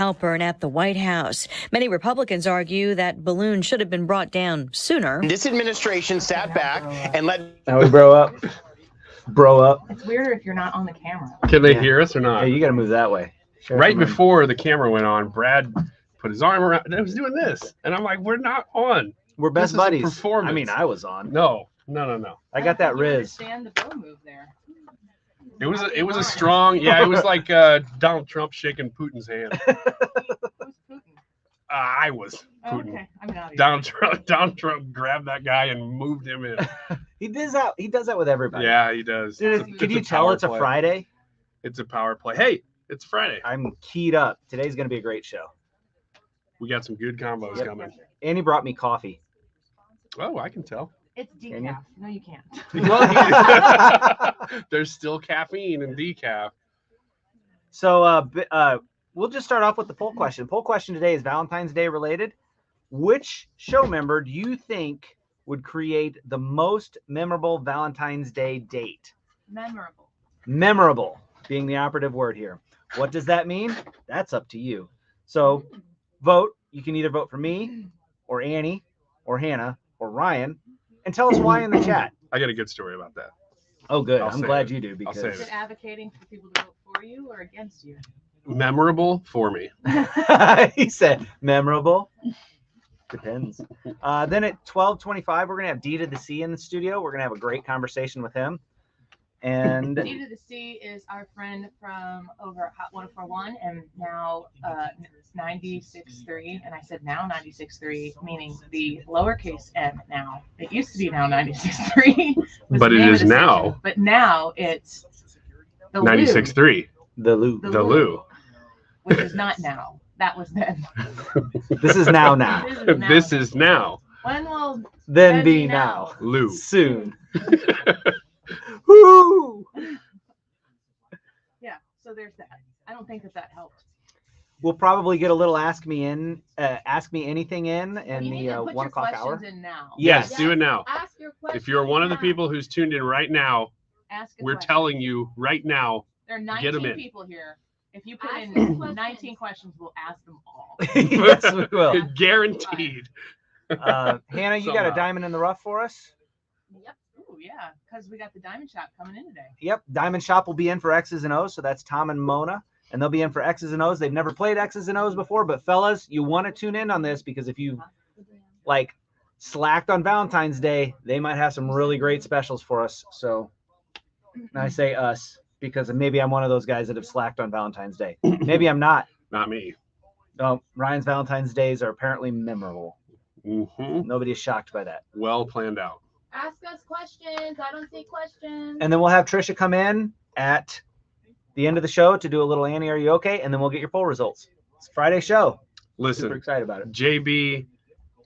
Halpern at the White House. Many Republicans argue that balloon should have been brought down sooner. This administration sat back and let... Now we bro up. Bro up. It's weirder if you're not on the camera. Can they hear us or not? Yeah, you got to move that way. Right before the camera went on, Brad put his arm around and I was doing this. And I'm like, we're not on. We're best buddies. Performance. I mean, I was on. No. I got that Riz. Understand the bow move there. It was a strong, it was like Donald Trump shaking Putin's hand. Who's Putin? I was Putin. Okay. I'm not Donald Trump grabbed that guy and moved him in. He does that with everybody. Yeah, he does. Dude, can you tell it's a Friday? It's a power play. Hey, it's Friday. I'm keyed up. Today's going to be a great show. We got some good combos coming. And he brought me coffee. Oh, I can tell. It's decaf. No, you can't. There's still caffeine in decaf. So we'll just start off with the poll question. Poll question today is Valentine's Day related. Which show member do you think would create the most memorable Valentine's Day date? Memorable. Memorable being the operative word here. What does that mean? That's up to you. So vote. You can either vote for me or Annie or Hannah or Ryan and tell us why in the chat. I got a good story about that. Oh, good. I'm glad you do because Is it advocating for people to vote for you or against you? Memorable for me. He said memorable. Depends. Then at 12:25, we're gonna have D to the C in the studio. We're gonna have a great conversation with him. And D to the C is our friend from over at Hot 104.1 and now 96.3. And I said now 96.3, meaning the lowercase m now. It used to be now 96.3. But it is now. But now it's the 96.3. The Lou. The Lou. Which is not now. That was then. This is now. This is now. When will then be now? Lou. Soon. Woo! Yeah, so there's that. I don't think that helped. We'll probably get a little ask me anything in the 1 o'clock hour. In now. Yes, do it now. Ask your questions. If you're one of the people who's tuned in right now, we're telling you right now. There are get 19 them in. people here. If you put in 19 questions, we'll ask them all. Yes, we will. Guaranteed. Hannah, you got a diamond in the rough for us? Yep. Ooh, yeah, because we got the Diamond Shoppe coming in today. Yep. Diamond Shoppe will be in for X's and O's. So that's Tom and Mona. And they'll be in for X's and O's. They've never played X's and O's before. But fellas, you want to tune in on this because if you slacked on Valentine's Day, they might have some really great specials for us. So I say us because maybe I'm one of those guys that have slacked on Valentine's Day. Maybe I'm not. Not me. No, Ryan's Valentine's Days are apparently memorable. Mm-hmm. Nobody is shocked by that. Well planned out. Ask us questions. I don't see questions. And then we'll have Trisha come in at the end of the show to do a little Annie, are you okay? And then we'll get your poll results. It's a Friday show. Listen, super excited about it. JB,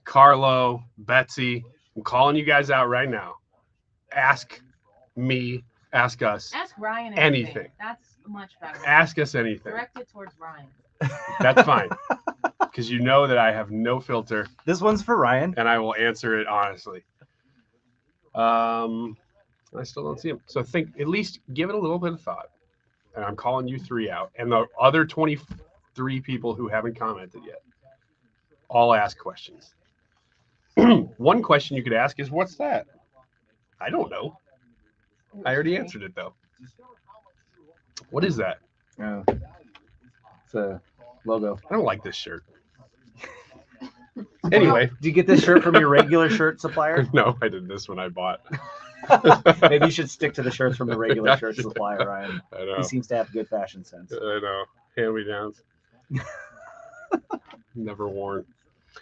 Carlo, Betsy, I'm calling you guys out right now. Ask me, ask us. Ask Ryan anything. That's much better. Ask us anything. Direct it towards Ryan. That's fine. Because you know that I have no filter. This one's for Ryan. And I will answer it honestly. I still don't see him. So at least give it a little bit of thought. And I'm calling you 3 out. And the other 23 people who haven't commented yet, all ask questions. One question you could ask is, what's that? I don't know. I already answered it, though. What is that? Oh, it's a logo. I don't like this shirt. Anyway. Do you get this shirt from your regular shirt supplier? No, I did this one I bought. Maybe you should stick to the shirts from the regular shirt supplier, Ryan. I know. He seems to have good fashion sense. I know. Hand-me-downs. Never worn.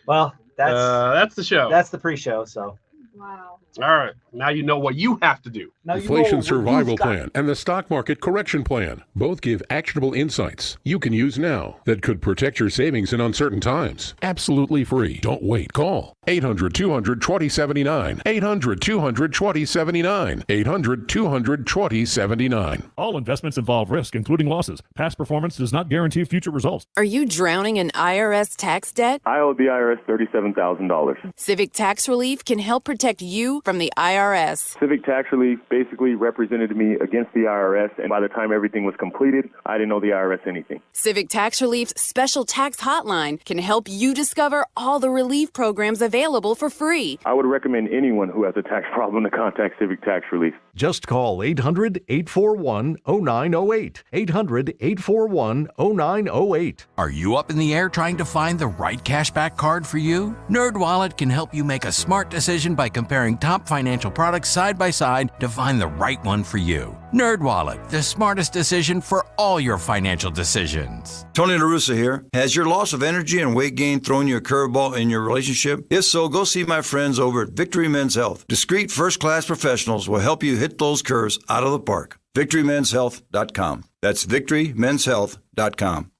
Well, that's the show. That's the pre-show, so. Wow. All right. Now you know what you have to do. Inflation Survival Plan and the Stock Market Correction Plan both give actionable insights you can use now that could protect your savings in uncertain times. Absolutely free. Don't wait. Call 800-200-2079. 800-200-2079. 800-200-2079. All investments involve risk, including losses. Past performance does not guarantee future results. Are you drowning in IRS tax debt? I owe the IRS $37,000. Civic Tax Relief can help protect protect you from the IRS. Civic Tax Relief basically represented me against the IRS, and by the time everything was completed, I didn't know the IRS anything. Civic Tax Relief's special tax hotline can help you discover all the relief programs available for free. I would recommend anyone who has a tax problem to contact Civic Tax Relief. Just call 800-841-0908. 800-841-0908. Are you up in the air trying to find the right cashback card for you? NerdWallet can help you make a smart decision by comparing top financial products side by side to find the right one for you. NerdWallet, the smartest decision for all your financial decisions. Tony La Russa here. Has your loss of energy and weight gain thrown you a curveball in your relationship? If so, go see my friends over at Victory Men's Health. Discreet, first-class professionals will help you hit those curves out of the park. VictoryMen'sHealth.com. That's VictoryMen'sHealth.com.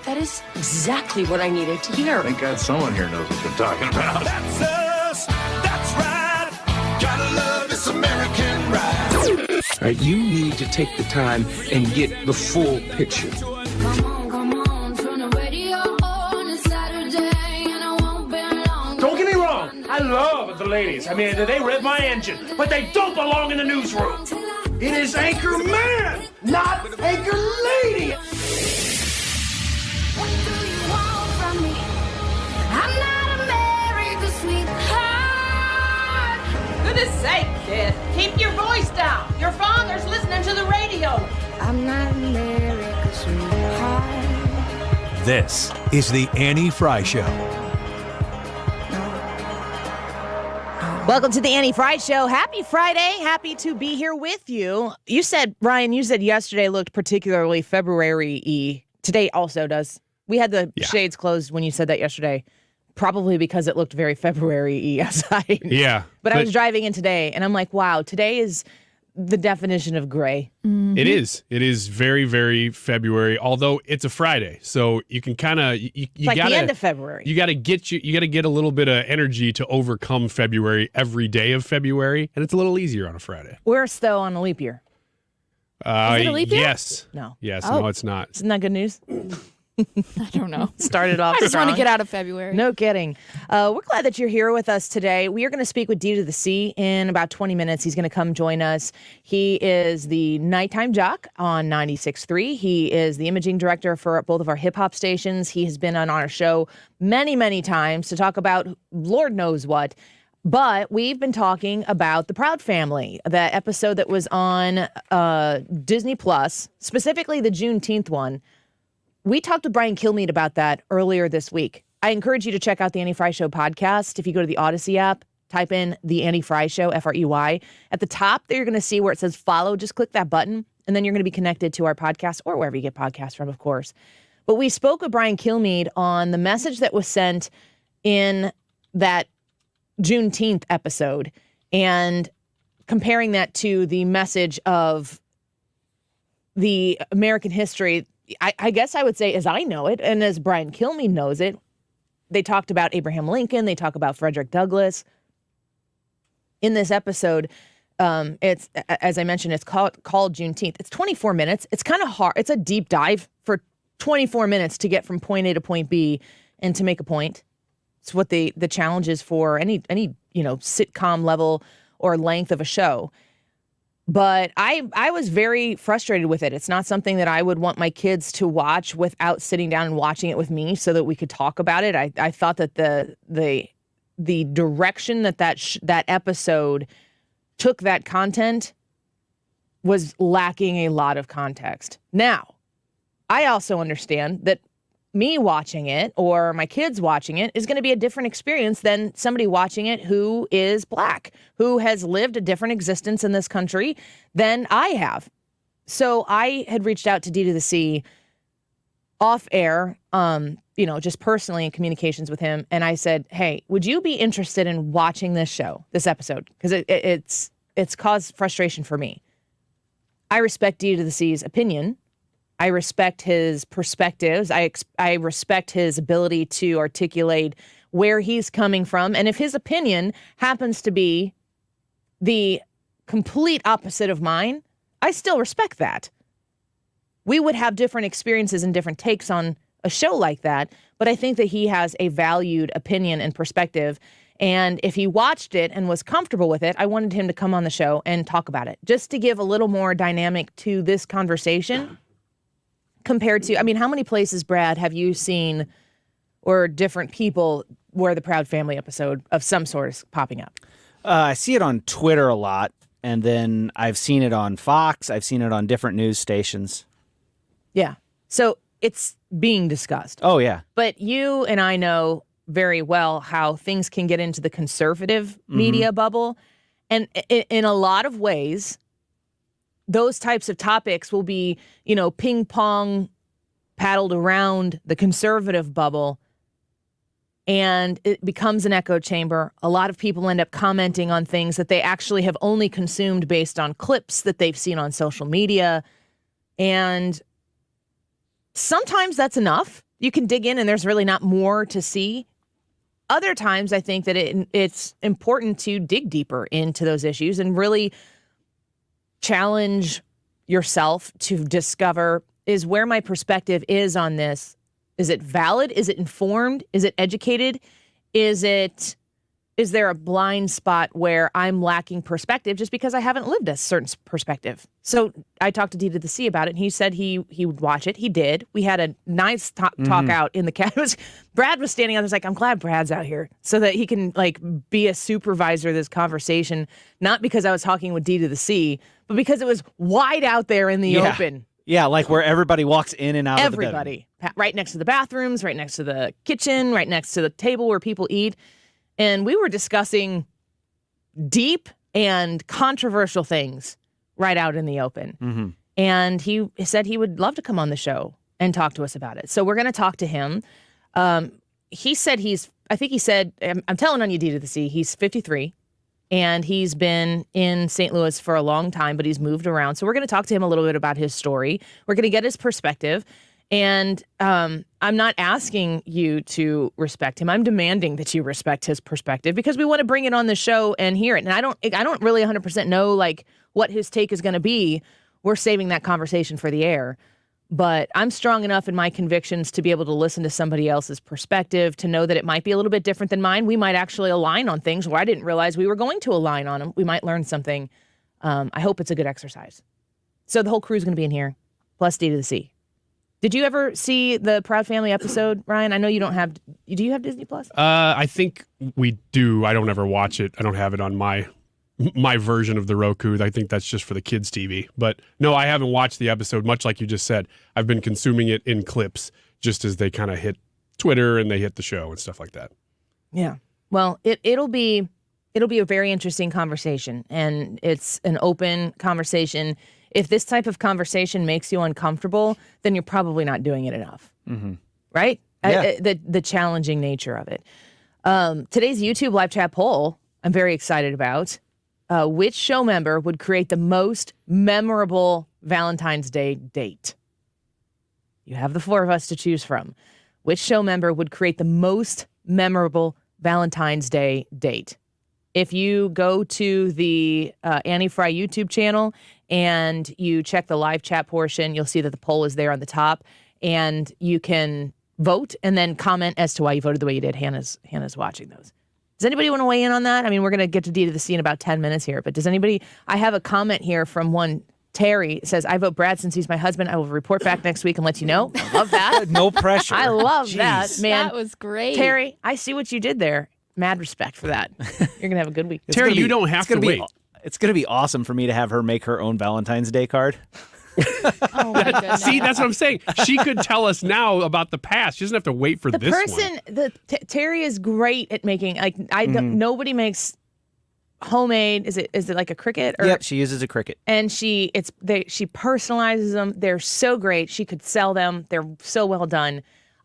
That is exactly what I needed to hear. Thank God someone here knows what they're talking about. That's us. That's right. Gotta love this American ride. You need to take the time and get the full picture. Come on, turn the radio on. It's Saturday and I won't be long. Don't get me wrong. I love the ladies. I mean, they rev my engine, but they don't belong in the newsroom. It is Anchor Man, not Anchor Lady. What do you want from me? I'm not America's sweetheart. Goodness sake, kid. Keep your voice down. Your father's listening to the radio. I'm not America's sweetheart. This is the Annie Frey Show. Welcome to the Annie Frey Show. Happy Friday. Happy to be here with you. You said, Ryan, yesterday looked particularly February-y. Today also does. We had the shades closed when you said that yesterday, probably because it looked very February-y outside. Yeah. But I was driving in today, and I'm like, wow, today is the definition of gray. Mm-hmm. It is. It is very, very February, although it's a Friday. So you can kind of, you like gotta, the end of February. You got to get a little bit of energy to overcome February every day of February. And it's a little easier on a Friday. Worse, though, on a leap year. Is it a leap year? Yes. No. Yes. Oh. No, it's not. Isn't that good news? I don't know. Started off I just want to strong. get out of February. No kidding. We're glad that you're here with us today. We are going to speak with D to the C in about 20 minutes. He's going to come join us. He is the nighttime jock on 96.3. He is the imaging director for both of our hip-hop stations. He has been on our show many, many times to talk about Lord knows what. But we've been talking about The Proud Family, the episode that was on Disney Plus, specifically the Juneteenth one. We talked to Brian Kilmeade about that earlier this week. I encourage you to check out the Annie Frey Show podcast. If you go to the Odyssey app, type in the Annie Frey Show, Frey. At the top there, you're going to see where it says follow. Just click that button, and then you're going to be connected to our podcast or wherever you get podcasts from, of course. But we spoke with Brian Kilmeade on the message that was sent in that Juneteenth episode and comparing that to the message of the American history. I guess I would say, as I know it, and as Brian Kilmeade knows it, they talked about Abraham Lincoln. They talk about Frederick Douglass. In this episode, it's, as I mentioned, it's called Juneteenth. It's 24 minutes. It's kind of hard. It's a deep dive for 24 minutes to get from point A to point B and to make a point. It's what the challenge is for any sitcom level or length of a show. But I was very frustrated with it. It's not something that I would want my kids to watch without sitting down and watching it with me so that we could talk about it. I thought that the direction that episode took that content was lacking a lot of context. Now, I also understand that me watching it or my kids watching it is going to be a different experience than somebody watching it who is Black, who has lived a different existence in this country than I have. So I had reached out to D to the C off air, just personally in communications with him. And I said, hey, would you be interested in watching this show, this episode? Because it's caused frustration for me. I respect D to the C's opinion. I respect his perspectives. I respect his ability to articulate where he's coming from. And if his opinion happens to be the complete opposite of mine, I still respect that. We would have different experiences and different takes on a show like that, but I think that he has a valued opinion and perspective. And if he watched it and was comfortable with it, I wanted him to come on the show and talk about it, just to give a little more dynamic to this conversation compared to, I mean, how many places, Brad, have you seen or different people where the Proud Family episode of some sort is popping up? I see it on Twitter a lot, and then I've seen it on Fox. I've seen it on different news stations. Yeah. So it's being discussed. Oh, yeah. But you and I know very well how things can get into the conservative media bubble. And in a lot of ways, those types of topics will be, ping pong paddled around the conservative bubble. And it becomes an echo chamber. A lot of people end up commenting on things that they actually have only consumed based on clips that they've seen on social media. And sometimes that's enough. You can dig in and there's really not more to see. Other times, I think that it's important to dig deeper into those issues and really challenge yourself to discover, is where my perspective is on this. Is it valid? Is it informed? Is it educated? Is there a blind spot where I'm lacking perspective just because I haven't lived a certain perspective? So I talked to D to the C about it, and he said he would watch it. He did. We had a nice talk out in the cabin. Brad was standing out there. I was like, I'm glad Brad's out here so that he can be a supervisor of this conversation, not because I was talking with D to the C, but because it was wide out there in the open. Yeah, like where everybody walks in and out Everybody. of the bedroom. Right next to the bathrooms, right next to the kitchen, right next to the table where people eat. And we were discussing deep and controversial things right out in the open. And he said he would love to come on the show and talk to us about it. So we're going to talk to him. He said I'm telling on you, D to the C, he's 53. And he's been in St. Louis for a long time, but he's moved around. So we're going to talk to him a little bit about his story. We're going to get his perspective. And I'm not asking you to respect him. I'm demanding that you respect his perspective because we want to bring it on the show and hear it. And I don't really 100% know what his take is going to be. We're saving that conversation for the air. But I'm strong enough in my convictions to be able to listen to somebody else's perspective, to know that it might be a little bit different than mine. We might actually align on things where I didn't realize we were going to align on them. We might learn something. I hope it's a good exercise. So the whole crew is going to be in here, plus D to the C. Did you ever see the Proud Family episode, Ryan? I know you don't have. Do you have Disney Plus? I think we do. I don't ever watch it. I don't have it on my version of the Roku. I think that's just for the kids' TV. But no, I haven't watched the episode, much like you just said. I've been consuming it in clips just as they kind of hit Twitter and they hit the show and stuff like that. Yeah. Well, it'll be a very interesting conversation, and it's an open conversation. If this type of conversation makes you uncomfortable, then you're probably not doing it enough. Right? Yeah. The challenging nature of it. Today's YouTube live chat poll, I'm very excited about. Which show member would create the most memorable Valentine's Day date? You have the four of us to choose from. Which show member would create the most memorable Valentine's Day date? If you go to the Annie Frey YouTube channel and you check the live chat portion, you'll see that the poll is there on the top, and you can vote and then comment as to why you voted the way you did. Hannah's watching those. Does anybody want to weigh in on that? I mean, we're going to get to D to the C in about 10 minutes here, but does anybody? I have a comment here from one. Terry. It says, I vote Brad since he's my husband. I will report back next week and let you know. I love that. No pressure. I love that, man. That was great. Terry, I see what you did there. Mad respect for that. You're going to have a good week. Terry, you don't have to wait. It's going to be awesome for me to have her make her own Valentine's Day card. Oh my goodness. See, that's what I'm saying. She could tell us now about the past. She doesn't have to wait for this one. Terry is great at making, nobody makes homemade. Is it like a Cricut? Yep, she uses a Cricut. And she personalizes them. They're so great. She could sell them. They're so well done.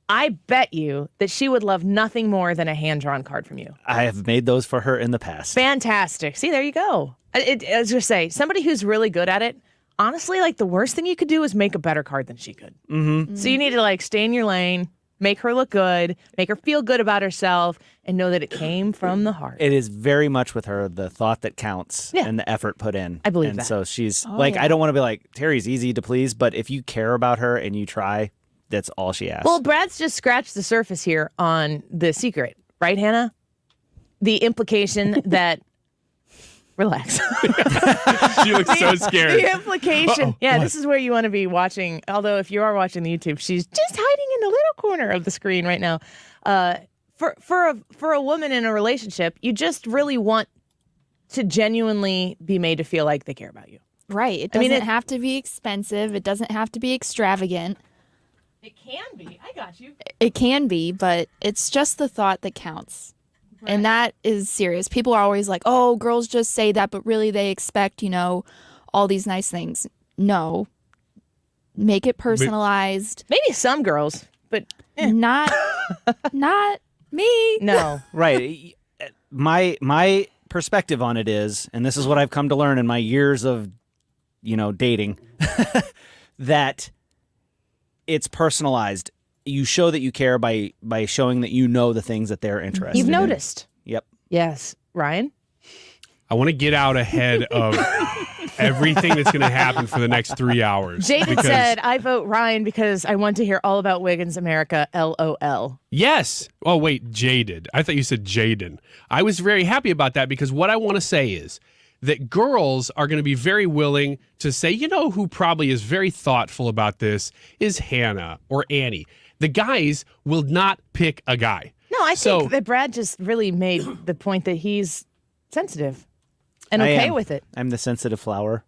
I bet you that she would love nothing more than a hand-drawn card from you. I have made those for her in the past. Fantastic. See, there you go. I was going to say, somebody who's really good at it, honestly, the worst thing you could do is make a better card than she could. Mm-hmm. So you need to stay in your lane, make her look good, make her feel good about herself, and know that it came from the heart. It is very much with her the thought that counts and the effort put in. I believe that. And so she's I don't want to be like, Terry's easy to please, but if you care about her and you try, that's all she asks. Well, Brad's just scratched the surface here on The Secret, right, Hannah? the implication that relax. She looks so scared. The implication. Uh-oh. Yeah, What? this is where you want to be watching. Although if you are watching the YouTube, she's just hiding in the little corner of the screen right now. For a woman in a relationship, you just really want to genuinely be made to feel like they care about you. Right. It doesn't have to be expensive. It doesn't have to be extravagant. It can be. I got you. It can be, but it's just the thought that counts. Right. And that is serious. People are always like, oh, girls just say that, but really they expect, all these nice things. No. Make it personalized. Maybe some girls, but not me. No. Right. My perspective on it is, and this is what I've come to learn in my years of, dating, that it's personalized. You show that you care by showing that you know the things that they're interested You've in. noticed. Yep. Yes. Ryan? I want to get out ahead of everything that's going to happen for the next 3 hours. Jaden said, I vote Ryan because I want to hear all about Wiggins America, LOL. Yes. Oh, wait, Jaded. I thought you said Jaden. I was very happy about that because what I want to say is that girls are going to be very willing to say, who probably is very thoughtful about this is Hannah or Annie. The guys will not pick a guy. No, I think that Brad just really made the point that he's sensitive and okay with it. I'm the sensitive flower.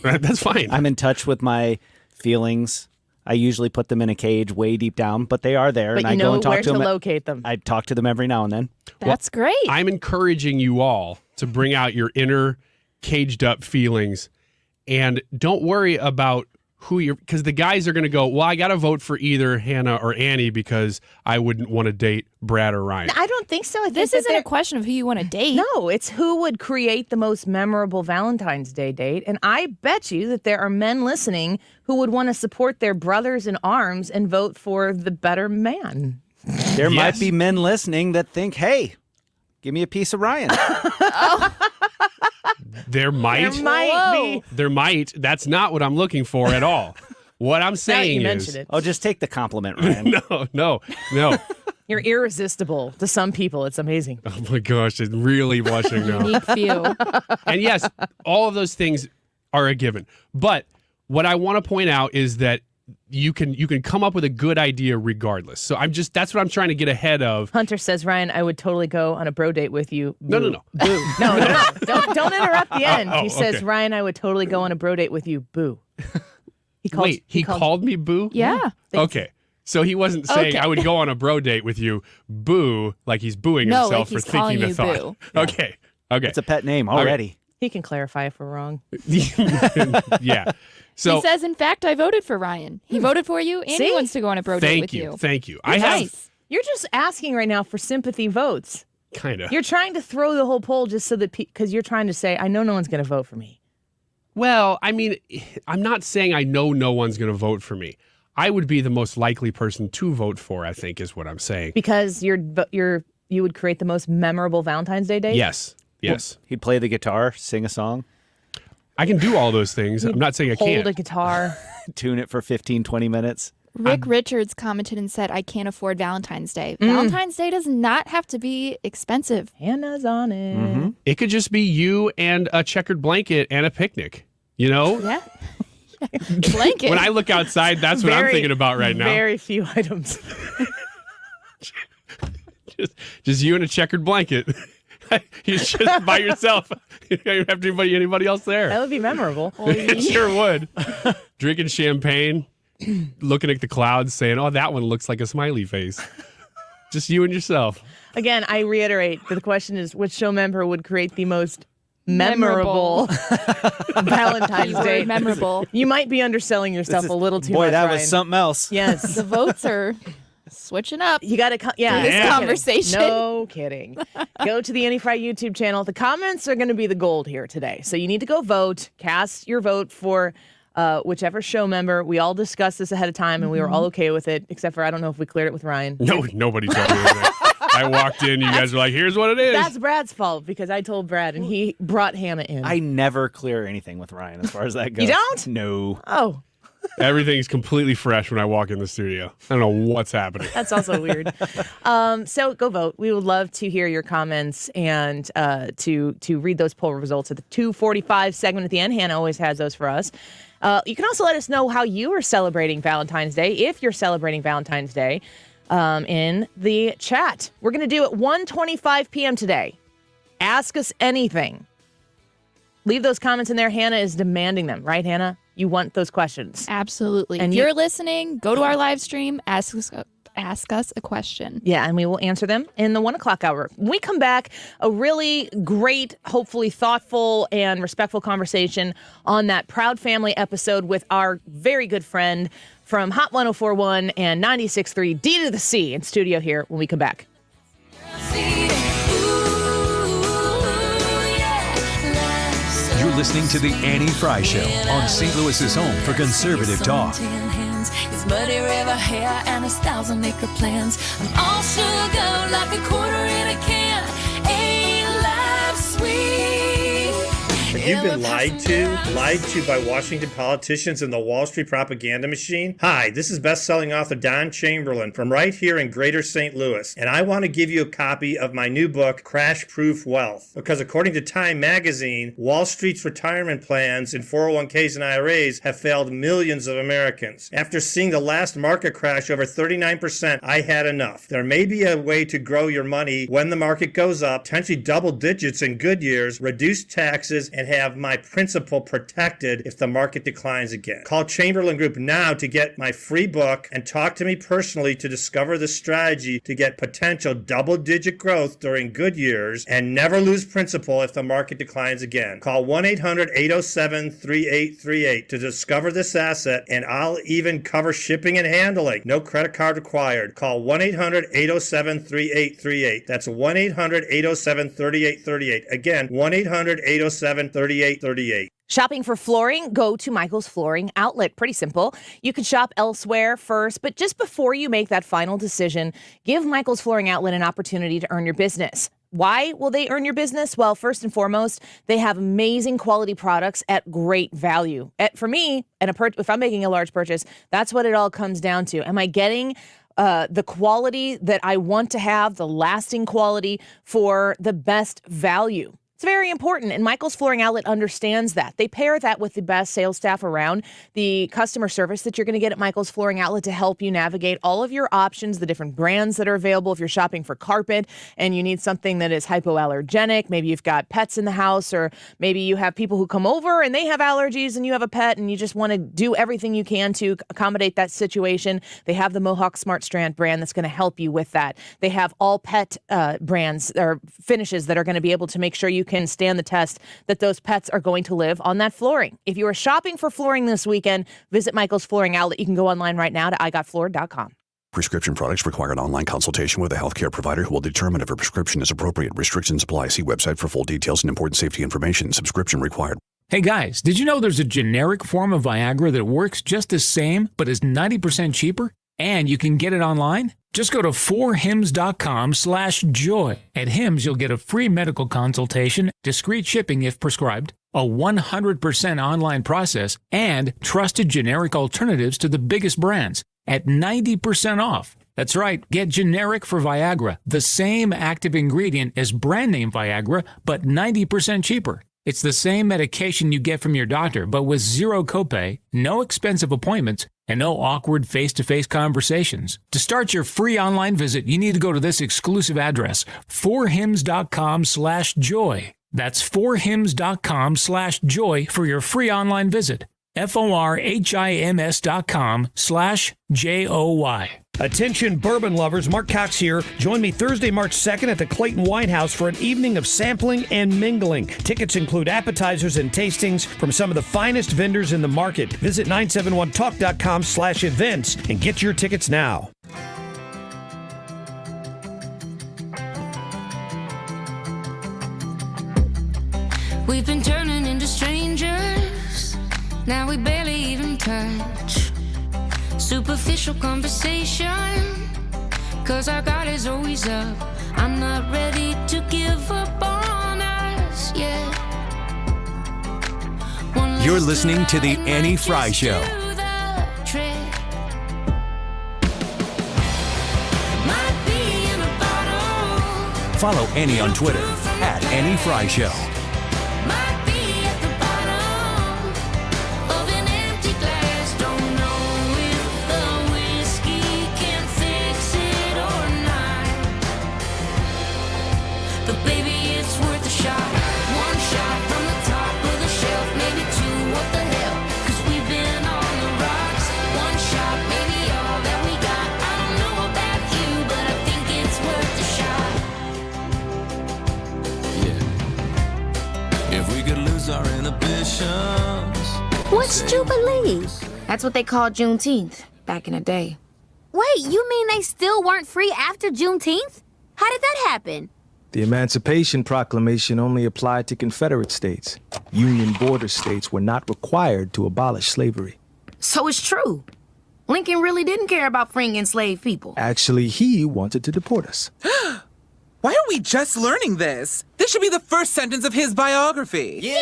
That's fine. I'm in touch with my feelings. I usually put them in a cage way deep down, but they are there. But and I go and talk where to them. locate them. I talk to them every now and then. That's great. I'm encouraging you all to bring out your inner caged up feelings and don't worry about who you're, because the guys are going to go, well, I got to vote for either Hannah or Annie because I wouldn't want to date Brad or Ryan. I don't think so. I think this isn't a question of who you want to date. No, it's who would create the most memorable Valentine's Day date. And I bet you that there are men listening who would want to support their brothers in arms and vote for the better man. There might be men listening that think, hey, give me a piece of Ryan. There might be. There might. That's not what I'm looking for at all. What I'm saying is, oh, just take the compliment, Ryan. No. You're irresistible to some people. It's amazing. Oh my gosh, it's really watching now. Unique few. And yes, all of those things are a given. But what I want to point out is that you can come up with a good idea regardless. So that's what I'm trying to get ahead of. Hunter says, Ryan, I would totally go on a bro date with you. No. Boo. No. Don't interrupt the end. Oh, he says, okay. Ryan, I would totally go on a bro date with you. Boo. He called me boo? Yeah. Okay. So he wasn't saying I would go on a bro date with you, boo, like he's booing No, himself like for he's calling thinking the you thought. boo. Okay. It's a pet name already. He can clarify if we're wrong. Yeah. So he says, in fact, I voted for Ryan. He voted for you, and he wants to go on a bro date with you. Thank you. You're just asking right now for sympathy votes. Kind of. You're trying to throw the whole poll just so that because you're trying to say, I know no one's going to vote for me. Well, I mean, I'm not saying I know no one's going to vote for me. I would be the most likely person to vote for, I think, is what I'm saying. Because you would create the most memorable Valentine's Day date? Yes. Well, he'd play the guitar, sing a song. I can do all those things. I'm not saying I can't. Hold a guitar. Tune it for 15, 20 minutes. Rick Richards commented and said, I can't afford Valentine's Day. Valentine's Day does not have to be expensive. Hannah's on it. Mm-hmm. It could just be you and a checkered blanket and a picnic, Yeah. Blanket. When I look outside, that's what I'm thinking about right now. Very few items. just you and a checkered blanket. You're just by yourself. You don't have anybody else there. That would be memorable. It sure would. Drinking champagne, looking at the clouds, saying, oh, that one looks like a smiley face. Just you and yourself. Again, I reiterate that the question is, which show member would create the most memorable Valentine's Day? Memorable. You might be underselling yourself a little too much, Boy, that Ryan. was something else. Yes. The votes are switching up. You got to this conversation. No kidding. Go to the Annie Frey YouTube channel. The comments are going to be the gold here today. So you need to go vote. Cast your vote for whichever show member. We all discussed this ahead of time, and we were all okay with it, except for I don't know if we cleared it with Ryan. No, nobody told me anything. I walked in, you guys were like, here's what it is. That's Brad's fault because I told Brad, and he brought Hannah in. I never clear anything with Ryan as far as that goes. You don't? No. Oh. Everything's completely fresh when I walk in the studio. I don't know what's happening. That's also weird. So go vote. We would love to hear your comments and to read those poll results at the 2:45 segment at the end. Hannah always has those for us. You can also let us know how you are celebrating Valentine's Day, if you're celebrating Valentine's Day, in the chat. We're going to do it 1:25 p.m. today. Ask us anything. Leave those comments in there. Hannah is demanding them, right, Hannah? You want those questions. Absolutely. And if you're listening, go to our live stream, ask us a question. Yeah, and we will answer them in the 1 o'clock hour. When we come back, a really great, hopefully thoughtful and respectful conversation on that Proud Family episode with our very good friend from Hot 104.1 and 96.3, D to the C, in studio here when we come back. You're listening to The Annie Frey Show on St. Louis's home for conservative talk. His muddy river hair and his 1,000-acre plans. I'm all sugar like a quarter in a can. Ain't life sweet? Have you been lied to by Washington politicians and the Wall Street propaganda machine? Hi, this is best-selling author Don Chamberlain from right here in Greater St. Louis, and I want to give you a copy of my new book, Crash Proof Wealth, because according to Time magazine, Wall Street's retirement plans in 401ks and IRAs have failed millions of Americans. After seeing the last market crash over 39%, I had enough. There may be a way to grow your money when the market goes up, potentially double digits in good years, reduce taxes, and have my principal protected if the market declines again. Call Chamberlain Group now to get my free book and talk to me personally to discover the strategy to get potential double-digit growth during good years and never lose principal if the market declines again. Call 1-800-807-3838 to discover this asset, and I'll even cover shipping and handling. No credit card required. Call 1-800-807-3838. That's 1-800-807-3838. Again, 1-800-807-3838. Shopping for flooring? Go to Michael's Flooring Outlet. Pretty simple. You can shop elsewhere first, but just before you make that final decision, give Michael's Flooring Outlet an opportunity to earn your business. Why will they earn your business? Well, first and foremost, they have amazing quality products at great value. For me, if I'm making a large purchase, that's what it all comes down to. Am I getting the quality that I want to have, the lasting quality for the best value? It's very important, and Michael's Flooring Outlet understands that. They pair that with the best sales staff around, the customer service that you're going to get at Michael's Flooring Outlet to help you navigate all of your options, the different brands that are available. If you're shopping for carpet and you need something that is hypoallergenic, maybe you've got pets in the house, or maybe you have people who come over and they have allergies and you have a pet and you just want to do everything you can to accommodate that situation. They have the Mohawk Smart Strand brand that's going to help you with that. They have all pet brands or finishes that are going to be able to make sure you can stand the test that those pets are going to live on that flooring. If you are shopping for flooring this weekend, visit Michael's Flooring Outlet. You can go online right now to igotfloored.com. Prescription products require an online consultation with a healthcare provider who will determine if a prescription is appropriate. Restrictions apply. See website for full details and important safety information. Subscription required. Hey guys, did you know there's a generic form of Viagra that works just the same but is 90% cheaper? And you can get it online? Just go to 4hims.com/joy. At Hims, you'll get a free medical consultation, discreet shipping if prescribed, a 100% online process, and trusted generic alternatives to the biggest brands at 90% off. That's right, get generic for Viagra, the same active ingredient as brand name Viagra, but 90% cheaper. It's the same medication you get from your doctor, but with zero copay, no expensive appointments, and no awkward face-to-face conversations. To start your free online visit, you need to go to this exclusive address, 4hims.com/joy. That's 4hims.com/joy for your free online visit. FORHIMS.com/JOY. Attention bourbon lovers, Mark Cox here. Join me Thursday, March 2nd at the Clayton Wine House for an evening of sampling and mingling. Tickets include appetizers and tastings from some of the finest vendors in the market. Visit 971talk.com/events and get your tickets now. We've been turning into strangers. Now we barely even touch. Superficial conversation, 'cause our guard is always up. I'm not ready to give up on us yet. You're listening to The Annie Frey Show Follow Annie on Twitter @AnnieFryShow. Might be at the bottom of an empty glass. Don't know if the whiskey can fix it or not. But baby, it's worth a shot. One shot from the top of the shelf, maybe two, what the hell? 'Cause we've been on the rocks. One shot, maybe all that we got. I don't know about you, but I think it's worth a shot. If we could lose our inhibitions. What's Jubilee? That's what they called Juneteenth back in the day. Wait, you mean they still weren't free after Juneteenth? How did that happen? The Emancipation Proclamation only applied to Confederate states. Union border states were not required to abolish slavery. So it's true. Lincoln really didn't care about freeing enslaved people. Actually, he wanted to deport us. Why are we just learning this? This should be the first sentence of his biography.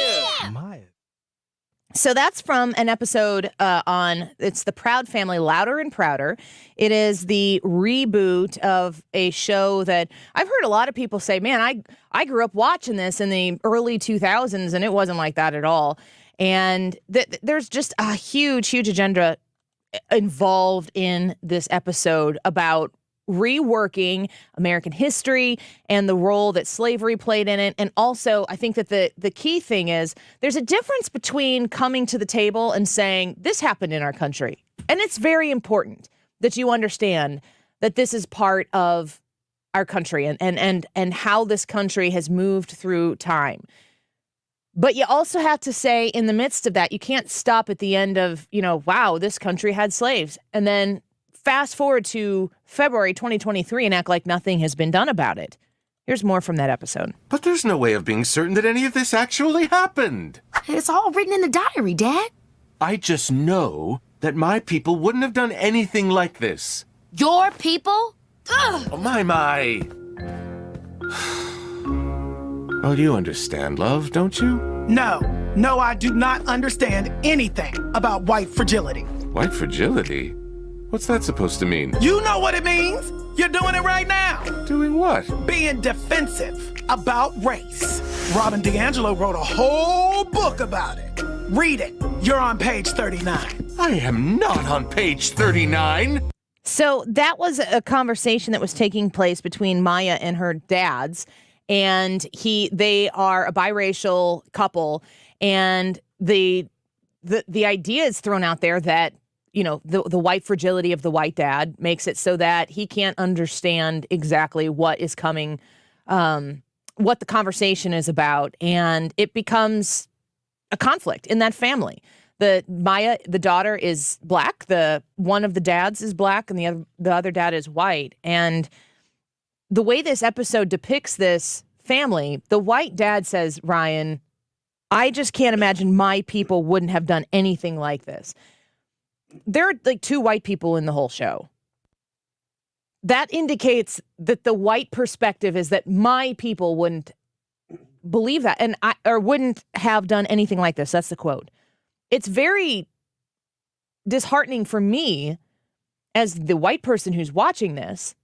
So that's from an episode it's The Proud Family, Louder and Prouder. It is the reboot of a show that I've heard a lot of people say, man, I grew up watching this in the early 2000s, and it wasn't like that at all. And there's just a huge agenda involved in this episode about reworking American history and the role that slavery played in it. And also, I think that the key thing is there's a difference between coming to the table and saying, this happened in our country. And it's very important that you understand that this is part of our country and how this country has moved through time. But you also have to say, in the midst of that, you can't stop at the end of, wow, this country had slaves. And then fast forward to February 2023 and act like nothing has been done about it. Here's more from that episode. But there's no way of being certain that any of this actually happened. It's all written in the diary, Dad. I just know that my people wouldn't have done anything like this. Your people? Ugh. Oh, my. Oh, you understand, love, don't you? No, I do not understand anything about white fragility. White fragility? What's that supposed to mean? You know what it means. You're doing it right now. Doing what? Being defensive about race. Robin DiAngelo wrote a whole book about it. Read it. You're on page 39. I am not on page 39. So that was a conversation that was taking place between Maya and her dads. And they are a biracial couple. And the idea is thrown out there that the white fragility of the white dad makes it so that he can't understand exactly what is coming, what the conversation is about. And it becomes a conflict in that family. Maya, the daughter, is black. One of the dads is black and the other dad is white. And the way this episode depicts this family, the white dad says, Ryan, I just can't imagine my people wouldn't have done anything like this. There are like two white people in the whole show. That indicates that the white perspective is that my people wouldn't believe that or wouldn't have done anything like this. That's the quote. It's very disheartening for me as the white person who's watching this,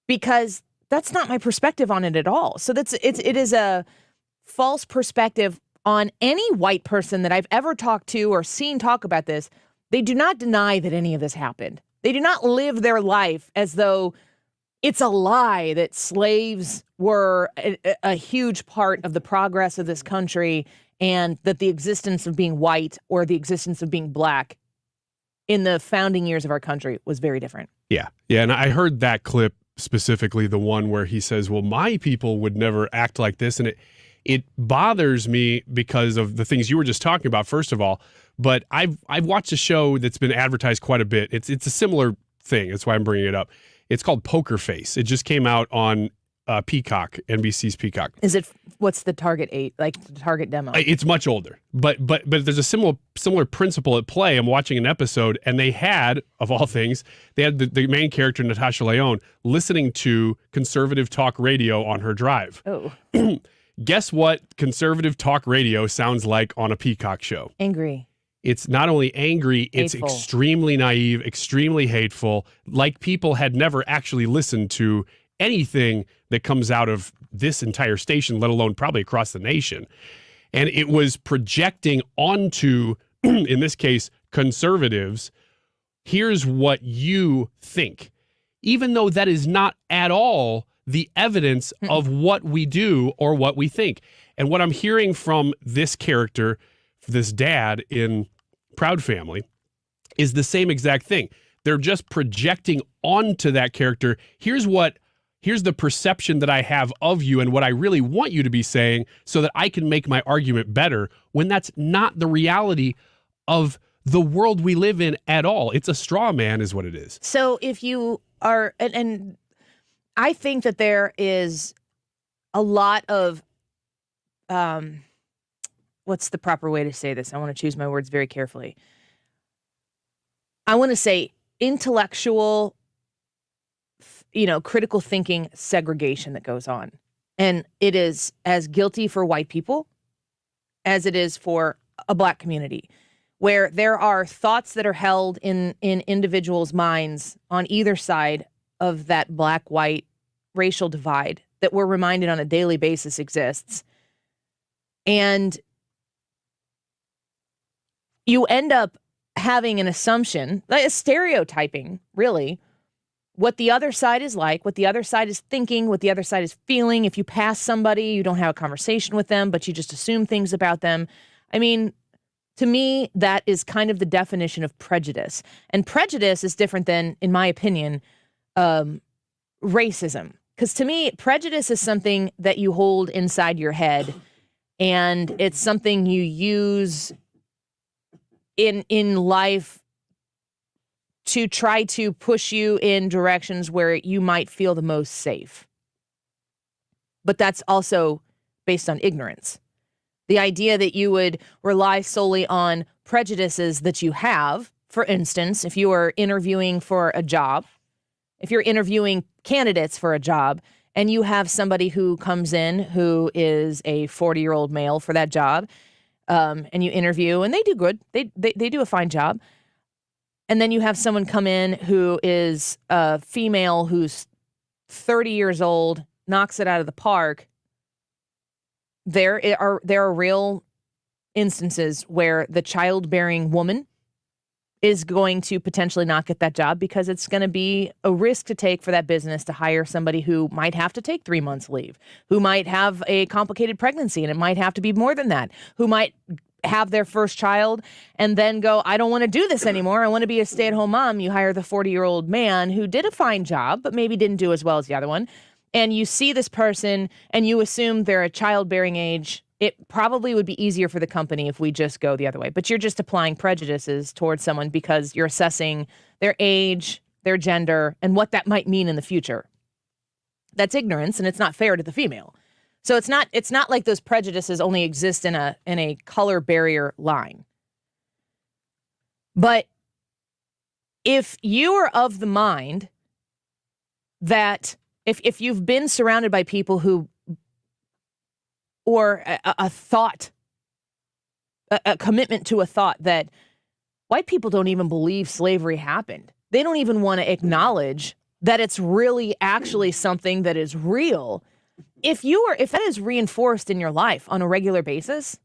because that's not my perspective on it at all. So it is a false perspective on any white person that I've ever talked to or seen talk about this. They do not deny that any of this happened. They do not live their life as though it's a lie that slaves were a huge part of the progress of this country and that the existence of being white or the existence of being black in the founding years of our country was very different. Yeah. And I heard that clip specifically, the one where he says, well, my people would never act like this. And it bothers me because of the things you were just talking about, first of all. But I've watched a show that's been advertised quite a bit. It's a similar thing. That's why I'm bringing it up. It's called Poker Face. It just came out on Peacock, NBC's Peacock. What's the target the target demo? It's much older, but there's a similar principle at play. I'm watching an episode, and they had, of all things, the main character, Natasha Lyonne, listening to conservative talk radio on her drive. Oh. Guess what conservative talk radio sounds like on a Peacock show? Angry. It's not only angry, it's extremely naive, extremely hateful, like people had never actually listened to anything that comes out of this entire station, let alone probably across the nation. And it was projecting onto, in this case, conservatives, here's what you think, even though that is not at all the evidence of what we do or what we think. And what I'm hearing from this character, this dad in Proud Family, is the same exact thing. They're just projecting onto that character. Here's the perception that I have of you and what I really want you to be saying so that I can make my argument better, when that's not the reality of the world we live in at all. It's a straw man is what it is. So if you are, and I think that there is a lot of, what's the proper way to say this? I want to choose my words very carefully. I want to say intellectual, critical thinking segregation that goes on. And it is as guilty for white people as it is for a black community, where there are thoughts that are held in individuals' minds on either side of that black-white racial divide that we're reminded on a daily basis exists. And you end up having an assumption, like a stereotyping, really, what the other side is like, what the other side is thinking, what the other side is feeling. If you pass somebody, you don't have a conversation with them, but you just assume things about them. I mean, to me, that is kind of the definition of prejudice. And prejudice is different than, in my opinion, racism. Because to me, prejudice is something that you hold inside your head, and it's something you use in life to try to push you in directions where you might feel the most safe. But that's also based on ignorance. The idea that you would rely solely on prejudices that you have, for instance, if you are interviewing for a job, if you're interviewing candidates for a job, and you have somebody who comes in who is a 40-year-old male for that job, and you interview, and they do good. They do a fine job. And then you have someone come in who is a female who's 30 years old, knocks it out of the park. There are real instances where the childbearing woman is going to potentially not get that job because it's going to be a risk to take for that business to hire somebody who might have to take 3 months leave, who might have a complicated pregnancy, and it might have to be more than that, who might have their first child and then go, I don't want to do this anymore. I want to be a stay-at-home mom. You hire the 40-year-old man who did a fine job, but maybe didn't do as well as the other one. And you see this person and you assume they're a childbearing age. It probably would be easier for the company if we just go the other way. But you're just applying prejudices towards someone because you're assessing their age, their gender, and what that might mean in the future. That's ignorance, and it's not fair to the female. So it's not like those prejudices only exist in a color barrier line. But if you are of the mind that if you've been surrounded by people who, or a thought, a commitment to a thought that white people don't even believe slavery happened. They don't even want to acknowledge that it's really actually something that is real. If that is reinforced in your life on a regular basis,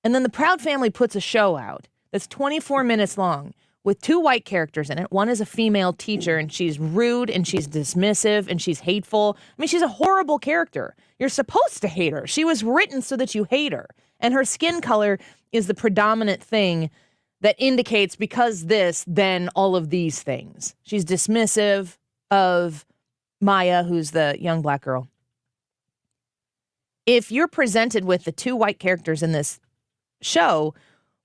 and then the Proud Family puts a show out that's 24 minutes long with 2 white characters in it. One is a female teacher, and she's rude, and she's dismissive, and she's hateful. I mean, she's a horrible character. You're supposed to hate her. She was written so that you hate her. And her skin color is the predominant thing that indicates because this, then all of these things. She's dismissive of Maya, who's the young black girl. If you're presented with the 2 white characters in this show,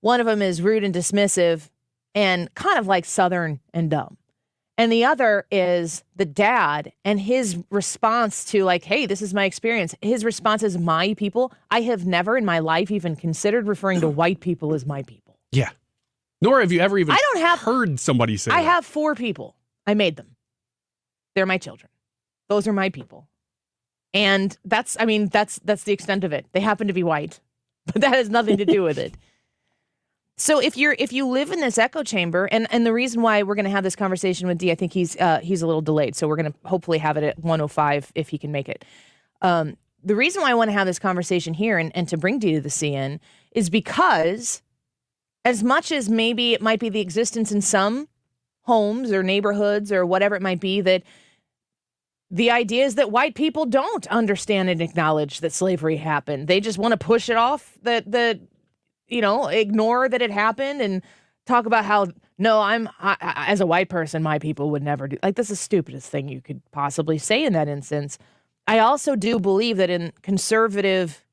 one of them is rude and dismissive and kind of like Southern and dumb. And the other is the dad, and his response to like, hey, this is my experience. His response is my people. I have never in my life even considered referring to white people as my people. Yeah. Nor have you ever even heard somebody say I that. have 4 people. I made them. They're my children. Those are my people. And that's the extent of it. They happen to be white, but that has nothing to do with it. So if you live in this echo chamber, and the reason why we're going to have this conversation with Dee, I think he's a little delayed, so we're going to hopefully have it at 1:05 if he can make it. The reason why I want to have this conversation here and to bring Dee to the C in is because as much as maybe it might be the existence in some homes or neighborhoods or whatever it might be, that the idea is that white people don't understand and acknowledge that slavery happened. They just want to push it off, ignore that it happened and talk about how, no, I, as a white person, my people would never do. Like, that's the stupidest thing you could possibly say in that instance. I also do believe that in conservative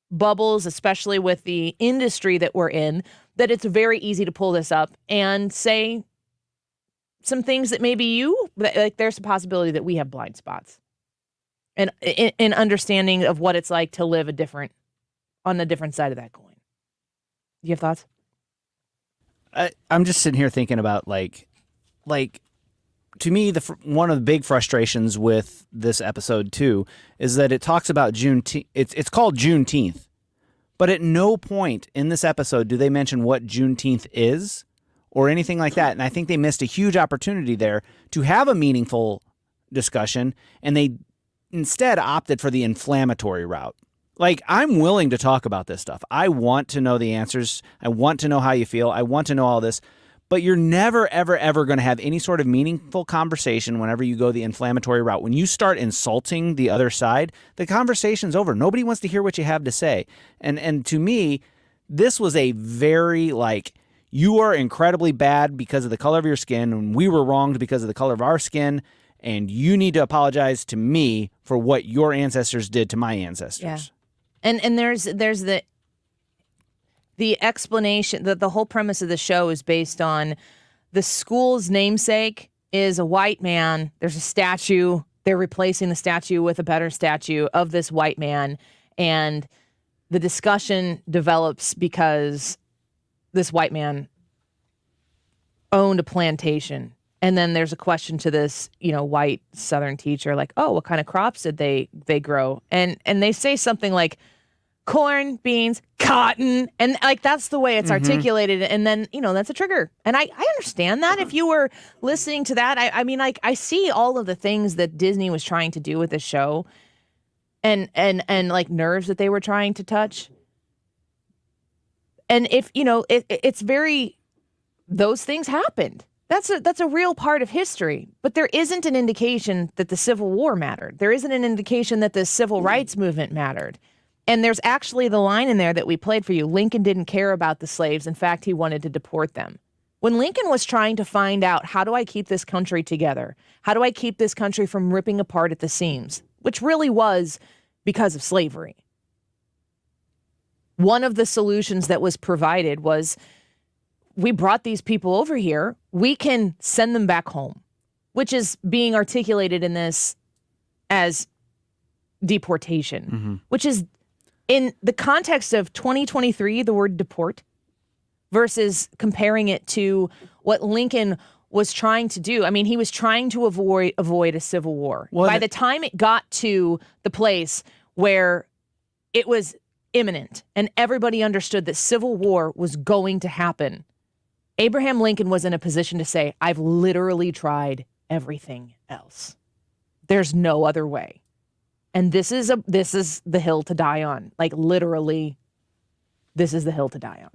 bubbles, especially with the industry that we're in, that it's very easy to pull this up and say some things that maybe there's a possibility that we have blind spots and in understanding of what it's like to live on the different side of that coin. Do you have thoughts? I'm just sitting here thinking about like to me, one of the big frustrations with this episode too is that it talks about Juneteenth. It's called Juneteenth, but at no point in this episode do they mention what Juneteenth is or anything like that. And I think they missed a huge opportunity there to have a meaningful discussion, and they instead opted for the inflammatory route. Like, I'm willing to talk about this stuff. I want to know the answers. I want to know how you feel. I want to know all this. But you're never, ever, ever going to have any sort of meaningful conversation whenever you go the inflammatory route. When you start insulting the other side, the conversation's over. Nobody wants to hear what you have to say. And to me, this was a very, you are incredibly bad because of the color of your skin, and we were wronged because of the color of our skin, and you need to apologize to me for what your ancestors did to my ancestors. Yeah. And there's the explanation that the whole premise of the show is based on the school's namesake is a white man. There's a statue. They're replacing the statue with a better statue of this white man. And the discussion develops because this white man owned a plantation. And then there's a question to this, white Southern teacher, like, oh, what kind of crops did they grow? And they say something like corn, beans, cotton. And that's the way it's articulated. And then, that's a trigger. And I understand that. If you were listening to that, I see all of the things that Disney was trying to do with the show and nerves that they were trying to touch. And if, it's very, those things happened. That's a real part of history, but there isn't an indication that the Civil War mattered. There isn't an indication that the Civil Rights Movement mattered. And there's actually the line in there that we played for you. Lincoln didn't care about the slaves. In fact, he wanted to deport them. When Lincoln was trying to find out, how do I keep this country together? How do I keep this country from ripping apart at the seams? Which really was because of slavery. One of the solutions that was provided was, we brought these people over here. We can send them back home, which is being articulated in this as deportation, which is in the context of 2023, the word deport, versus comparing it to what Lincoln was trying to do. I mean, he was trying to avoid a civil war. Well, by the time it got to the place where it was imminent and everybody understood that civil war was going to happen, Abraham Lincoln was in a position to say, I've literally tried everything else. There's no other way. And this is the hill to die on. Like, literally, this is the hill to die on.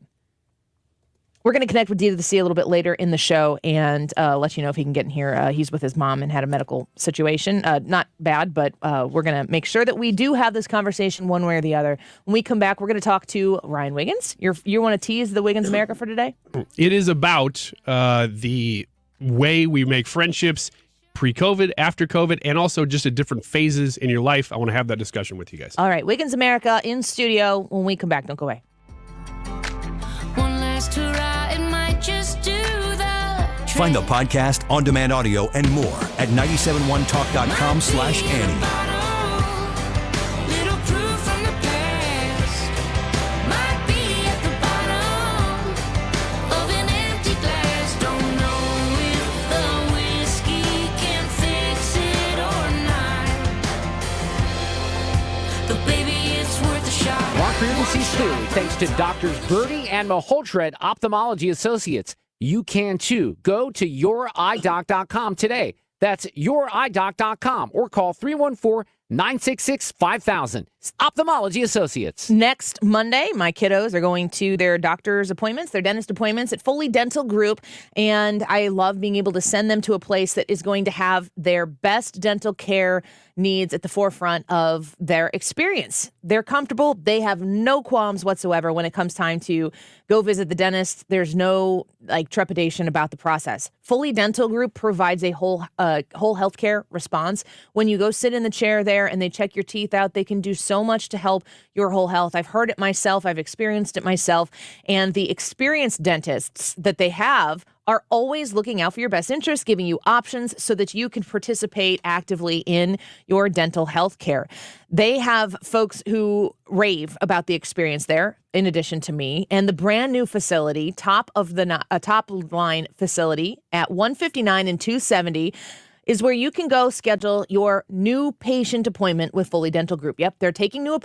We're going to connect with D to the C a little bit later in the show and let you know if he can get in here. He's with his mom and had a medical situation. Not bad, but we're going to make sure that we do have this conversation one way or the other. When we come back, we're going to talk to Ryan Wiggins. You want to tease the Wiggins America for today? It is about the way we make friendships pre-COVID, after COVID, and also just at different phases in your life. I want to have that discussion with you guys. All right, Wiggins America in studio. When we come back, don't go away. One last hurrah, it might just do the trick. Find the podcast, on-demand audio, and more at 971talk.com/Annie. Little proof from the past might be at the bottom of an empty glass. Don't know if the whiskey can fix it or not, but baby, it's worth a shot. Walk in sees clearly thanks to Doctors Birdie and Maholtred Ophthalmology Associates. You can too. Go to youridoc.com today. That's youridoc.com or call 314-966-5000. Ophthalmology Associates. Next Monday, my kiddos are going to their doctor's appointments, their dentist appointments at Foley Dental Group. And I love being able to send them to a place that is going to have their best dental care needs at the forefront of their experience. They're comfortable. They have no qualms whatsoever when it comes time to go visit the dentist. There's no trepidation about the process. Foley Dental Group provides a whole healthcare response. When you go sit in the chair there and they check your teeth out, they can do so much to help your whole health. I've heard it myself. I've experienced it myself. And the experienced dentists that they have are always looking out for your best interest, giving you options so that you can participate actively in your dental health care. They have folks who rave about the experience there, in addition to me, and the brand new facility, top line facility at 159 and 270 is where you can go schedule your new patient appointment with Foley Dental Group. Yep, they're taking new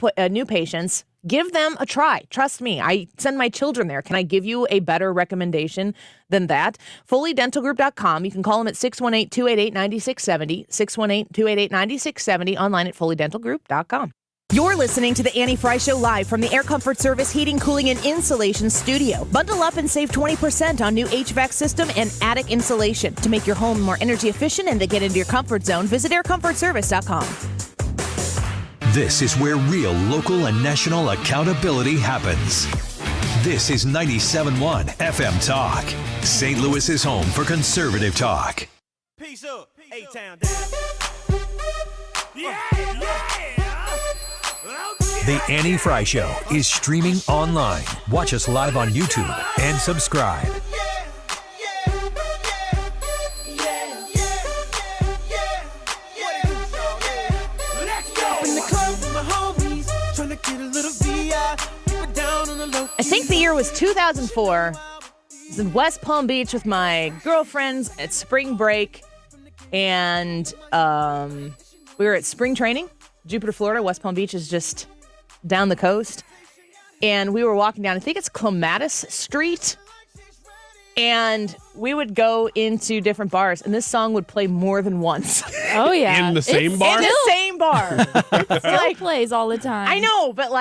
patients. Give them a try. Trust me, I send my children there. Can I give you a better recommendation than that? FoleyDentalGroup.com. You can call them at 618-288-9670, 618-288-9670, online at FoleyDentalGroup.com. You're listening to the Annie Frey Show live from the Air Comfort Service Heating, Cooling, and Insulation Studio. Bundle up and save 20% on new HVAC system and attic insulation. To make your home more energy efficient and to get into your comfort zone, visit aircomfortservice.com. This is where real local and national accountability happens. This is 97.1 FM Talk, St. Louis's home for conservative talk. Peace up, A-Town down. Yeah. The Annie Frey Show is streaming online. Watch us live on YouTube and subscribe. I think the year was 2004. I was in West Palm Beach with my girlfriends at spring break, and we were at spring training. Jupiter, Florida. West Palm Beach is just down the coast. And we were walking down, I think it's Clematis Street. And we would go into different bars, and this song would play more than once. Oh, yeah. In the same bar? In the same bar. It still plays all the time. I know, but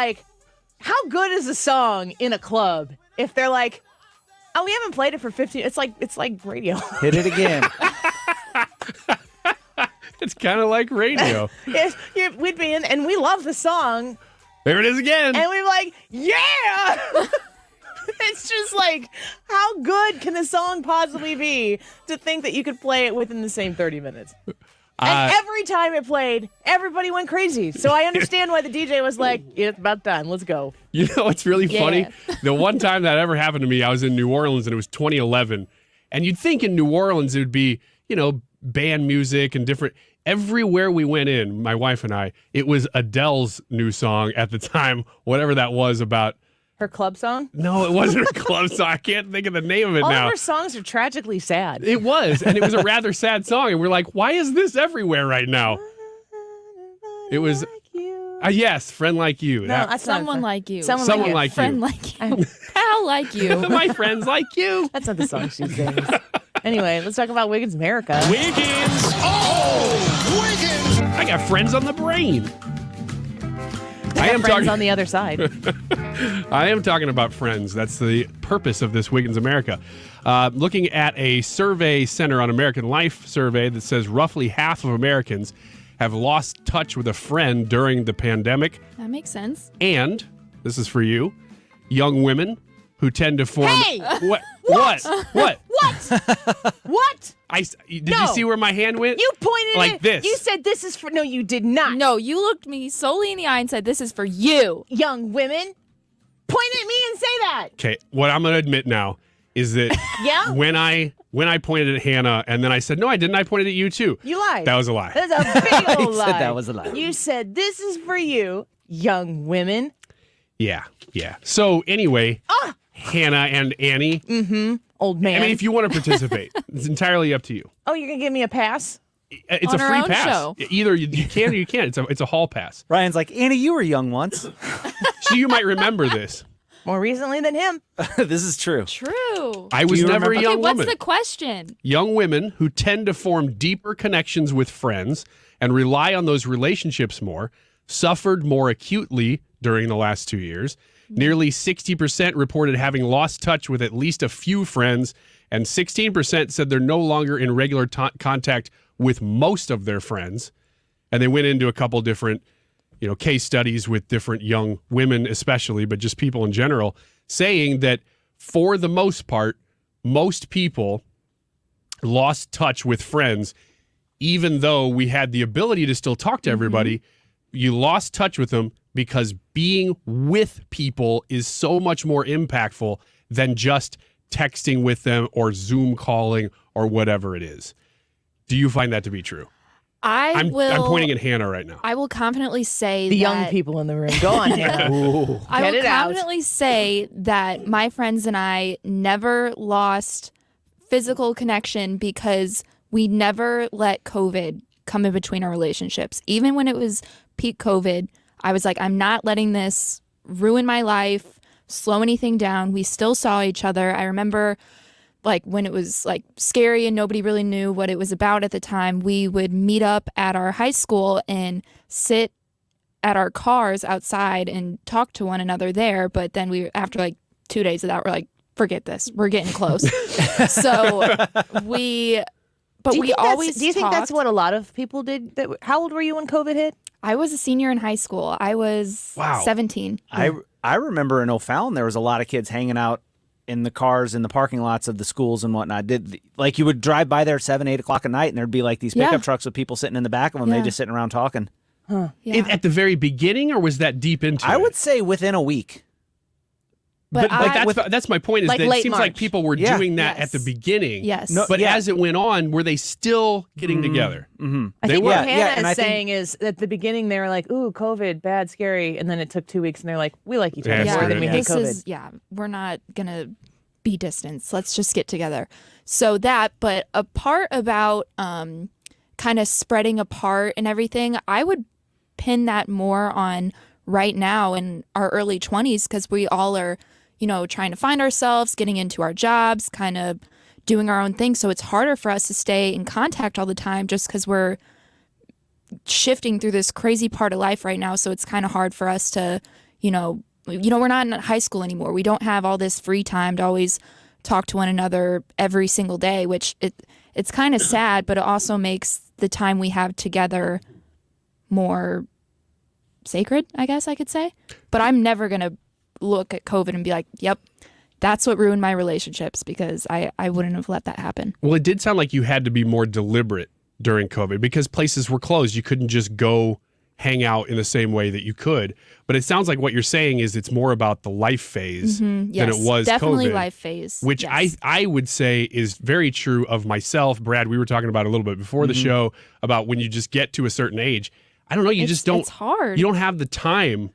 how good is a song in a club if they're like, oh, we haven't played it for 15. It's like radio. Hit it again. It's kind of like radio. We'd be in, and we love the song. There it is again. And we're like, yeah! It's just how good can a song possibly be to think that you could play it within the same 30 minutes? And every time it played, everybody went crazy. So I understand why the DJ was like, it's about time. Let's go. You know what's really funny? The one time that ever happened to me, I was in New Orleans, and it was 2011. And you'd think in New Orleans it would be, band music and different. Everywhere we went in, my wife and I, it was Adele's new song at the time, whatever that was about. Her club song? No, it wasn't her club song. I can't think of the name of it All now. of her songs are tragically sad. It was, and it was a rather sad song. And we're like, why is this everywhere right now? It was, yes, Friend Like You. No, that's Someone Like You. Someone Like You. Friend Like You. Pal Like You. My friends like you. That's not the song she sings. Anyway, let's talk about Wiggins America. Wiggins! Oh, Wiggins! I got friends on the brain. I am friends on the other side. I am talking about friends. That's the purpose of this Wiggins America. Looking at a survey Center on American Life survey that says roughly half of Americans have lost touch with a friend during the pandemic. That makes sense. And, this is for you, young women who tend to form... Hey! What? What? What? What? Did you see where my hand went? You pointed like it. This. You said this is for... No, you did not. No, you looked me solely in the eye and said, this is for you. Young women, point at me and say that. Okay, what I'm going to admit now is that Yeah? when I pointed at Hannah and then I said, no, I didn't, I pointed at you too. You lied. That was a lie. That's a big old He lie. said that was a lie. You said this is for you, young women. Yeah. So anyway, Hannah and Annie. Mm-hmm. Old man. I mean, if you want to participate, it's entirely up to you. Oh, you're going to give me a pass? It's On a our free own pass. show. Either you can or you can't. It's a hall pass. Ryan's like, Annie, you were young once. So you might remember this. More recently than him. This is true. True. I was never a young Okay, what's woman. the question? Young women who tend to form deeper connections with friends and rely on those relationships more suffered more acutely during the last 2 years. Nearly 60% reported having lost touch with at least a few friends, and 16% said they're no longer in regular contact with most of their friends. And they went into a couple different, case studies with different young women especially, but just people in general, saying that for the most part, most people lost touch with friends, even though we had the ability to still talk to everybody. You lost touch with them because being with people is so much more impactful than just texting with them or Zoom calling or whatever it is. Do you find that to be true? I'm pointing at Hannah right now. I will confidently say The that young people in the room. Go on, Hannah. I Get will it out. confidently say that my friends and I never lost physical connection because we never let COVID come in between our relationships. Even when it was peak COVID, I was like, I'm not letting this ruin my life, slow anything down. We still saw each other. I remember when it was scary and nobody really knew what it was about at the time, we would meet up at our high school and sit at our cars outside and talk to one another there. But then after 2 days of that, we're like, forget this. We're getting close. So we always Do you think that's talked. what a lot of people did? How old were you when COVID hit? I was a senior in high school. I was 17. I remember in O'Fallon there was a lot of kids hanging out in the cars in the parking lots of the schools and whatnot. You would drive by there at 7, 8 o'clock at night, and there'd be these pickup trucks with people sitting in the back of them. They just sitting around talking. Huh. At the very beginning, or was that deep into it? I would say within a week. But that's my point. Is that it late seems March. like people were doing that at the beginning. Yes. But as it went on, were they still getting together? Mm-hmm. I think what Hannah is saying is at the beginning they were like, ooh, COVID, bad, scary. And then it took 2 weeks and they're like, we like each other more than we hate COVID. We're not going to be distance. Let's just get together. So but a part about kind of spreading apart and everything, I would pin that more on right now in our early 20s because we all are, trying to find ourselves, getting into our jobs, kind of doing our own thing. So it's harder for us to stay in contact all the time just because we're shifting through this crazy part of life right now. So it's kind of hard for us to, we're not in high school anymore. We don't have all this free time to always talk to one another every single day, which it's kind of sad, but it also makes the time we have together more sacred, I guess I could say. But I'm never going to look at COVID and be like, yep, that's what ruined my relationships because I wouldn't have let that happen. Well, it did sound like you had to be more deliberate during COVID because places were closed. You couldn't just go hang out in the same way that you could. But it sounds like what you're saying is it's more about the life phase than it was definitely COVID, life phase. which I would say is very true of myself. Brad, we were talking about a little bit before the show about when you just get to a certain age. I don't know. You just don't. It's hard. You don't have the time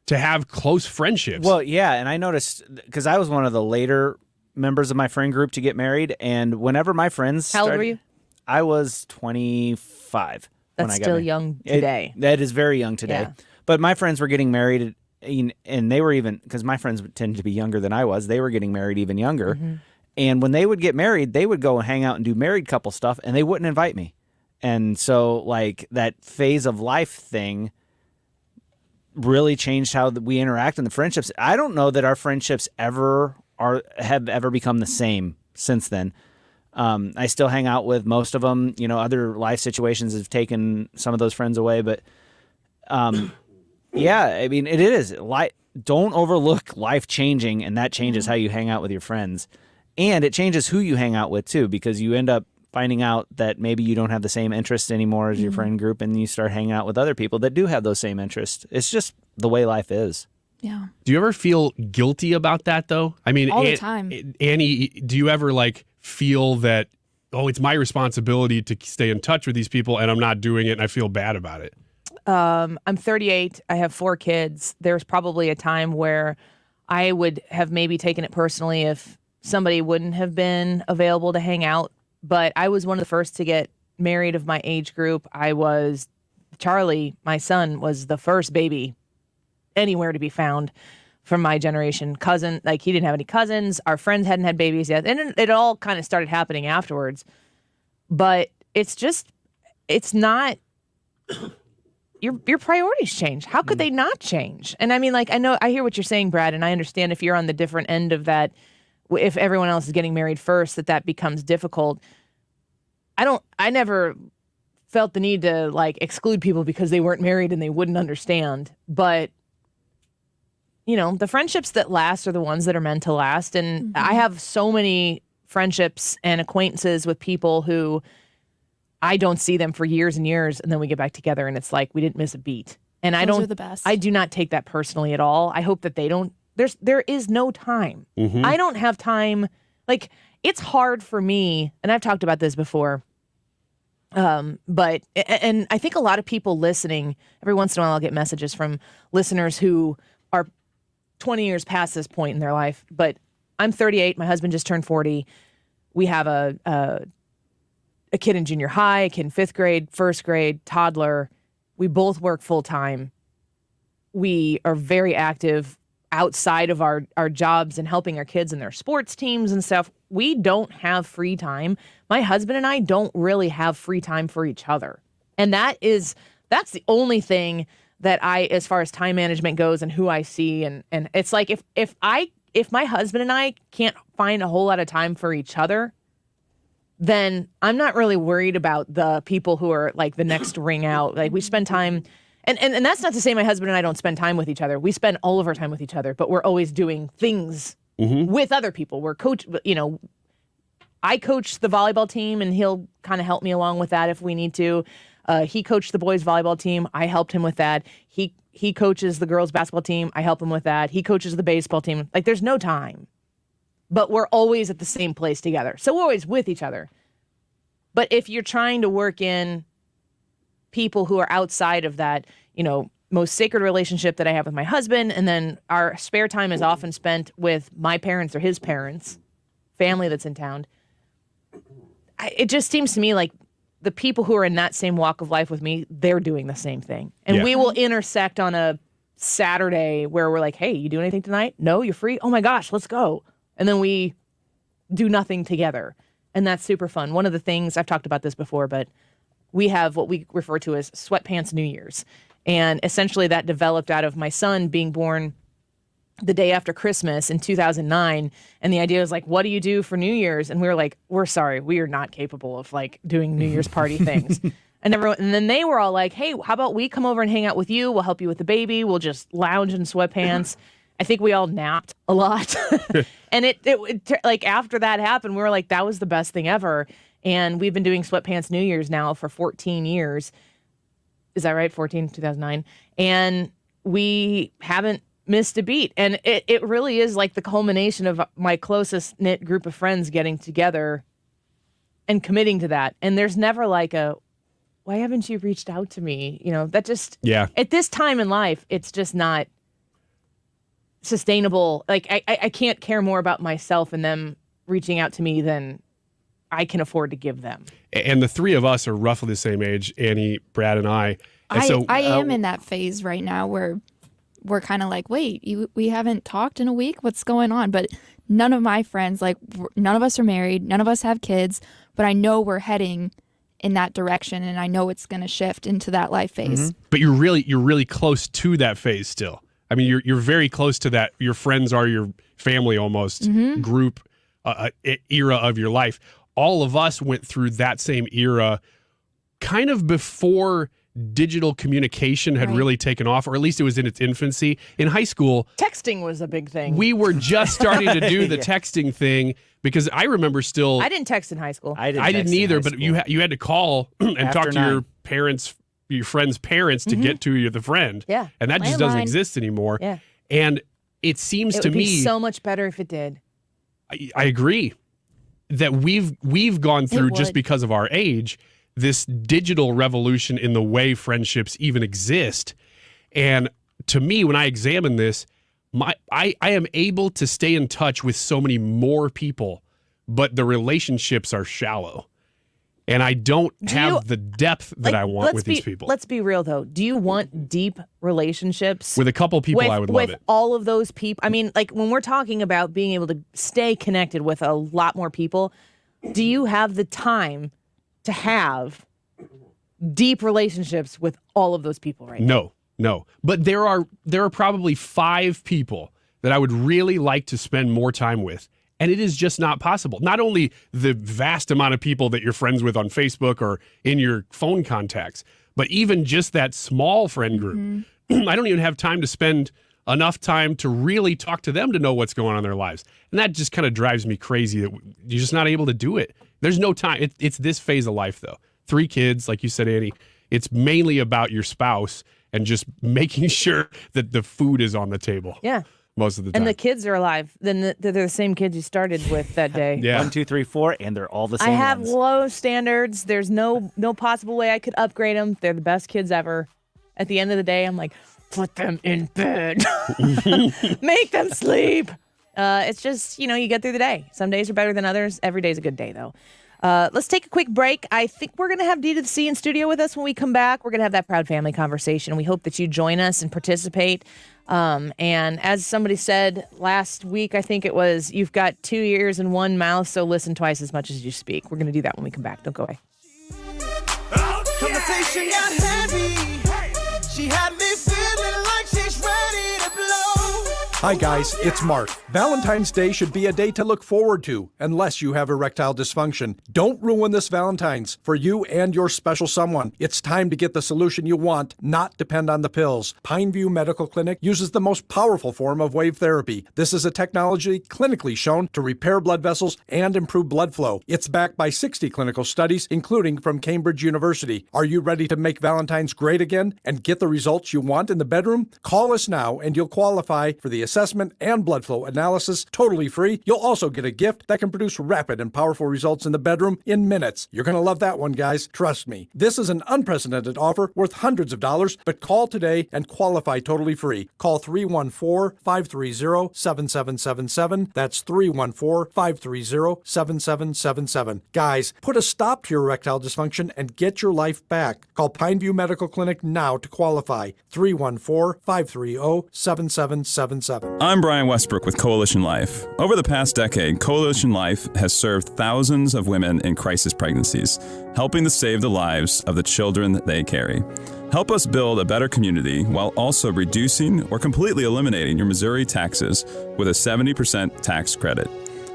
to have close friendships. Well, yeah, and I noticed because I was one of the later members of my friend group to get married, and whenever my friends How old were you? I was 25. when That's I got still married. young today. That is very young today. Yeah. But my friends were getting married, and they were even, because my friends tended to be younger than I was, they were getting married even younger. And when they would get married, they would go and hang out and do married couple stuff, and they wouldn't invite me. And so, that phase of life thing really changed how we interact in the friendships. I don't know that our friendships have ever become the same since then. I still hang out with most of them. Other life situations have taken some of those friends away, but yeah, I mean, it is. Don't overlook life changing, and that changes how you hang out with your friends. And it changes who you hang out with, too, because you end up finding out that maybe you don't have the same interests anymore as your friend group, and you start hanging out with other people that do have those same interests. It's just the way life is. Yeah. Do you ever feel guilty about that, though? I mean, all the time. Annie, do you ever feel that, it's my responsibility to stay in touch with these people and I'm not doing it and I feel bad about it? I'm 38. I have 4 kids. There's probably a time where I would have maybe taken it personally if somebody wouldn't have been available to hang out. But I was one of the first to get married of my age group. Charlie, my son, was the first baby anywhere to be found from my generation. Cousin, like he didn't have any cousins. Our friends hadn't had babies yet. And it all kind of started happening afterwards. But it's not, your priorities change. How could they not change? And I mean, like, I hear what you're saying, Brad, and I understand if you're on the different end of that, if everyone else is getting married first, that becomes difficult. I never felt the need to like exclude people because they weren't married and they wouldn't understand. But, the friendships that last are the ones that are meant to last. And I have so many friendships and acquaintances with people who I don't see them for years and years, and then we get back together and it's like we didn't miss a beat. And Those are the best. I do not take that personally at all. I hope that they don't. There is no time. I don't have time. Like, it's hard for me, and I've talked about this before. But I think a lot of people listening, every once in a while I'll get messages from listeners who are 20 years past this point in their life. But I'm 38. My husband just turned 40. We have a kid in junior high, a kid in 5th grade, 1st grade, toddler. We both work full time. We are very active outside of our jobs and helping our kids in their sports teams and stuff. We don't have free time. My husband and I don't really have free time for each other. And that's the only thing that as far as time management goes and who I see. And it's like, if my husband and I can't find a whole lot of time for each other, then I'm not really worried about the people who are like the next ring out. Like, we spend time, and that's not to say my husband and I don't spend time with each other. We spend all of our time with each other, but we're always doing things with other people. I coach the volleyball team, and he'll kind of help me along with that if we need to. He coached the boys volleyball team. I helped him with that. He coaches the girls basketball team. I help him with that. He coaches the baseball team. Like, there's no time. But we're always at the same place together. So we're always with each other. But if you're trying to work in people who are outside of that, most sacred relationship that I have with my husband, and then our spare time is often spent with my parents or his parents, family that's in town, it just seems to me like the people who are in that same walk of life with me, they're doing the same thing. And we will intersect on a Saturday where we're like, hey, you do anything tonight? No, you're free? Oh my gosh, let's go. And then we do nothing together. And that's super fun. One of the things, I've talked about this before, but we have what we refer to as Sweatpants New Year's. And essentially that developed out of my son being born the day after Christmas in 2009. And the idea was like, what do you do for New Year's? And we were like, we're sorry, we are not capable of like doing New Year's party things. And then they were all like, hey, how about we come over and hang out with you? We'll help you with the baby. We'll just lounge in sweatpants. I think we all napped a lot. And it like after that happened, we were like, that was the best thing ever. And we've been doing Sweatpants New Year's now for 14 years. Is that right? 2009. And we haven't missed a beat. And it really is like the culmination of my closest knit group of friends getting together and committing to that. And there's never like why haven't you reached out to me? That just, at this time in life, it's just not sustainable. Like I can't care more about myself and them reaching out to me than I can afford to give them. And the three of us are roughly the same age, Annie, Brad, and I. And I am in that phase right now where we're kind of like, wait, we haven't talked in a week? What's going on? But none of my friends, like none of us are married, none of us have kids, but I know we're heading in that direction, and I know it's going to shift into that life phase. But you're really close to that phase still. I mean, you're very close to that. Your friends are your family almost group era of your life. All of us went through that same era kind of before digital communication had really taken off, or at least it was in its infancy. In high school, texting was a big thing. We were just starting to do the texting thing, because I remember still. I didn't text in high school. I didn't either, but you had to call and talk to your parents, your friend's parents, to get to the friend. Yeah. And that just doesn't exist anymore. Yeah. And it seems to me it would be so much better if it did. I agree that we've gone through, just because of our age, this digital revolution in the way friendships even exist. And to me, when I examine this, I am able to stay in touch with so many more people, but the relationships are shallow. And I don't have the depth that I want with these people. Let's be real, though. Do you want deep relationships? With a couple people, I would love it. With all of those people. I mean, like when we're talking about being able to stay connected with a lot more people, do you have the time to have deep relationships with all of those people right now? No. But there are probably 5 people that I would really like to spend more time with. And it is just not possible. Not only the vast amount of people that you're friends with on Facebook or in your phone contacts, but even just that small friend group. Mm-hmm. I don't even have time to spend enough time to really talk to them to know what's going on in their lives. And that just kind of drives me crazy that you're just not able to do it. There's no time. It's this phase of life, though. 3 kids, like you said, Annie. It's mainly about your spouse and just making sure that the food is on the table. Yeah. Most of the time. And the kids are alive. Then they're the same kids you started with that day. Yeah. 1, 2, 3, 4, and they're all the same. I have ones. low standards. There's no possible way I could upgrade them. They're the best kids ever. At the end of the day, I'm like, put them in bed. Make them sleep. It's just, you get through the day. Some days are better than others. Every day's a good day, though. Let's take a quick break. I think we're going to have D to the C in studio with us when we come back. We're going to have that proud family conversation. We hope that you join us and participate. And as somebody said last week, I think it was, you've got 2 ears and 1 mouth, so listen twice as much as you speak. We're going to do that when we come back. Don't go away. Conversation got heavy. She had me feeling like she's ready to blow. Hi guys, it's Mark. Valentine's Day should be a day to look forward to, unless you have erectile dysfunction. Don't ruin this Valentine's for you and your special someone. It's time to get the solution you want, not depend on the pills. Pineview Medical Clinic uses the most powerful form of wave therapy. This is a technology clinically shown to repair blood vessels and improve blood flow. It's backed by 60 clinical studies, including from Cambridge University. Are you ready to make Valentine's great again and get the results you want in the bedroom? Call us now and you'll qualify for the assessment and blood flow analysis totally free. You'll also get a gift that can produce rapid and powerful results in the bedroom in minutes. You're going to love that one, guys. Trust me. This is an unprecedented offer worth hundreds of dollars, but call today and qualify totally free. Call 314-530-7777. That's 314-530-7777. Guys, put a stop to your erectile dysfunction and get your life back. Call Pineview Medical Clinic now to qualify. 314-530-7777. I'm Brian Westbrook with Coalition Life. Over the past decade, Coalition Life has served thousands of women in crisis pregnancies, helping to save the lives of the children that they carry. Help us build a better community while also reducing or completely eliminating your Missouri taxes with a 70% tax credit.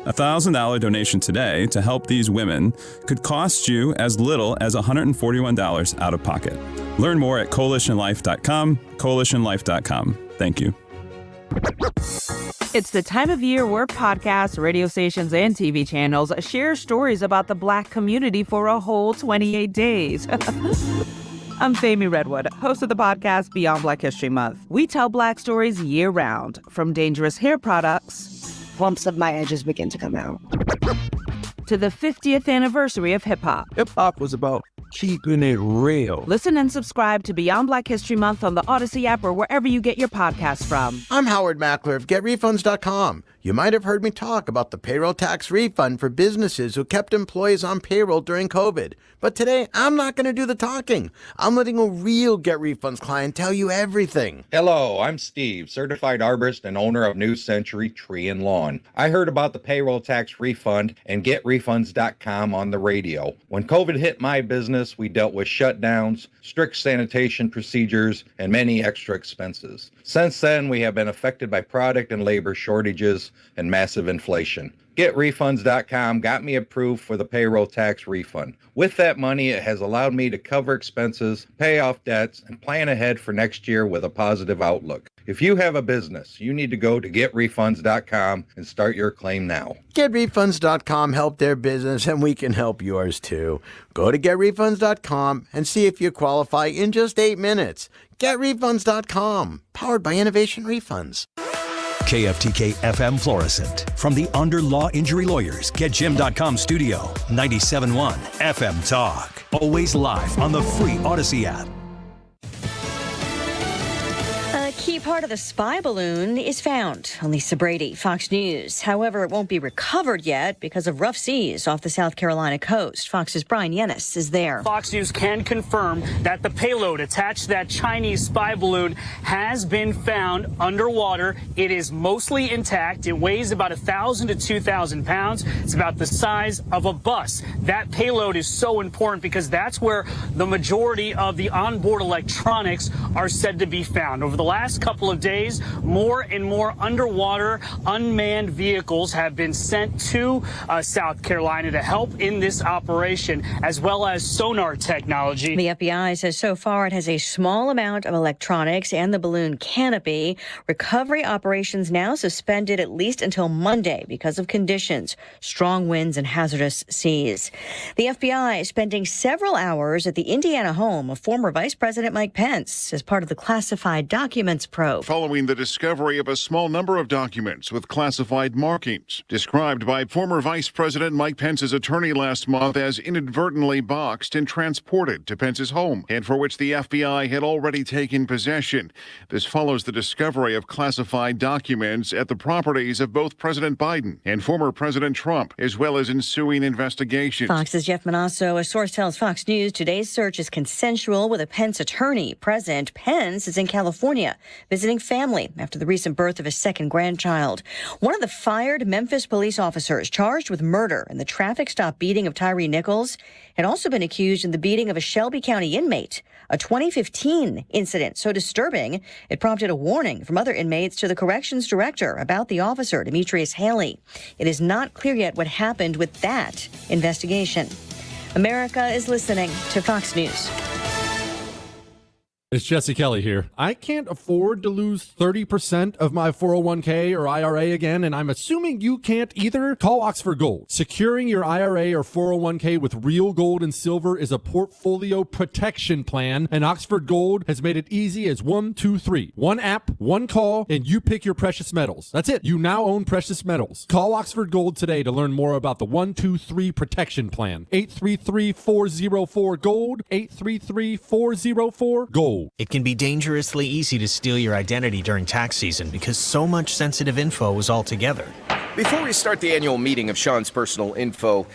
A $1,000 donation today to help these women could cost you as little as $141 out of pocket. Learn more at coalitionlife.com, coalitionlife.com. Thank you. It's the time of year where podcasts, radio stations, and TV channels share stories about the Black community for a whole 28 days. I'm Fami Redwood, host of the podcast Beyond Black History Month. We tell Black stories year-round, from dangerous hair products, clumps of my edges begin to come out, to the 50th anniversary of hip-hop. Hip-hop was about keeping it real. Listen and subscribe to Beyond Black History Month on the Odyssey app or wherever you get your podcasts from. I'm Howard Mackler of GetRefunds.com. You might have heard me talk about the payroll tax refund for businesses who kept employees on payroll during COVID. But today, I'm not going to do the talking. I'm letting a real GetRefunds client tell you everything. Hello, I'm Steve, certified arborist and owner of New Century Tree and Lawn. I heard about the payroll tax refund and GetRefunds.com on the radio. When COVID hit my business, we dealt with shutdowns, strict sanitation procedures, and many extra expenses. Since then, we have been affected by product and labor shortages and massive inflation. GetRefunds.com got me approved for the payroll tax refund. With that money, it has allowed me to cover expenses, pay off debts, and plan ahead for next year with a positive outlook. If you have a business, you need to go to GetRefunds.com and start your claim now. GetRefunds.com helped their business, and we can help yours too. Go to GetRefunds.com and see if you qualify in just 8 minutes. GetRefunds.com, powered by Innovation Refunds. KFTK FM Florissant. From the Under Law Injury Lawyers, GetJim.com studio. 97.1 FM Talk. Always live on the free Odyssey app. Keep part of the spy balloon is found. Lisa Brady, Fox News. However, it won't be recovered yet because of rough seas off the South Carolina coast. Fox's Brian Yennis is there. Fox News can confirm that the payload attached to that Chinese spy balloon has been found underwater. It is mostly intact. It weighs about 1,000 to 2,000 pounds. It's about the size of a bus. That payload is so important because that's where the majority of the onboard electronics are said to be found. Over the last couple of days, more and more underwater unmanned vehicles have been sent to South Carolina to help in this operation, as well as sonar technology. The FBI says so far it has a small amount of electronics and the balloon canopy. Recovery operations now suspended at least until Monday because of conditions, strong winds and hazardous seas. The FBI is spending several hours at the Indiana home of former Vice President Mike Pence as part of the classified documents probe. Following the discovery of a small number of documents with classified markings, described by former Vice President Mike Pence's attorney last month as inadvertently boxed and transported to Pence's home, and for which the FBI had already taken possession. This follows the discovery of classified documents at the properties of both President Biden and former President Trump, as well as ensuing investigations. Fox's Jeff Manasso, a source tells Fox News today's search is consensual with a Pence attorney present. Pence is in California visiting family after the recent birth of his second grandchild. One of the fired Memphis police officers charged with murder in the traffic stop beating of Tyree Nichols had also been accused in the beating of a Shelby County inmate, a 2015 incident so disturbing it prompted a warning from other inmates to the corrections director about the officer, Demetrius Haley. It is not clear yet what happened with that investigation. America is listening to Fox News. It's Jesse Kelly here. I can't afford to lose 30% of my 401k or IRA again, and I'm assuming you can't either. Call Oxford Gold. Securing your IRA or 401k with real gold and silver is a portfolio protection plan, and Oxford Gold has made it easy as 1, 2, 3. One app, one call, and you pick your precious metals. That's it. You now own precious metals. Call Oxford Gold today to learn more about the 1, 2, 3 protection plan. 833-404-GOLD. 833-404-GOLD. It can be dangerously easy to steal your identity during tax season because so much sensitive info is all together. Before we start the annual meeting of Sean's personal info,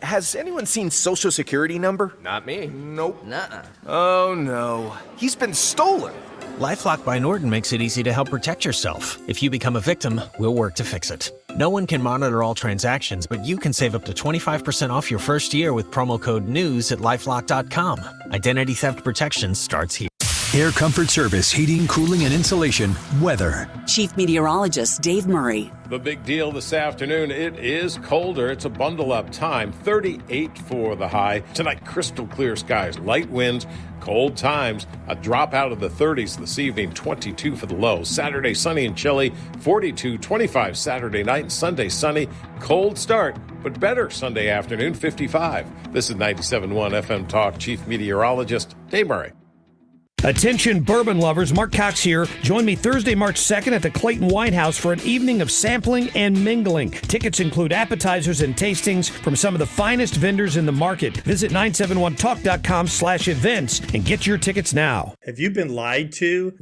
has anyone seen Social Security number? Not me. Nope. Nuh-uh. Oh no. He's been stolen. LifeLock by Norton makes it easy to help protect yourself. If you become a victim, we'll work to fix it. No one can monitor all transactions, but you can save up to 25% off your first year with promo code NEWS at LifeLock.com. Identity theft protection starts here. Air Comfort Service, heating, cooling, and insulation. Weather. Chief Meteorologist Dave Murray. The big deal this afternoon, it is colder. It's a bundle-up time. 38 for the high. Tonight, crystal clear skies, light winds, cold times. A drop out of the 30s this evening, 22 for the low. Saturday, sunny and chilly, 42, 25 Saturday night, and Sunday, sunny. Cold start, but better Sunday afternoon, 55. This is 97.1 FM Talk. Chief Meteorologist Dave Murray. Attention bourbon lovers, Mark Cox here. Join me Thursday, March 2nd at the Clayton Wine House for an evening of sampling and mingling. Tickets include appetizers and tastings from some of the finest vendors in the market. Visit 971talk.com/events and get your tickets now. Have you been lied to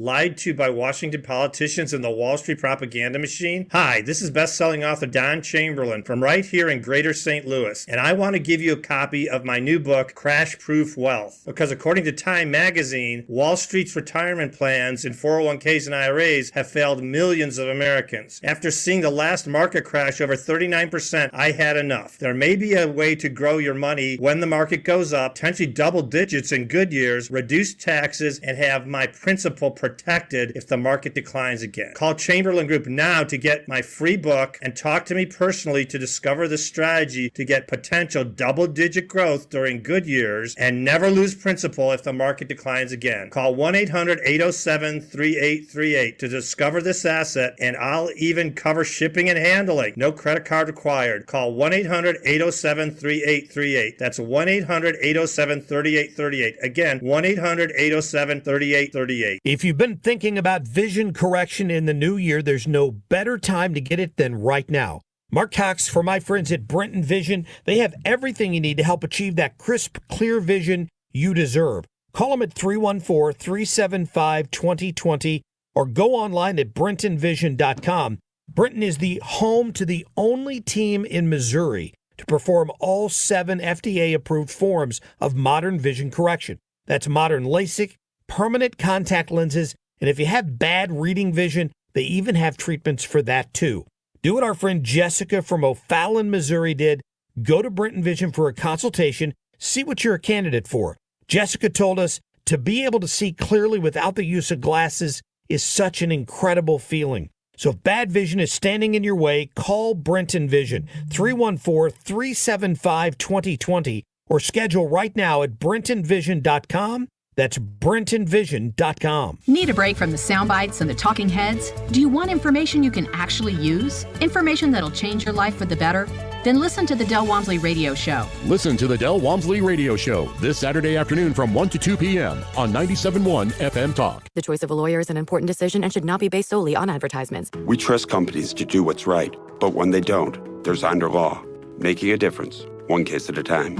by Washington politicians and the Wall Street propaganda machine? Hi, this is best-selling author Don Chamberlain from right here in Greater St. Louis, and I want to give you a copy of my new book, Crash Proof Wealth, because according to Time magazine, Wall Street's retirement plans in 401ks and IRAs have failed millions of Americans. After seeing the last market crash over 39%, I had enough. There may be a way to grow your money when the market goes up, potentially double digits in good years, reduce taxes, and have my principal protected if the market declines again. Call Chamberlain Group now to get my free book and talk to me personally to discover the strategy to get potential double-digit growth during good years and never lose principal if the market declines again. Call 1-800-807-3838 to discover this asset, and I'll even cover shipping and handling. No credit card required. Call 1-800-807-3838. That's 1-800-807-3838. Again, 1-800-807-3838. If you've been thinking about vision correction in the new year, there's no better time to get it than right now. Mark Cox for my friends at Brenton Vision. They have everything you need to help achieve that crisp, clear vision you deserve. Call them at 314-375-2020. or go online at brentonvision.com. Brenton is the home to the only team in Missouri to perform all 7 FDA-approved forms of modern vision correction. That's modern LASIK, permanent contact lenses, and if you have bad reading vision, they even have treatments for that too. Do what our friend Jessica from O'Fallon, Missouri did. Go to Brenton Vision for a consultation. See what you're a candidate for. Jessica told us to be able to see clearly without the use of glasses is such an incredible feeling. So if bad vision is standing in your way, call Brenton Vision, 314-375-2020, or schedule right now at brentonvision.com. That's brentonvision.com. Need a break from the sound bites and the talking heads? Do you want information you can actually use? Information that'll change your life for the better? Then listen to the Del Walmsley Radio Show. Listen to the Del Walmsley Radio Show this Saturday afternoon from 1 to 2 p.m. on 97.1 FM Talk. The choice of a lawyer is an important decision and should not be based solely on advertisements. We trust companies to do what's right, but when they don't, there's Onder Law, making a difference, one case at a time.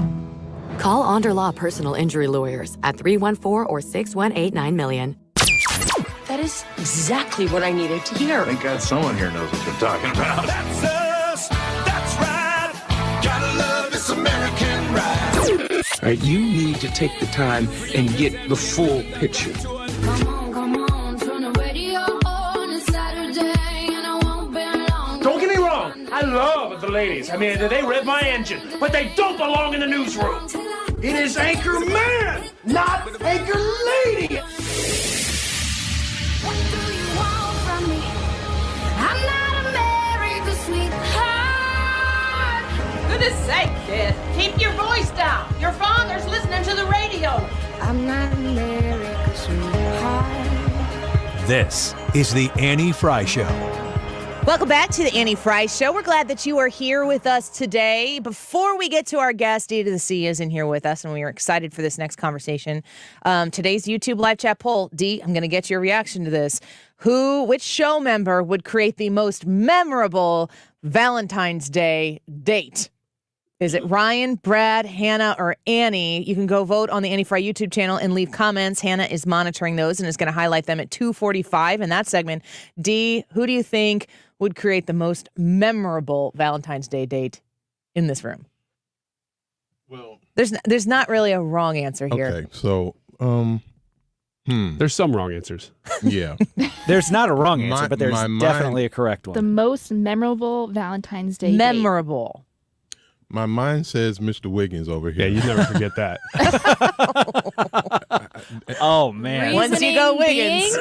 Call Onder Law Personal Injury Lawyers at 314 or 618-9 million. That is exactly what I needed to hear. Thank God someone here knows what they're talking about. That's us. That's right. Gotta love this American ride. All right, you need to take the time and get the full picture. Don't get me wrong, I love the ladies. I mean, they rev my engine, but they don't belong in the newsroom. It is Anchor Man, not Anchor Lady. What do you want from me? I'm not America's sweetheart. Goodness sake, kid. Keep your voice down. Your father's listening to the radio. I'm not America's sweetheart. This is the Annie Frey Show. Welcome back to the Annie Frey Show. We're glad that you are here with us today. Before we get to our guest, D to the C is in here with us, and we are excited for this next conversation. Today's YouTube live chat poll. D, I'm going to get your reaction to this. Which show member would create the most memorable Valentine's Day date? Is it Ryan, Brad, Hannah, or Annie? You can go vote on the Annie Frey YouTube channel and leave comments. Hannah is monitoring those and is going to highlight them at 2:45 in that segment. D, who do you think would create the most memorable Valentine's Day date in this room? Well, there's not really a wrong answer here. Okay, so there's some wrong answers. Yeah. There's not a wrong answer, but there's definitely a correct one. The most memorable Valentine's Day memorable. My mind says Mr. Wiggins over here. Yeah, you never forget that. Oh, man. Once you go Wiggins.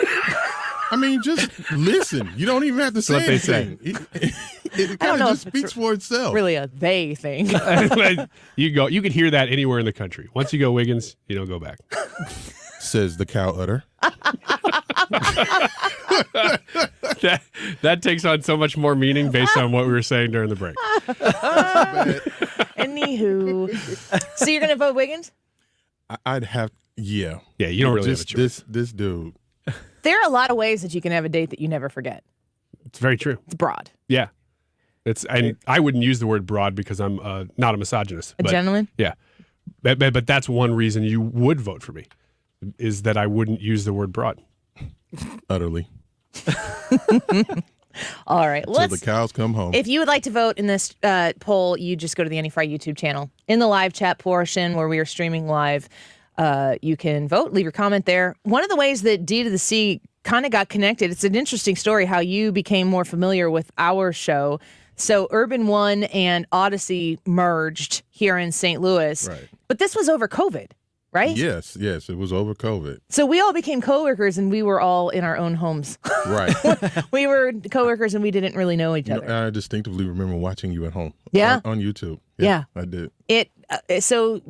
I mean, just listen. You don't even have to say what they anything. It kind of just speaks for itself. Really a they thing. You can hear that anywhere in the country. Once you go Wiggins, you don't go back. Says the cow udder. that takes on so much more meaning based on what we were saying during the break. Anywho. So you're going to vote Wiggins? I'd have, yeah. Yeah, you don't really have a choice. This dude. There are a lot of ways that you can have a date that you never forget. It's very true. It's broad. Yeah. I wouldn't use the word broad because I'm not a misogynist. A gentleman? Yeah. But that's one reason you would vote for me, is that I wouldn't use the word broad. Utterly. All right. Till the cows come home. If you would like to vote in this poll, you just go to the Annie Frey YouTube channel. In the live chat portion where we are streaming live, you can vote, leave your comment there. One of the ways that D to the C kind of got connected, it's an interesting story how you became more familiar with our show. So Urban One and Odyssey merged here in St. Louis. Right. But this was over COVID, right? Yes, it was over COVID. So we all became coworkers and we were all in our own homes. Right. We were coworkers and we didn't really know each other. I distinctly remember watching you at home. Yeah. On YouTube. Yeah. I did. So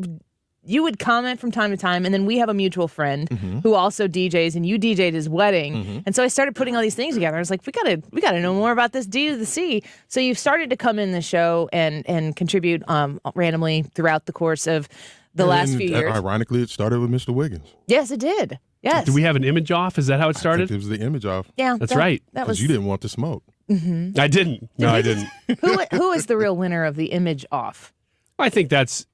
you would comment from time to time, and then we have a mutual friend who also DJs, and you DJ'd his wedding. And so I started putting all these things together. I was like, we gotta know more about this D to the C. So you've started to come in the show and contribute randomly throughout the course of the last few years. Ironically, it started with Mr. Wiggins. Yes, it did. Yes. Do we have an image off? Is that how it started? I think it was the image off. Yeah, that's right. That was you didn't want to smoke. I didn't. No, I didn't. Who is the real winner of the image off? I think that's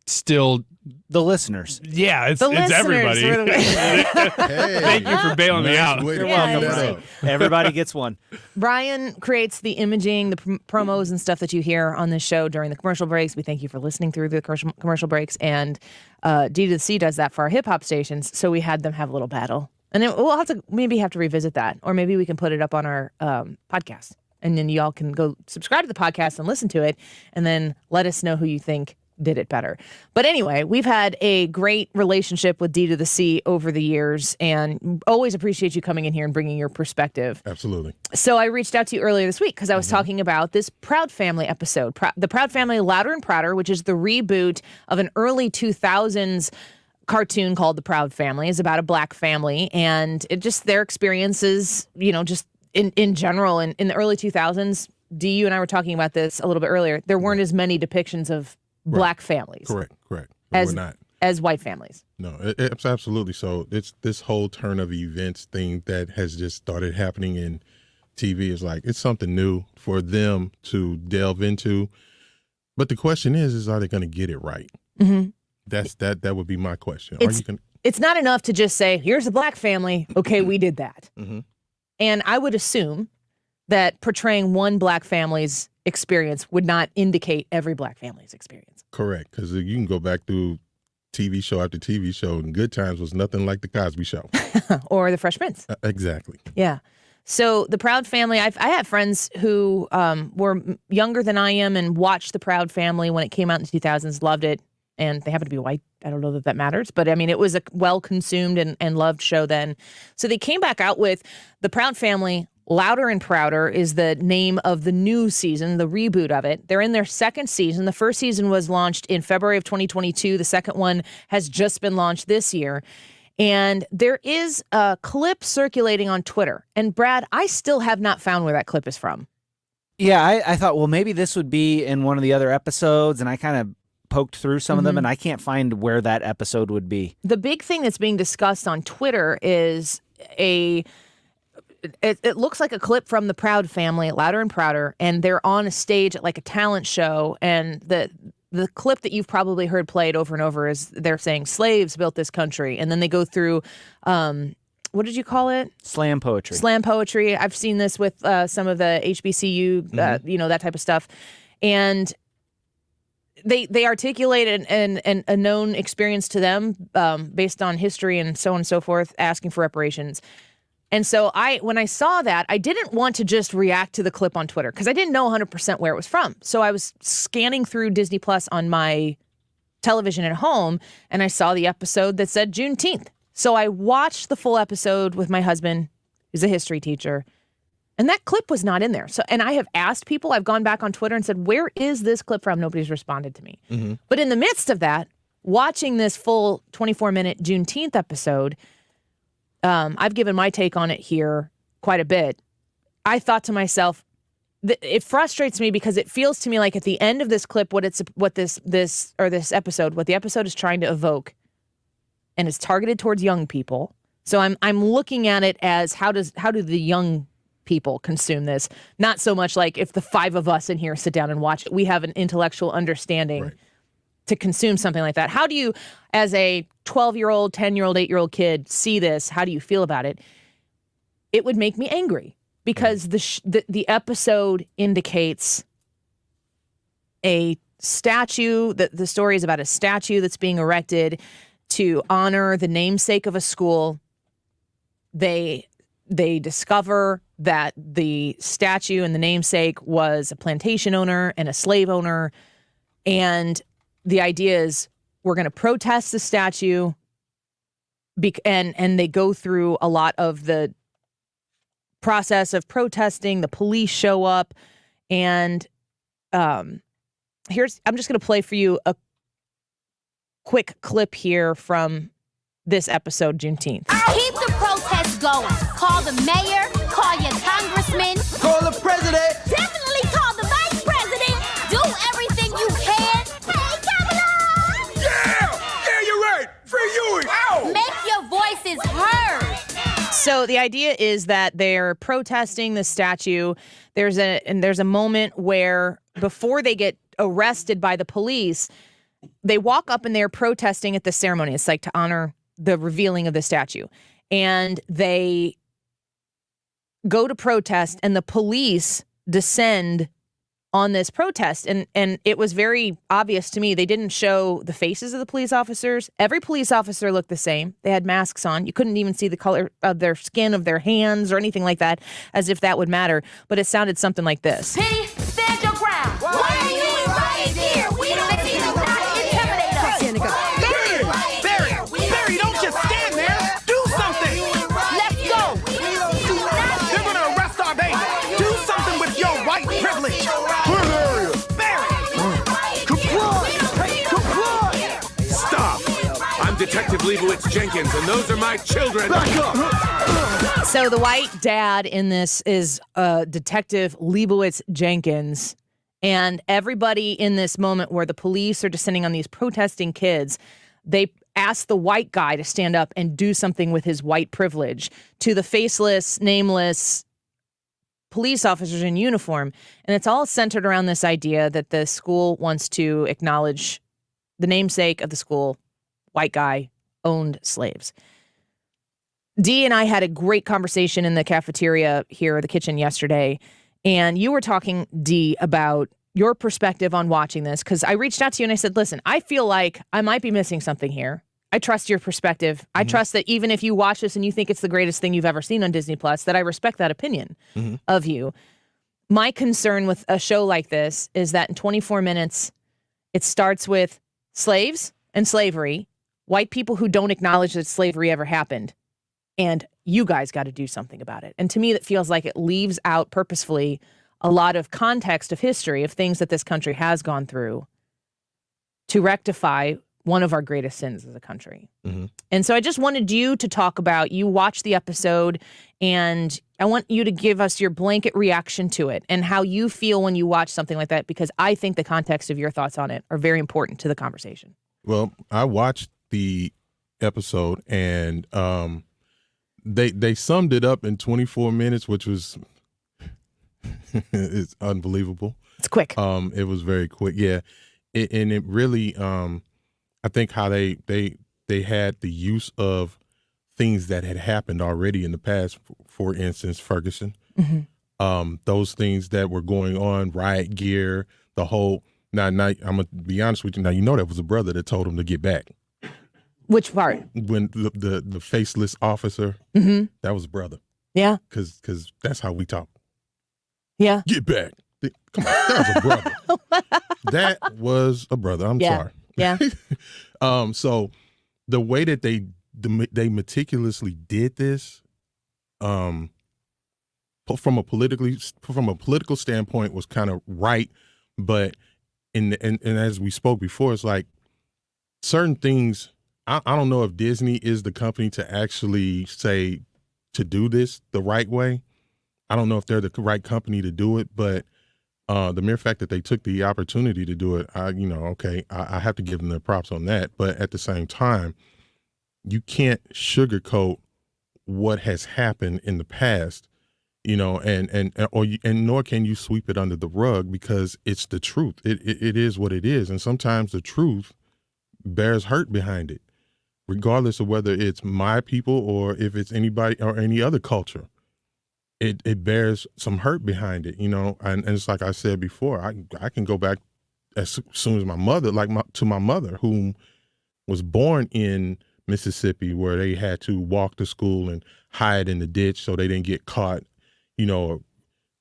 still the listeners. Yeah, it's listeners everybody. Thank you for bailing me out. You're welcome, Brian. Everybody gets one. Brian creates the imaging, the promos and stuff that you hear on this show during the commercial breaks. We thank you for listening through the commercial breaks. And D to the C does that for our hip-hop stations, so we had them have a little battle. And then we'll have to revisit that, or maybe we can put it up on our podcast. And then y'all can go subscribe to the podcast and listen to it, and then let us know who you think did it better. But anyway, we've had a great relationship with D to the C over the years, and always appreciate you coming in here and bringing your perspective. Absolutely. So I reached out to you earlier this week because I was talking about this Proud Family episode, the Proud Family Louder and Prouder, which is the reboot of an early 2000s cartoon called The Proud Family. Is about a black family, and it just their experiences, just in general. And in the early 2000s, D, you and I were talking about this a little bit earlier. There weren't as many depictions of black families. Correct. As white families. No, it's absolutely. So it's this whole turn of events thing that has just started happening in TV. Is like, it's something new for them to delve into. But the question is are they going to get it right? Mm-hmm. That would be my question. It's not enough to just say, here's a black family. Okay, we did that. Mm-hmm. And I would assume that portraying one black family's experience would not indicate every black family's experience. Correct, because you can go back through TV show after TV show, and Good Times was nothing like the Cosby Show. Or The Fresh Prince. Exactly. Yeah. So the Proud Family, I have friends who were younger than I am and watched the Proud Family when it came out in the 2000s, loved it, and they happen to be white. I don't know that matters, but I mean, it was a well-consumed and loved show then. So they came back out with the Proud Family Louder and Prouder is the name of the new season, the reboot of it. They're in their second season. The first season was launched in February of 2022. The second one has just been launched this year. And there is a clip circulating on Twitter. And Brad, I still have not found where that clip is from. Yeah, I thought, well, maybe this would be in one of the other episodes, and I kind of poked through some of them, and I can't find where that episode would be. The big thing that's being discussed on Twitter is it looks like a clip from the Proud Family, Louder and Prouder, and they're on a stage at like a talent show, and the clip that you've probably heard played over and over is they're saying slaves built this country, and then they go through what did you call it? Slam poetry. Slam poetry. I've seen this with some of the HBCU, that type of stuff, and they articulate a known experience to them based on history and so on and so forth, asking for reparations. And so when I saw that, I didn't want to just react to the clip on Twitter because I didn't know 100% where it was from. So I was scanning through Disney Plus on my television at home, and I saw the episode that said Juneteenth. So I watched the full episode with my husband, who's a history teacher, and that clip was not in there. So, and I have asked people, I've gone back on Twitter and said, where is this clip from? Nobody's responded to me. Mm-hmm. But in the midst of that, watching this full 24-minute Juneteenth episode, I've given my take on it here quite a bit. I thought to myself, it frustrates me because it feels to me like at the end of this clip, what the episode is trying to evoke, and it's targeted towards young people. So I'm looking at it as how do the young people consume this? Not so much like if the five of us in here sit down and watch it, we have an intellectual understanding to consume something like that. How do you, as a 12-year-old, 10-year-old, 8-year-old kid, see this? How do you feel about it? It would make me angry because the episode indicates a statue. The story is about a statue that's being erected to honor the namesake of a school. They discover that the statue and the namesake was a plantation owner and a slave owner, and the idea is we're going to protest the statue, and they go through a lot of the process of protesting. The police show up, and I'm just going to play for you a quick clip here from this episode, Juneteenth. Keep the protests going. Call the mayor, call your congressman. Call the president. Definitely call the vice president. Do everything you can. Hey, Kamala! Yeah, you're right. Free Ewing. Ow! Make your voices heard. So the idea is that they're protesting the statue. There's a moment where before they get arrested by the police, they walk up and they're protesting at the ceremony. It's like to honor the revealing of the statue. And they go to protest, and the police descend on this protest. And it was very obvious to me. They didn't show the faces of the police officers. Every police officer looked the same. They had masks on. You couldn't even see the color of their skin, of their hands, or anything like that, as if that would matter. But it sounded something like this. Penny, stand your ground. Why are you right here? We don't need to not intimidate us. Barry, don't just stand there. Do something. Let's go. They're going to arrest our baby. Do something with your white privilege. Stop! I'm Detective Leibowitz Jenkins, and those are my children. Back up! So the white dad in this is Detective Leibowitz Jenkins. And everybody in this moment where the police are descending on these protesting kids, they ask the white guy to stand up and do something with his white privilege to the faceless, nameless police officers in uniform. And it's all centered around this idea that the school wants to acknowledge the namesake of the school, white guy, owned slaves. Dee and I had a great conversation in the cafeteria here, the kitchen, yesterday. And you were talking, Dee, about your perspective on watching this, because I reached out to you and I said, listen, I feel like I might be missing something here. I trust your perspective. Mm-hmm. I trust that even if you watch this and you think it's the greatest thing you've ever seen on Disney Plus, that I respect that opinion of you. My concern with a show like this is that in 24 minutes, it starts with slaves and slavery, white people who don't acknowledge that slavery ever happened, and you guys got to do something about it. And to me, that feels like it leaves out purposefully a lot of context of history, of things that this country has gone through to rectify one of our greatest sins as a country. Mm-hmm. And so I just wanted you to talk about, you watched the episode, and I want you to give us your blanket reaction to it and how you feel when you watch something like that, because I think the context of your thoughts on it are very important to the conversation. Well, I watched the episode, and they summed it up in 24 minutes, which was it's unbelievable. It's quick. It was very quick, yeah. And it really, I think how they had the use of things that had happened already in the past. For instance, Ferguson, those things that were going on, riot gear, the whole. Now, I'm gonna be honest with you. Now, you know that was a brother that told him to get back. Which part? When the faceless officer, that was a brother. Yeah. Because that's how we talk. Yeah. Get back. Come on, that was a brother. That was a brother. I'm sorry. Yeah. So the way that they meticulously did this, from a political standpoint, was kind of right, but and as we spoke before, it's like certain things. I don't know if Disney is the company to actually say to do this the right way. I don't know if they're the right company to do it, but the mere fact that they took the opportunity to do it, I have to give them their props on that. But at the same time, you can't sugarcoat what has happened in the past, and nor can you sweep it under the rug, because it's the truth. It is what it is, and sometimes the truth bears hurt behind it, regardless of whether it's my people or if it's anybody or any other culture. It bears some hurt behind it, and it's like I said before, I can go back as soon as my mother, to my mother, who was born in Mississippi, where they had to walk to school and hide in the ditch so they didn't get caught, or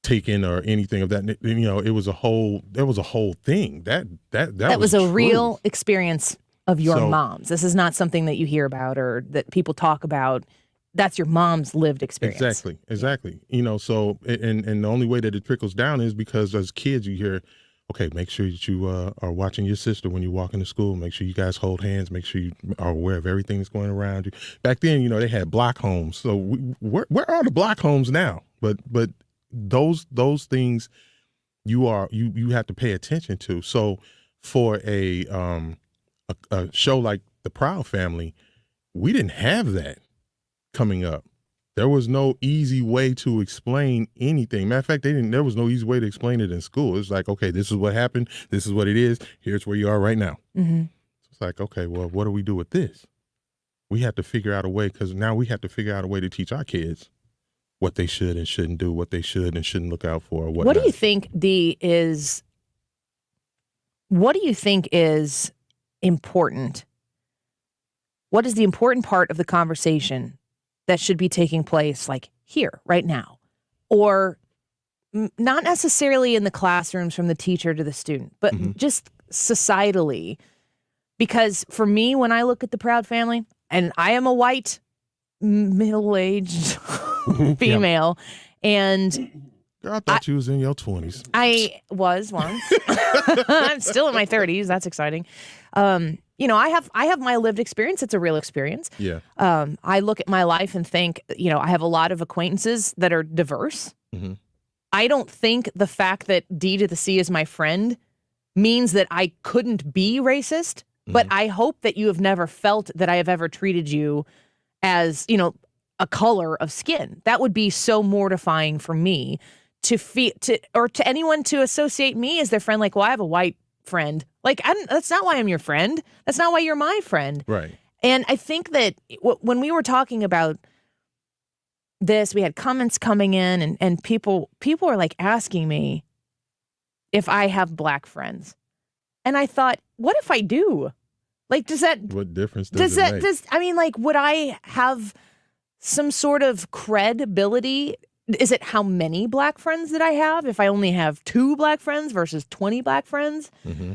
taken or anything of that. There was a whole thing that was a real experience of your mom's. This is not something that you hear about or that people talk about. That's your mom's lived experience. Exactly. So, and the only way that it trickles down is because as kids you hear, okay, make sure that you are watching your sister when you walk into school. Make sure you guys hold hands. Make sure you are aware of everything that's going around you. Back then, they had block homes. So where are the block homes now? But those things you have to pay attention to. So for a show like The Proud Family, we didn't have that coming up. There was no easy way to explain anything. Matter of fact, there was no easy way to explain it in school. It's like, okay, this is what happened. This is what it is. Here's where you are right now. Mm-hmm. It's like, okay, well, what do we do with this? We have to figure out a way, because now we have to figure out a way to teach our kids what they should and shouldn't do, what they should and shouldn't look out for. What do you think, what do you think is important? What is the important part of the conversation that should be taking place, like here, right now? Or not necessarily in the classrooms from the teacher to the student, but just societally. Because for me, when I look at the Proud Family, and I am a white, middle-aged female, and girl, I thought you was in your 20s. I was once. I'm still in my 30s. That's exciting. I have my lived experience. It's a real experience. Yeah. I look at my life and think, I have a lot of acquaintances that are diverse. Mm-hmm. I don't think the fact that D to the C is my friend means that I couldn't be racist, but I hope that you have never felt that I have ever treated you as, a color of skin. That would be so mortifying for me to anyone to associate me as their friend. Like, well, I have a white friend. Like, that's not why I'm your friend. That's not why you're my friend. Right. And I think that when we were talking about this, we had comments coming in, and people are like asking me if I have black friends. And I thought, what if I do? Like, what difference does it make? Would I have some sort of credibility? Is it how many black friends that I have? If I only have 2 black friends versus 20 black friends? Mm-hmm.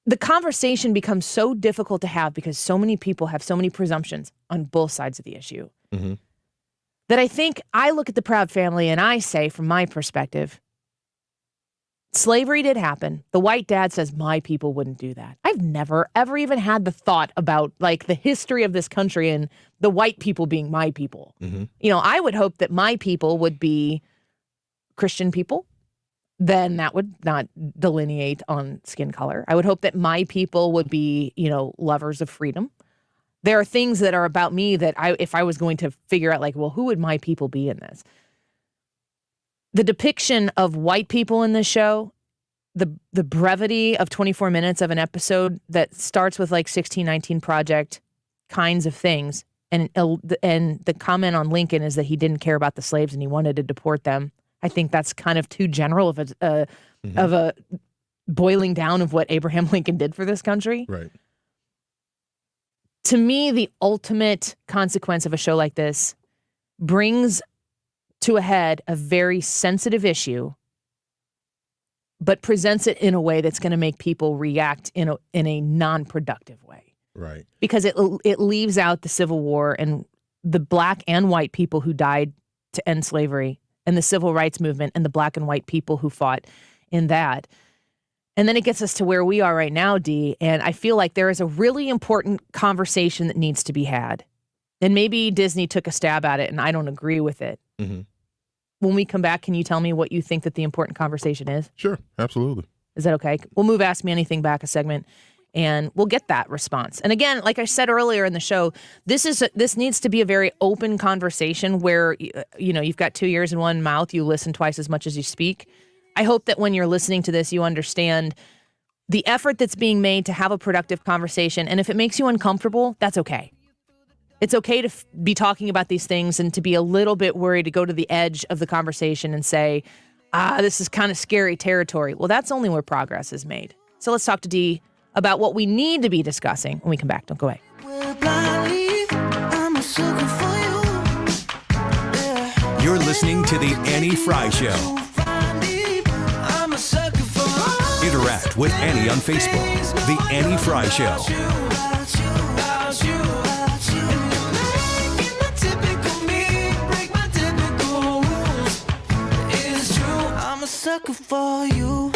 The conversation becomes so difficult to have because so many people have so many presumptions on both sides of the issue. Mm-hmm. That I think I look at the Proud Family and I say, from my perspective, slavery did happen. The white dad says my people wouldn't do that. I've never, ever even had the thought about like the history of this country and the white people being my people. Mm-hmm. I would hope that my people would be Christian people. Then that would not delineate on skin color. I would hope that my people would be, lovers of freedom. There are things that are about me that if I was going to figure out, like, well, who would my people be in this? The depiction of white people in this show, the brevity of 24 minutes of an episode that starts with like 1619 Project kinds of things, and the comment on Lincoln is that he didn't care about the slaves and he wanted to deport them. I think that's kind of too general of a boiling down of what Abraham Lincoln did for this country. Right. To me, the ultimate consequence of a show like this brings to a head a very sensitive issue, but presents it in a way that's going to make people react in a non-productive way. Right. Because it leaves out the Civil War and the black and white people who died to end slavery, and the civil rights movement and the black and white people who fought in that. And then it gets us to where we are right now, Dee, and I feel like there is a really important conversation that needs to be had. And maybe Disney took a stab at it and I don't agree with it. Mm-hmm. When we come back, can you tell me what you think that the important conversation is? Sure, absolutely. Is that okay? We'll move Ask Me Anything back a segment, and we'll get that response. And again, like I said earlier in the show, this needs to be a very open conversation where, you've got 2 ears in one mouth, you listen twice as much as you speak. I hope that when you're listening to this, you understand the effort that's being made to have a productive conversation. And if it makes you uncomfortable, that's okay. It's okay to be talking about these things and to be a little bit worried, to go to the edge of the conversation and say, this is kind of scary territory. Well, that's only where progress is made. So let's talk to Dee about what we need to be discussing when we come back. Don't go away. You're listening to The Annie Frey Show. Interact with Annie on Facebook. The Annie Frey Show. For you.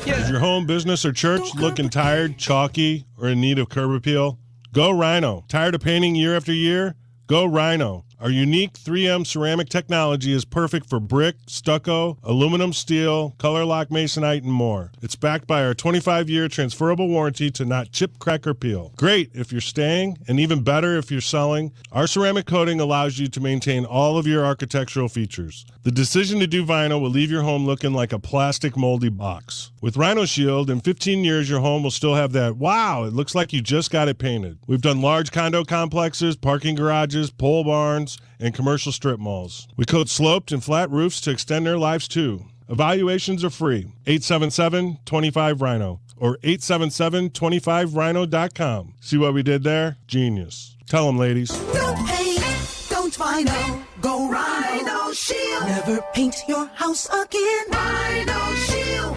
Is your home, business, or church looking tired, chalky, or in need of curb appeal? Go Rhino. Tired of painting year after year? Go Rhino. Our unique 3M ceramic technology is perfect for brick, stucco, aluminum, steel, color lock masonite, and more. It's backed by our 25-year transferable warranty to not chip, crack, or peel. Great if you're staying, and even better if you're selling. Our ceramic coating allows you to maintain all of your architectural features. The decision to do vinyl will leave your home looking like a plastic moldy box. With Rhino Shield, in 15 years, your home will still have that, wow, it looks like you just got it painted. We've done large condo complexes, parking garages, pole barns, and commercial strip malls. We coat sloped and flat roofs to extend their lives too. Evaluations are free. 877-25-RHINO or 877-25rhino.com. See what we did there? Genius. Tell them, ladies. Don't paint, don't vinyl, go Rhino Shield. Never paint your house again. Rhino Shield.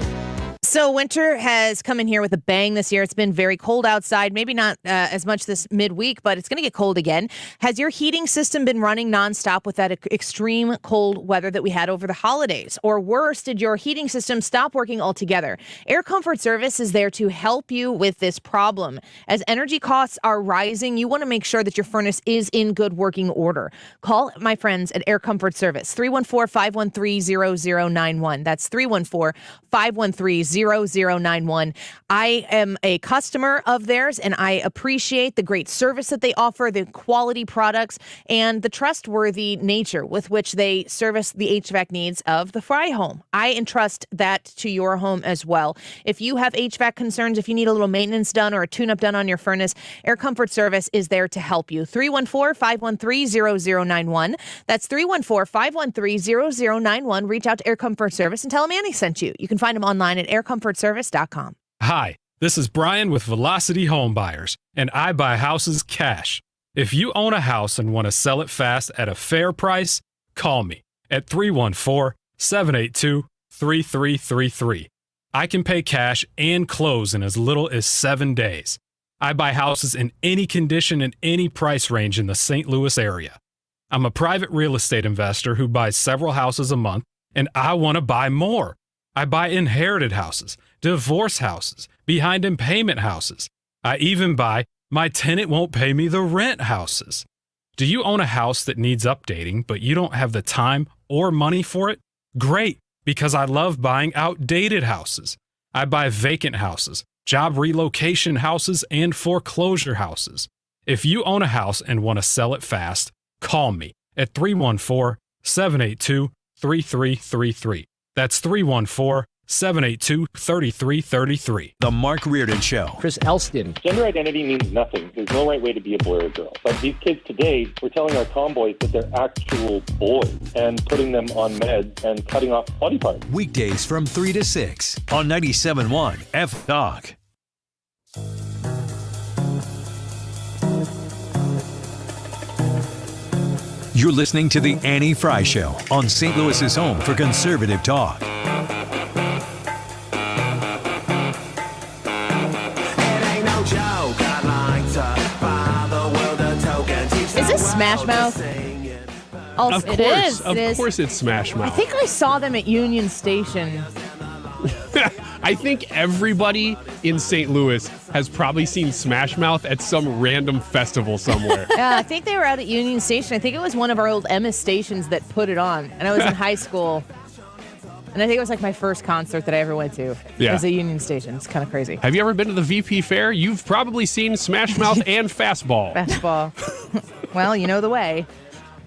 So winter has come in here with a bang this year. It's been very cold outside, maybe not as much this midweek, but it's going to get cold again. Has your heating system been running nonstop with that extreme cold weather that we had over the holidays? Or worse, did your heating system stop working altogether? Air Comfort Service is there to help you with this problem. As energy costs are rising, you want to make sure that your furnace is in good working order. Call my friends at Air Comfort Service, 314-513-0091. That's 314-513-0091. I am a customer of theirs, and I appreciate the great service that they offer, the quality products, and the trustworthy nature with which they service the HVAC needs of the Frey home. I entrust that to your home as well. If you have HVAC concerns, if you need a little maintenance done or a tune-up done on your furnace, Air Comfort Service is there to help you. 314-513-0091. That's 314-513-0091. Reach out to Air Comfort Service and tell them Annie sent you. You can find them online at aircomfortservice.com. Hi, this is Brian with Velocity Home Buyers, and I buy houses cash. If you own a house and want to sell it fast at a fair price, call me at 314-782-3333. I can pay cash and close in as little as 7 days. I buy houses in any condition and any price range in the St. Louis area. I'm a private real estate investor who buys several houses a month, and I want to buy more. I buy inherited houses, divorce houses, behind in payment houses. I even buy my tenant won't pay me the rent houses. Do you own a house that needs updating, but you don't have the time or money for it? Great, because I love buying outdated houses. I buy vacant houses, job relocation houses, and foreclosure houses. If you own a house and want to sell it fast, call me at 314-782-3333. That's 314-782-3333. The Mark Reardon Show. Chris Elston. Gender identity means nothing. There's no right way to be a boy or girl. But these kids today, we're telling our tomboys that they're actual boys and putting them on meds and cutting off body parts. Weekdays from 3 to 6 on 97.1 F Talk. You're listening to The Annie Frey Show on St. Louis's home for conservative talk. Is this Smash Mouth? Of course it's Smash Mouth. I think I saw them at Union Station. I think everybody in St. Louis has probably seen Smash Mouth at some random festival somewhere. Yeah, I think they were out at Union Station. I think it was one of our old Emma stations that put it on. And I was in high school. And I think it was like my first concert that I ever went to. Yeah. It was a Union Station. It's kind of crazy. Have you ever been to the VP Fair? You've probably seen Smash Mouth and Fastball. Fastball. Well, you know the way.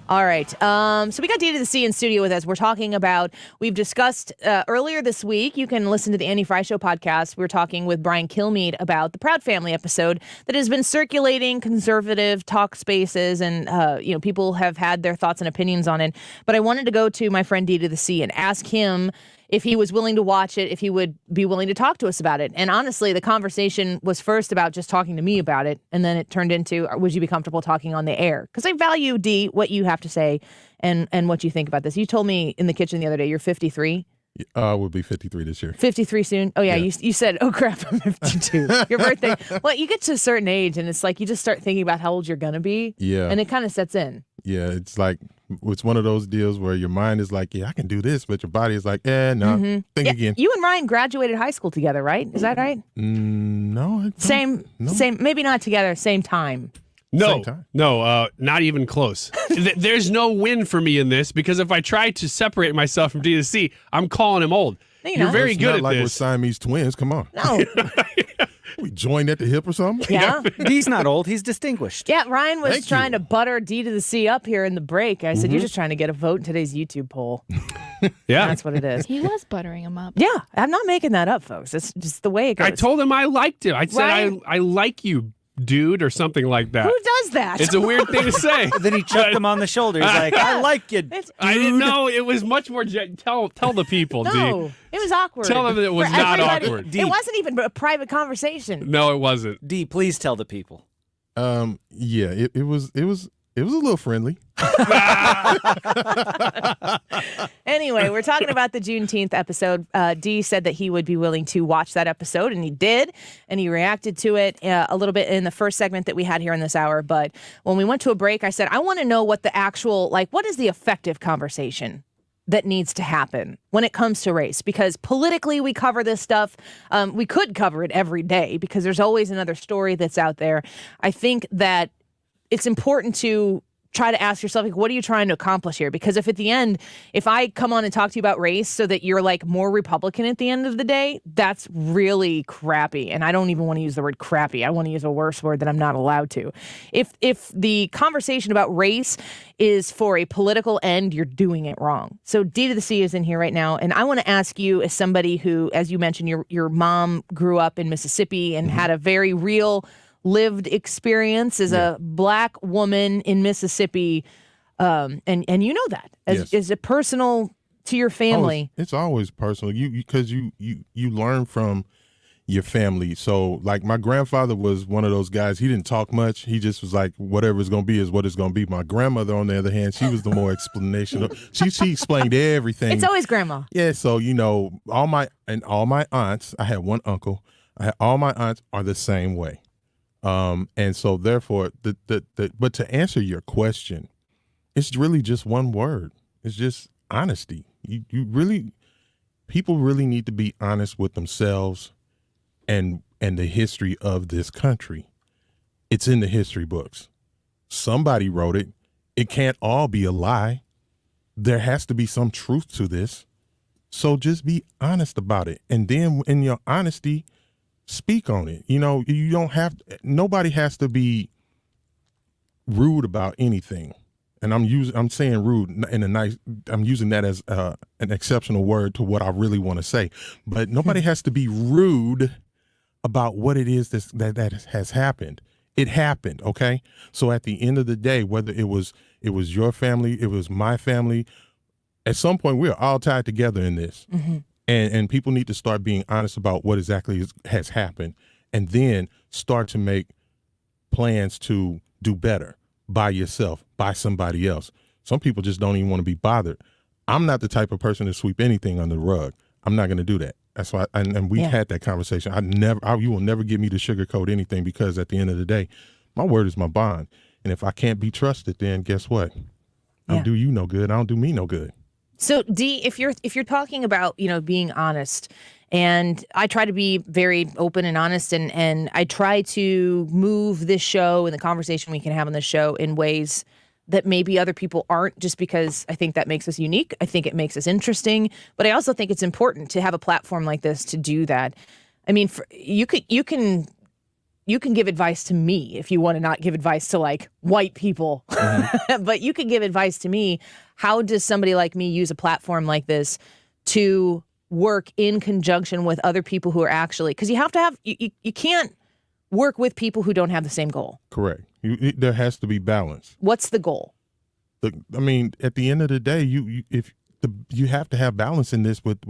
All right. So we got D to the C in studio with us. We're talking about, we've discussed earlier this week, you can listen to the Annie Frey Show podcast. We were talking with Brian Kilmeade about the Proud Family episode that has been circulating conservative talk spaces, and people have had their thoughts and opinions on it. But I wanted to go to my friend D to the C and ask him if he was willing to watch it, if he would be willing to talk to us about it. And honestly, the conversation was first about just talking to me about it, and then it turned into, would you be comfortable talking on the air? Because I value, D, what you have to say and what you think about this. You told me in the kitchen the other day you're 53. We'll be 53 this year. 53 soon? Oh, yeah. You said, oh, crap, I'm 52. Your birthday. Well, you get to a certain age, and it's like you just start thinking about how old you're going to be. Yeah. And it kind of sets in. Yeah, it's one of those deals where your mind is like, yeah, I can do this, but your body is like, no, think again. You and Ryan graduated high school together, right? Is that right? No. Same, maybe not together, same time. No, Same time. no, not even close. There's no win for me in this because if I try to separate myself from D to C, I'm calling him old. No, you're very It's good not at like this. we're Siamese twins. Come on. No. We joined at the hip or something? Yeah. D's not old. He's distinguished. Yeah, Ryan was Thank trying you. to butter D to the C up here in the break. I said, you're just trying to get a vote in today's YouTube poll. Yeah. That's what it is. He was buttering him up. Yeah, I'm not making that up, folks. It's just the way it goes. I told him I liked him. I said, Ryan- I like you, dude, or something like that. Who does that? It's a weird thing to say. Then he chucked him on the shoulder. He's like, I like you. I didn't know. It was much more. Tell the people, No, D. it was awkward. Tell them it was For not everybody. awkward. It wasn't even a private conversation. No, it wasn't. D, please tell the people. Yeah, it was a little friendly. Anyway, we're talking about the Juneteenth episode. D said that he would be willing to watch that episode, and he did, and he reacted to it a little bit in the first segment that we had here in this hour. But when we went to a break, I said, I want to know what the actual, what is the effective conversation that needs to happen when it comes to race? Because politically we cover this stuff. We could cover it every day because there's always another story that's out there. I think that it's important to try to ask yourself, what are you trying to accomplish here? Because if at the end, if I come on and talk to you about race so that you're more Republican at the end of the day, that's really crappy. And I don't even want to use the word crappy. I want to use a worse word that I'm not allowed to. If the conversation about race is for a political end, you're doing it wrong. So D to the C is in here right now. And I want to ask you, as somebody who, as you mentioned, your mom grew up in Mississippi and had a very real lived experience as a black woman in Mississippi, and you know that as a personal to your family. It's always personal. Because you learn from your family. So my grandfather was one of those guys. He didn't talk much. He just was like, whatever it's gonna be is what it's gonna be. My grandmother, on the other hand, she was the more explanation. She explained everything. It's always grandma. Yeah. So all my aunts. I had one uncle. All my aunts are the same way. And so therefore, but to answer your question, it's really just one word. It's just honesty. People really need to be honest with themselves and the history of this country. It's in the history books. Somebody wrote it. It can't all be a lie. There has to be some truth to this. So just be honest about it. And then in your honesty, speak on it. You don't nobody has to be rude about anything. And I'm saying rude in I'm using that as an exceptional word to what I really want to say. But nobody has to be rude about what it is that has happened. It happened, okay? So at the end of the day, whether it was your family, it was my family, at some point we're all tied together in this. Mm-hmm. And people need to start being honest about what exactly has happened, and then start to make plans to do better by yourself, by somebody else. Some people just don't even want to be bothered. I'm not the type of person to sweep anything under the rug. I'm not going to do that. That's why, and we had that conversation. You will never get me to sugarcoat anything, because at the end of the day, my word is my bond. And if I can't be trusted, then guess what? I don't do you no good. I don't do me no good. So D, if you're talking about, being honest, and I try to be very open and honest, and I try to move this show and the conversation we can have on this show in ways that maybe other people aren't, just because I think that makes us unique. I think it makes us interesting, but I also think it's important to have a platform like this to do that. I mean, you can give advice to me if you want to not give advice to white people, but you can give advice to me. How does somebody like me use a platform like this to work in conjunction with other people who are actually, because you have to have, you can't work with people who don't have the same goal. Correct. There has to be balance. What's the goal? At the end of the day, you have to have balance in this with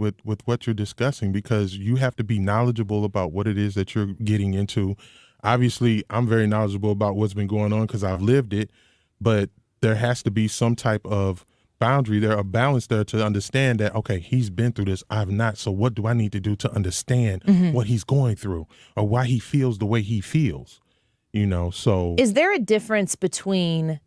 what you're discussing, because you have to be knowledgeable about what it is that you're getting into. Obviously, I'm very knowledgeable about what's been going on because I've lived it, but there has to be some type of boundary there, a balance there, to understand that, okay, he's been through this, I've not, so what do I need to do to understand what he's going through, or why he feels the way he feels, so. Is there a difference between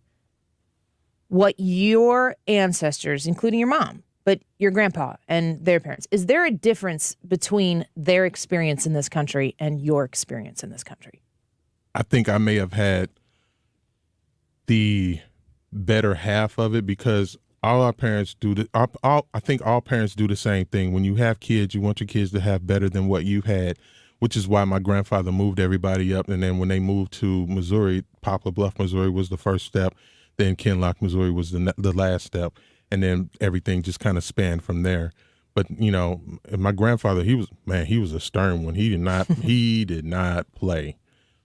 what your ancestors, including your mom, but your grandpa and their parents, is there a difference between their experience in this country and your experience in this country? I think I may have had the better half of it, because all our parents do. I think all parents do the same thing. When you have kids, you want your kids to have better than what you've had, which is why my grandfather moved everybody up. And then when they moved to Missouri, Poplar Bluff, Missouri was the first step. Then Kinloch, Missouri was the last step. And then everything just kind of spanned from there. But, you know, my grandfather, he was a stern one. He did not play.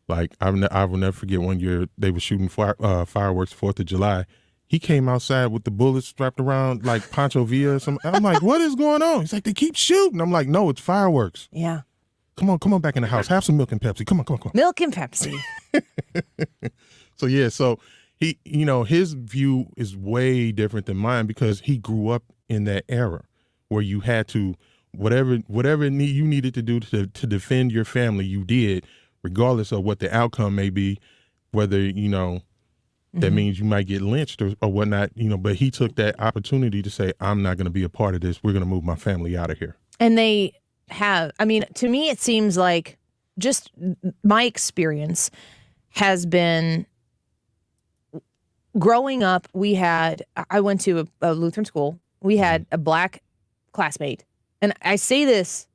Like, I will never forget one year they were shooting fireworks 4th of July. He came outside with the bullets strapped around like Pancho Villa or something. I'm like, what is going on? He's like, they keep shooting. I'm like, no, it's fireworks. Yeah. Come on back in the house. Have some milk and Pepsi. Come on. Milk and Pepsi. So he, you know, his view is way different than mine because he grew up in that era where you had to, whatever you needed to do to defend your family, you did, regardless of what the outcome may be, whether, you know, that means you might get lynched or whatnot, you know, but he took that opportunity to say, I'm not going to be a part of this. We're going to move my family out of here. And they have, I mean, to me, it seems like just my experience has been growing up. I went to a Lutheran school. We had a black classmate. And I say this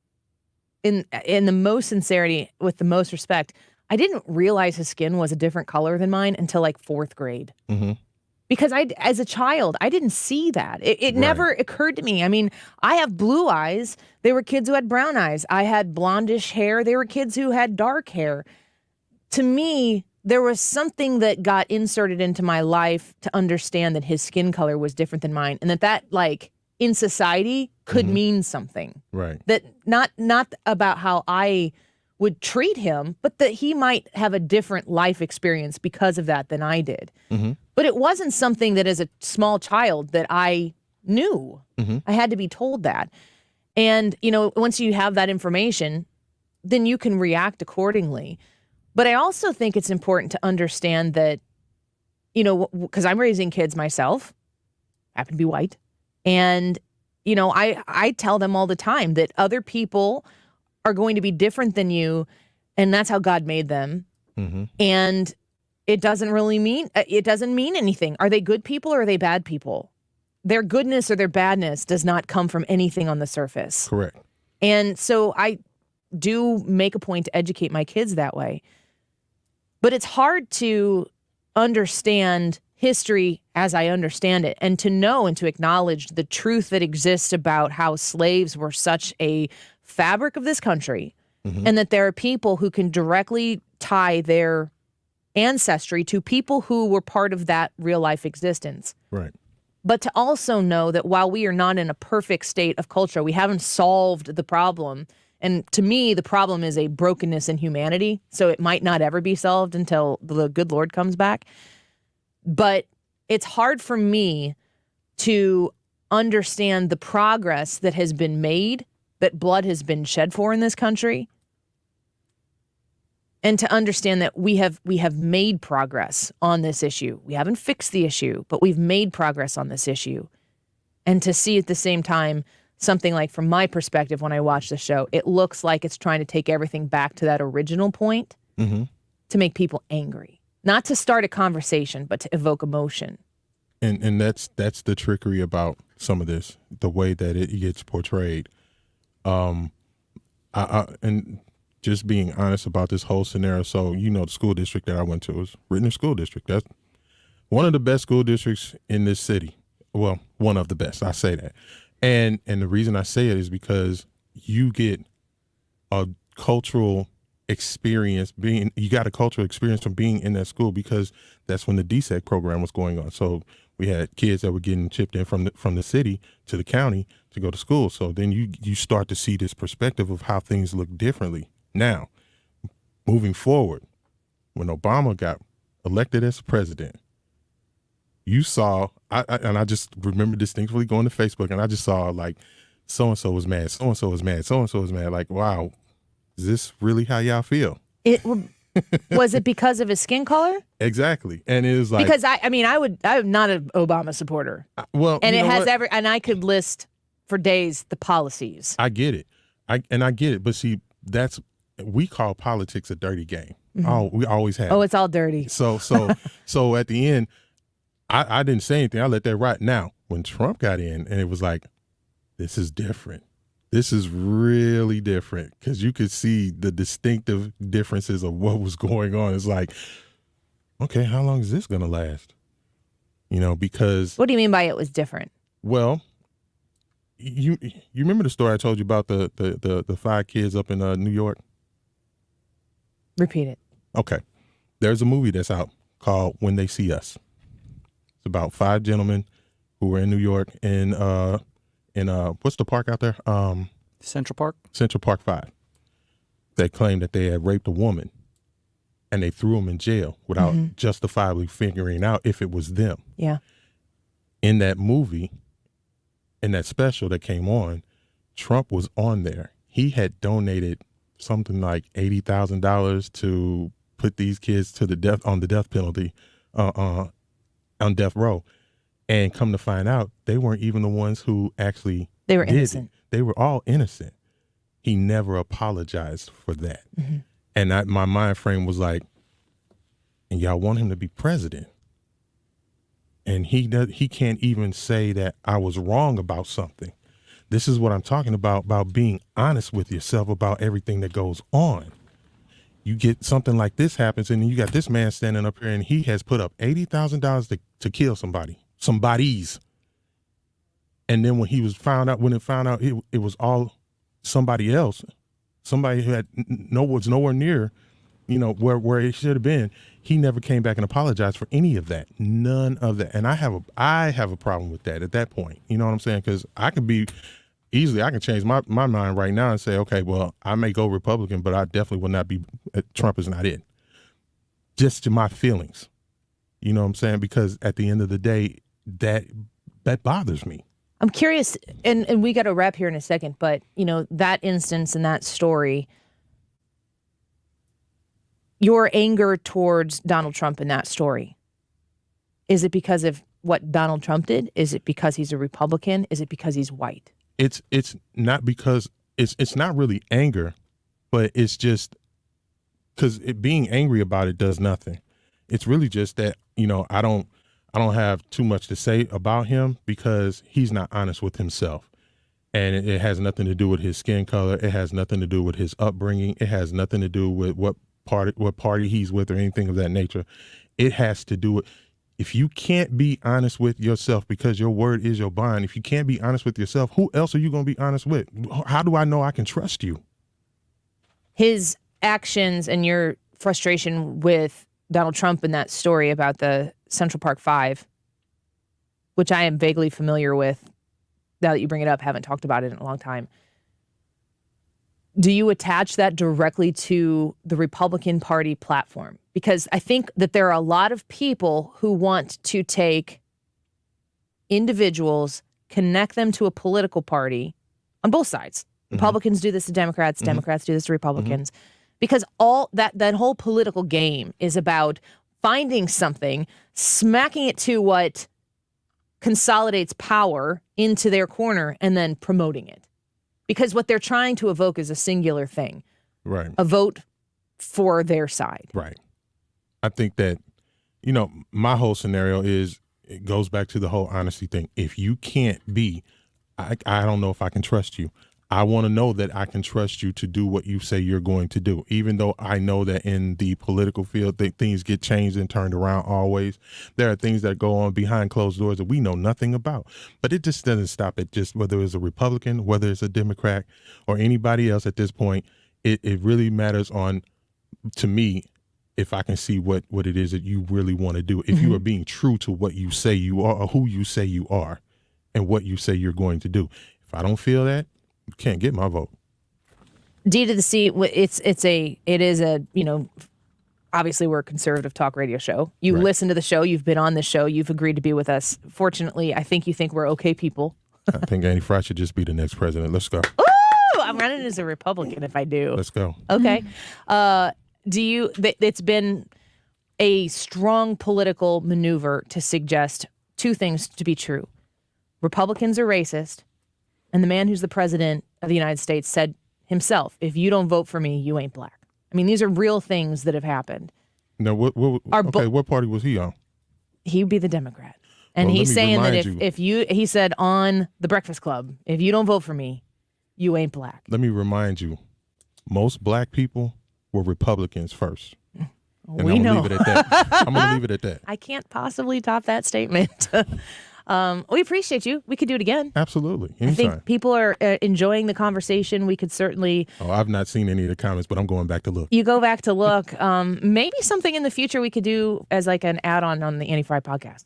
in the most sincerity, with the most respect. I didn't realize his skin was a different color than mine until like 4th grade. Mm-hmm. Because as a child, I didn't see that. It never occurred to me. I mean, I have blue eyes. There were kids who had brown eyes. I had blondish hair. There were kids who had dark hair. To me, there was something that got inserted into my life to understand that his skin color was different than mine, and that like in society could mean something. Right. That not about how I would treat him, but that he might have a different life experience because of that than I did. Mm-hmm. But it wasn't something that as a small child that I knew. Mm-hmm. I had to be told that. And, you know, once you have that information, then you can react accordingly. But I also think it's important to understand that, you know, because I'm raising kids myself, happen to be white. And, you know, I tell them all the time that other people are going to be different than you, and that's how God made them. Mm-hmm. And it doesn't mean anything. Are they good people or are they bad people? Their goodness or their badness does not come from anything on the surface. Correct. And so I do make a point to educate my kids that way. But it's hard to understand history as I understand it, and to know and to acknowledge the truth that exists about how slaves were such a fabric of this country, and that there are people who can directly tie their ancestry to people who were part of that real life existence. Right. But to also know that while we are not in a perfect state of culture, we haven't solved the problem. And to me, the problem is a brokenness in humanity. So it might not ever be solved until the good Lord comes back. But it's hard for me to understand the progress that has been made, that blood has been shed for in this country, and to understand that we have made progress on this issue. We haven't fixed the issue, but we've made progress on this issue. And to see at the same time something like, from my perspective, when I watch the show, it looks like it's trying to take everything back to that original point to make people angry. Not to start a conversation, but to evoke emotion. And that's the trickery about some of this, the way that it gets portrayed. And just being honest about this whole scenario. So, you know, the school district that I went to was Rittner School District. That's one of the best school districts in this city. Well, one of the best, I say that. And the reason I say it is because you get a cultural experience you got a cultural experience from being in that school, because that's when the DSEC program was going on. So we had kids that were getting chipped in from the city to the county to go to school. So then you start to see this perspective of how things look differently. Now, moving forward, when Obama got elected as president, you saw, and I just remember distinctly going to Facebook, and I just saw like, so-and-so was mad, so-and-so was mad, so-and-so was mad. Like, wow, is this really how y'all feel? Was it because of his skin color? Exactly. And it was like, because I'm not an Obama supporter. Well, and it has and I could list for days the policies. I get it. I get it. But see, we call politics a dirty game. Oh, we always have. Oh, it's all dirty. So at the end, I didn't say anything. I let that ride. Now, when Trump got in, and it was like, this is different. This is really different, because you could see the distinctive differences of what was going on. It's like, okay, how long is this going to last? Because... What do you mean by it was different? Well, you remember the story I told you about the 5 kids up in New York? Repeat it. Okay. There's a movie that's out called When They See Us. It's about 5 gentlemen who were in New York in what's the park out there? Central Park? Central Park 5. They claimed that they had raped a woman, and they threw them in jail without justifiably figuring out if it was them. Yeah. In that movie, in that special that came on, Trump was on there. He had donated something like $80,000 to put these kids to the death on the death penalty, on death row. And come to find out, they weren't even the ones who actually They were did innocent. it. They were all innocent. He never apologized for that. And my mind frame was like, and y'all want him to be president. And he can't even say that I was wrong about something. This is what I'm talking about being honest with yourself about everything that goes on. You get something like this happens, and then you got this man standing up here, and he has put up $80,000 to kill somebody's. And then when it found out it was all somebody else, somebody who was nowhere near, where it should have been. He never came back and apologized for any of that. None of that. And I have a problem with that at that point. You know what I'm saying? Because I can change my mind right now and say, okay, well, I may go Republican, but I definitely will not be, Trump is not it. Just to my feelings. You know what I'm saying? Because at the end of the day, that bothers me. I'm curious, and we got to wrap here in a second, but, that instance and that story, your anger towards Donald Trump in that story, is it because of what Donald Trump did? Is it because he's a Republican? Is it because he's white? It's not because it's not really anger, but it's just because being angry about it does nothing. It's really just that, I don't have too much to say about him because he's not honest with himself. And it has nothing to do with his skin color. It has nothing to do with his upbringing. It has nothing to do with what party he's with or anything of that nature. It has to do with, if you can't be honest with yourself, because your word is your bond, if you can't be honest with yourself, who else are you going to be honest with? How do I know I can trust you? His actions and your frustration with Donald Trump in that story about the Central Park 5, which I am vaguely familiar with, now that you bring it up, haven't talked about it in a long time. Do you attach that directly to the Republican Party platform? Because I think that there are a lot of people who want to take individuals, connect them to a political party on both sides. Republicans do this to Democrats, Democrats do this to Republicans. Because all that whole political game is about finding something, smacking it to what consolidates power into their corner, and then promoting it. Because what they're trying to evoke is a singular thing. Right. A vote for their side. Right. I think that, my whole scenario it goes back to the whole honesty thing. If you can't be, I don't know if I can trust you. I want to know that I can trust you to do what you say you're going to do, even though I know that in the political field, things get changed and turned around always. There are things that go on behind closed doors that we know nothing about. But it just doesn't stop at just whether it's a Republican, whether it's a Democrat, or anybody else at this point. It really matters to me, if I can see what it is that you really want to do. If you are being true to what you say you are, or who you say you are, and what you say you're going to do. If I don't feel that, you can't get my vote. D to the C, it is a, obviously we're a conservative talk radio show. You listen to the show, you've been on the show, you've agreed to be with us. Fortunately, I think you think we're okay people. I think Andy Frey should just be the next president. Let's go. Ooh, I'm running as a Republican if I do. Let's go. Okay. It's been a strong political maneuver to suggest two things to be true. Republicans are racist, and the man who's the president of the United States said himself, if you don't vote for me, you ain't black. I mean, these are real things that have happened. Now, what party was he on? He would be the Democrat. And Well, he's let me saying that remind he said on The Breakfast Club, if you don't vote for me, you ain't black. Let me remind you, most black people were Republicans first. And We know. I'm going to leave it at that. I'm going to leave it at that. I can't possibly top that statement. We appreciate you. We could do it again. Absolutely. I Anytime. think people are enjoying the conversation. We could certainly. Oh, I've not seen any of the comments, but I'm going back to look. You go back to look. Maybe something in the future we could do as like an add-on on the Annie Fry podcast.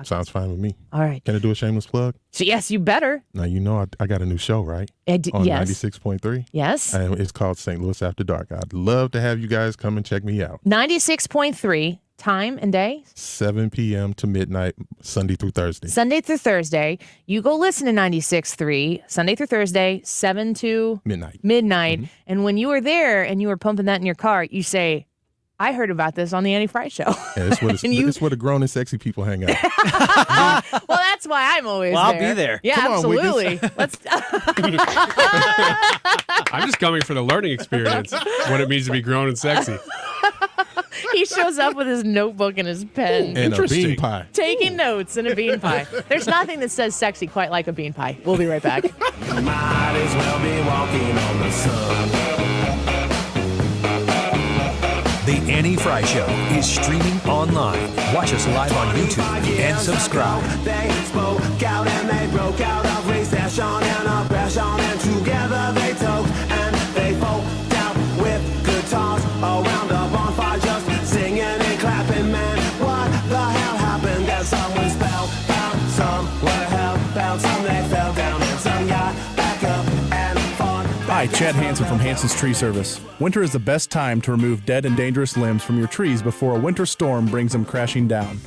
Sounds fine with me. All right. Can I do a shameless plug? So yes, you better. Now, you know I got a new show, right? On yes. 96.3. Yes. And it's called St. Louis After Dark. I'd love to have you guys come and check me out. 96.3, time and day? 7 p.m. to midnight, Sunday through Thursday. Sunday through Thursday. You go listen to 96.3, Sunday through Thursday, 7 to midnight. Mm-hmm. And when you were there and you were pumping that in your car, you say, I heard about this on the Annie Fry Show. Yeah, it's where the grown and sexy people hang out. Well, that's why I'm always Well, I'll there. be there. Yeah, Come on, absolutely. Let's. I'm just coming for the learning experience, what it means to be grown and sexy. He shows up with his notebook and his pen. And a bean pie. Taking notes and a bean pie. There's nothing that says sexy quite like a bean pie. We'll be right back. Might as well be walking on the sun. The Annie Fry Show is streaming online. Watch us live on YouTube and subscribe. They spoke out and they broke out of recession and oppression, and together they talked and they folk out with guitars around a bonfire, just singing and clapping. Man, what the hell happened? That some was spellbound, some were hellbound, some they fell down, and some got back up and fought. Hi, Chad Hansen from Hansen's Tree Service. Winter is the best time to remove dead and dangerous limbs from your trees before a winter storm brings them crashing down.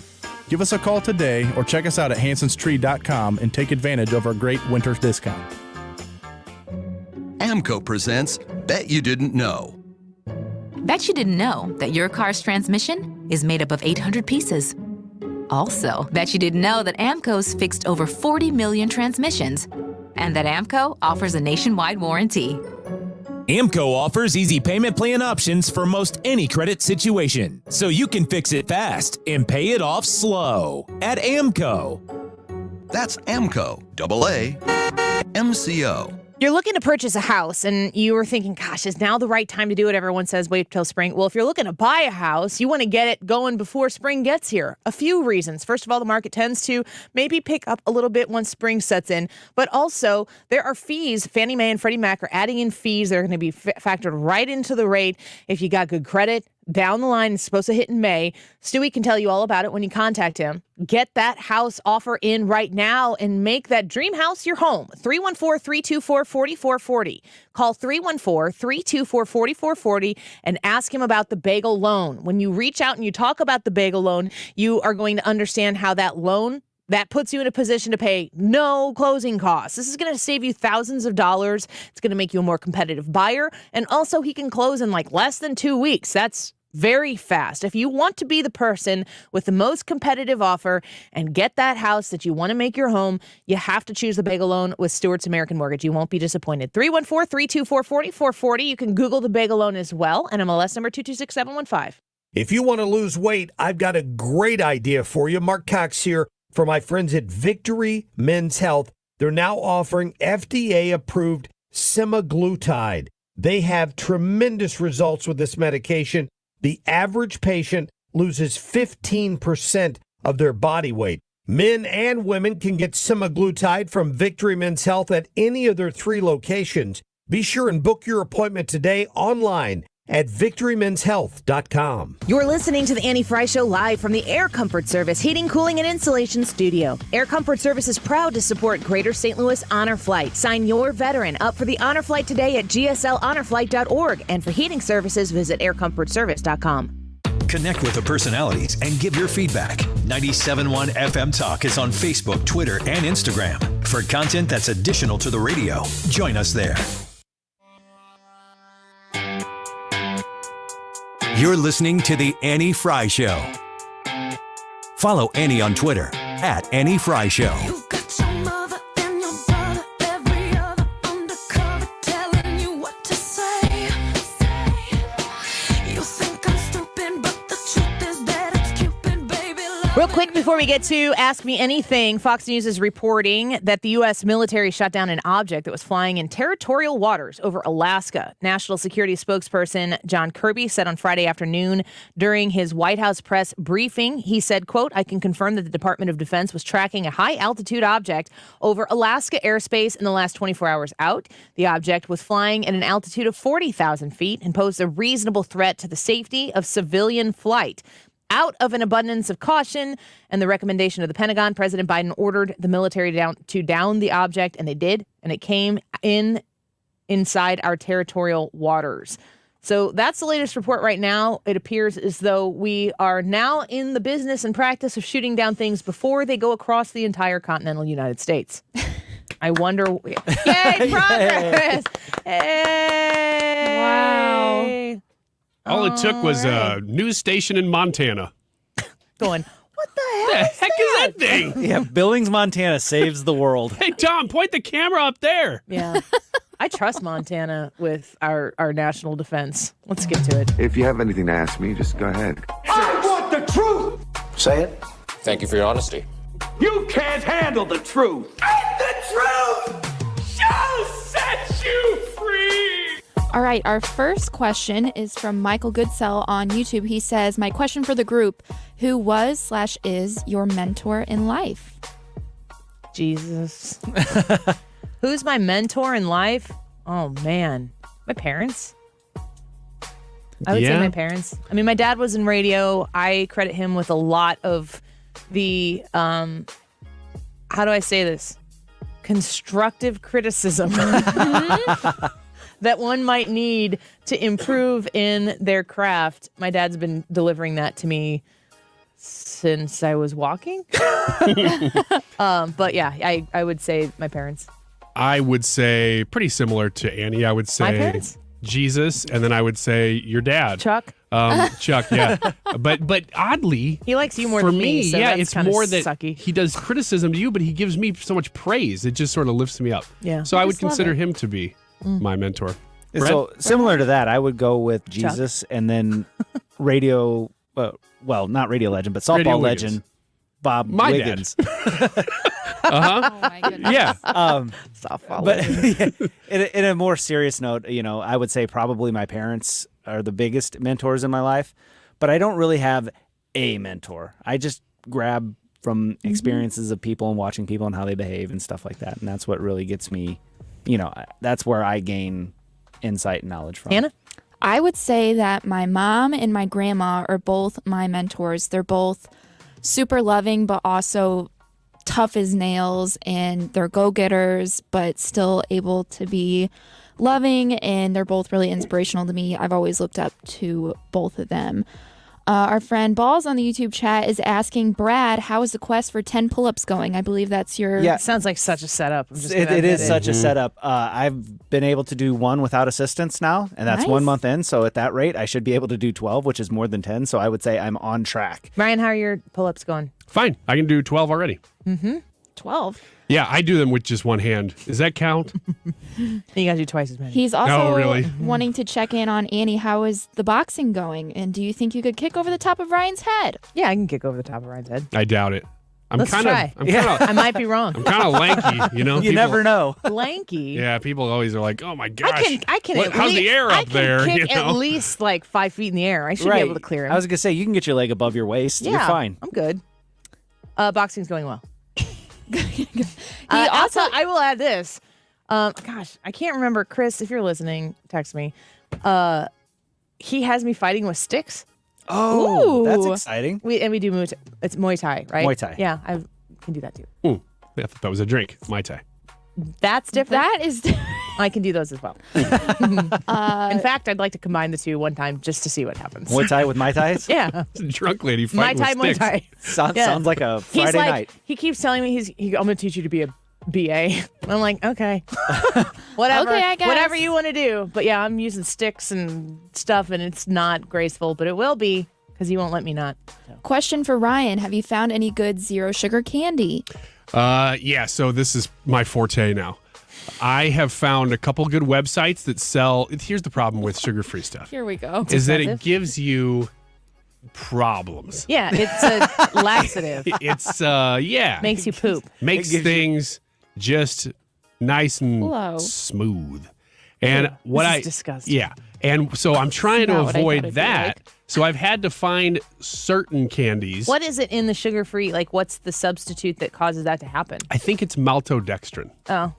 Give us a call today or check us out at hansenstree.com and take advantage of our great winter discount. AMCO presents Bet You Didn't Know. Bet you didn't know that your car's transmission is made up of 800 pieces. Also, bet you didn't know that AMCO's fixed over 40 million transmissions and that AMCO offers a nationwide warranty. AMCO offers easy payment plan options for most any credit situation, so you can fix it fast and pay it off slow at AMCO. That's AMCO, AAMCO. You're looking to purchase a house and you were thinking, gosh, is now the right time to do it? Everyone says wait till spring. Well, if you're looking to buy a house, you want to get it going before spring gets here. A few reasons. First of all, the market tends to maybe pick up a little bit once spring sets in. But also, there are fees. Fannie Mae and Freddie Mac are adding in fees that are going to be factored right into the rate if you got good credit. Down the line, it's supposed to hit in May. Stewie can tell you all about it when you contact him. Get that house offer in right now and make that dream house your home. 314-324-4440. Call 314-324-4440 and ask him about the bagel loan. When you reach out and you talk about the bagel loan, you are going to understand how that loan that puts you in a position to pay no closing costs. This is going to save you thousands of dollars. It's going to make you a more competitive buyer. And also, he can close in like less than 2 weeks. That's very fast. If you want to be the person with the most competitive offer and get that house that you want to make your home, you have to choose the bagel loan with Stewart's American Mortgage. You won't be disappointed. 314-324-4440. You can Google the bagel loan as well. And MLS number 226715. If you want to lose weight, I've got a great idea for you. Mark Cox here. For my friends at Victory Men's Health, they're now offering FDA-approved semaglutide. They have tremendous results with this medication. The average patient loses 15% of their body weight. Men and women can get semaglutide from Victory Men's Health at any of their 3 locations. Be sure and book your appointment today online at victorymenshealth.com. You're listening to the Annie Fry Show live from the Air Comfort Service Heating, Cooling, and Insulation Studio. Air Comfort Service is proud to support Greater St. Louis Honor Flight. Sign your veteran up for the Honor Flight today at gsl.honorflight.org. And for heating services, visit aircomfortservice.com. Connect with the personalities and give your feedback. 97.1 FM Talk is on Facebook, Twitter, and Instagram. For content that's additional to the radio, join us there. You're listening to The Annie Fry Show. Follow Annie on Twitter at Annie Fry Show. You've got your mother and your brother, every other undercover telling you what Real quick before we get to Ask Me Anything, Fox News is reporting that the U.S. military shot down an object that was flying in territorial waters over Alaska. National Security spokesperson John Kirby said on Friday afternoon during his White House press briefing, he said, quote, I can confirm that the Department of Defense was tracking a high-altitude object over Alaska airspace in the last 24 hours out. The object was flying at an altitude of 40,000 feet and posed a reasonable threat to the safety of civilian flight. Out of an abundance of caution and the recommendation of the Pentagon, President Biden ordered the military to down the object, and they did, and it came inside our territorial waters. So that's the latest report right now. It appears as though we are now in the business and practice of shooting down things before they go across the entire continental United States. I wonder. Yay, progress! Hey! Wow. All it took was a news station in Montana. Going, what the The heck? heck is that thing? Yeah, Billings, Montana saves the world. Hey, Tom, point the camera up there. Yeah. I trust Montana with our national defense. Let's get to it. If you have anything to ask me, just go ahead. I want the truth! Say it. Thank you for your honesty. You can't handle the truth! And the truth shall set you free! All right, our first question is from Michael Goodsell on YouTube. He says, my question for the group, who was/is your mentor in life? Jesus. Who's my mentor in life? Oh, man. My parents. I would say my parents. I mean, my dad was in radio. I credit him with a lot of the, how do I say this? Constructive criticism. That one might need to improve in their craft. My dad's been delivering that to me since I was walking. But yeah, I would say my parents. I would say pretty similar to Annie. I would say My parents? Jesus, and then I would say your dad. Chuck? Chuck, yeah. But oddly, he likes you more for than me, so yeah, that's it's kinda more that sucky. he does criticism to you, but he gives me so much praise. It just sort of lifts me up. Yeah. So I would just love consider it. him to be my mentor. So similar to that, I would go with Jesus and then radio, well, not radio legend, but softball Radio legend, Bob My Wiggins. Oh my goodness. Yeah. Softball But legend. in a more serious note, I would say probably my parents are the biggest mentors in my life, but I don't really have a mentor. I just grab from experiences of people and watching people and how they behave and stuff like that. And that's what really gets me, that's where I gain insight and knowledge from. Hannah? I would say that my mom and my grandma are both my mentors. They're both super loving, but also tough as nails, and they're go-getters, but still able to be loving, and they're both really inspirational to me. I've always looked up to both of them. Our friend Balls on the YouTube chat is asking, Brad, how is the quest for 10 pull-ups going? I believe that's your... Yeah. Sounds like such a setup. I'm just It gonna is admit such a setup. I've been able to do one without assistance now, and that's Nice. 1 month in. So at that rate, I should be able to do 12, which is more than 10. So I would say I'm on track. Ryan, how are your pull-ups going? Fine. I can do 12 already. Mm-hmm. 12. Yeah, I do them with just one hand. Does that count? You gotta do twice as many. He's also Oh, really? wanting to check in on Annie. How is the boxing going? And do you think you could kick over the top of Ryan's head? Yeah, I can kick over the top of Ryan's head. I doubt it. Let's try. I might be wrong. I'm kind of lanky, You People- never know. Lanky. Yeah, people always are like, "Oh my gosh, I can. how's the air up there?" I can you kick know? at least like 5 feet in the air. I should Right. be able to clear him. I was going to say, you can get your leg above your waist. Yeah, You're fine. I'm good. Boxing's going well. also- I will add this. Gosh, I can't remember. Chris, if you're listening, text me. He has me fighting with sticks. Oh, that's Ooh. exciting. We do it's Muay Thai, right? Muay Thai. Yeah, I can do that too. I thought that was a drink. Mai Tai. That's different. That is... I can do those as well. In fact, I'd like to combine the two one time just to see what happens. Muay Thai with Mai Tais? Yeah. It's a drunk lady Muay fighting Thai, with Muay sticks. Thai. Sounds like a He's Friday like, night. he keeps telling me I'm going to teach you to be a BA. I'm like, okay, whatever, Okay, I guess. whatever you want to do. But yeah, I'm using sticks and stuff, and it's not graceful, but it will be because he won't let me not. Question for Ryan. Have you found any good zero sugar candy? Yeah, so this is my forte now. I have found a couple good websites that sell. Here's the problem with sugar-free stuff. Here we go. Is that it gives you problems. Yeah, it's a laxative. It's yeah. Makes you poop. Makes things just nice and Flow. smooth. And what This is disgusting. Yeah. And so I'm trying to Not what I thought avoid it'd be that. like. So I've had to find certain candies. What is it in the sugar-free? Like, what's the substitute that causes that to happen? I think it's maltodextrin. Oh.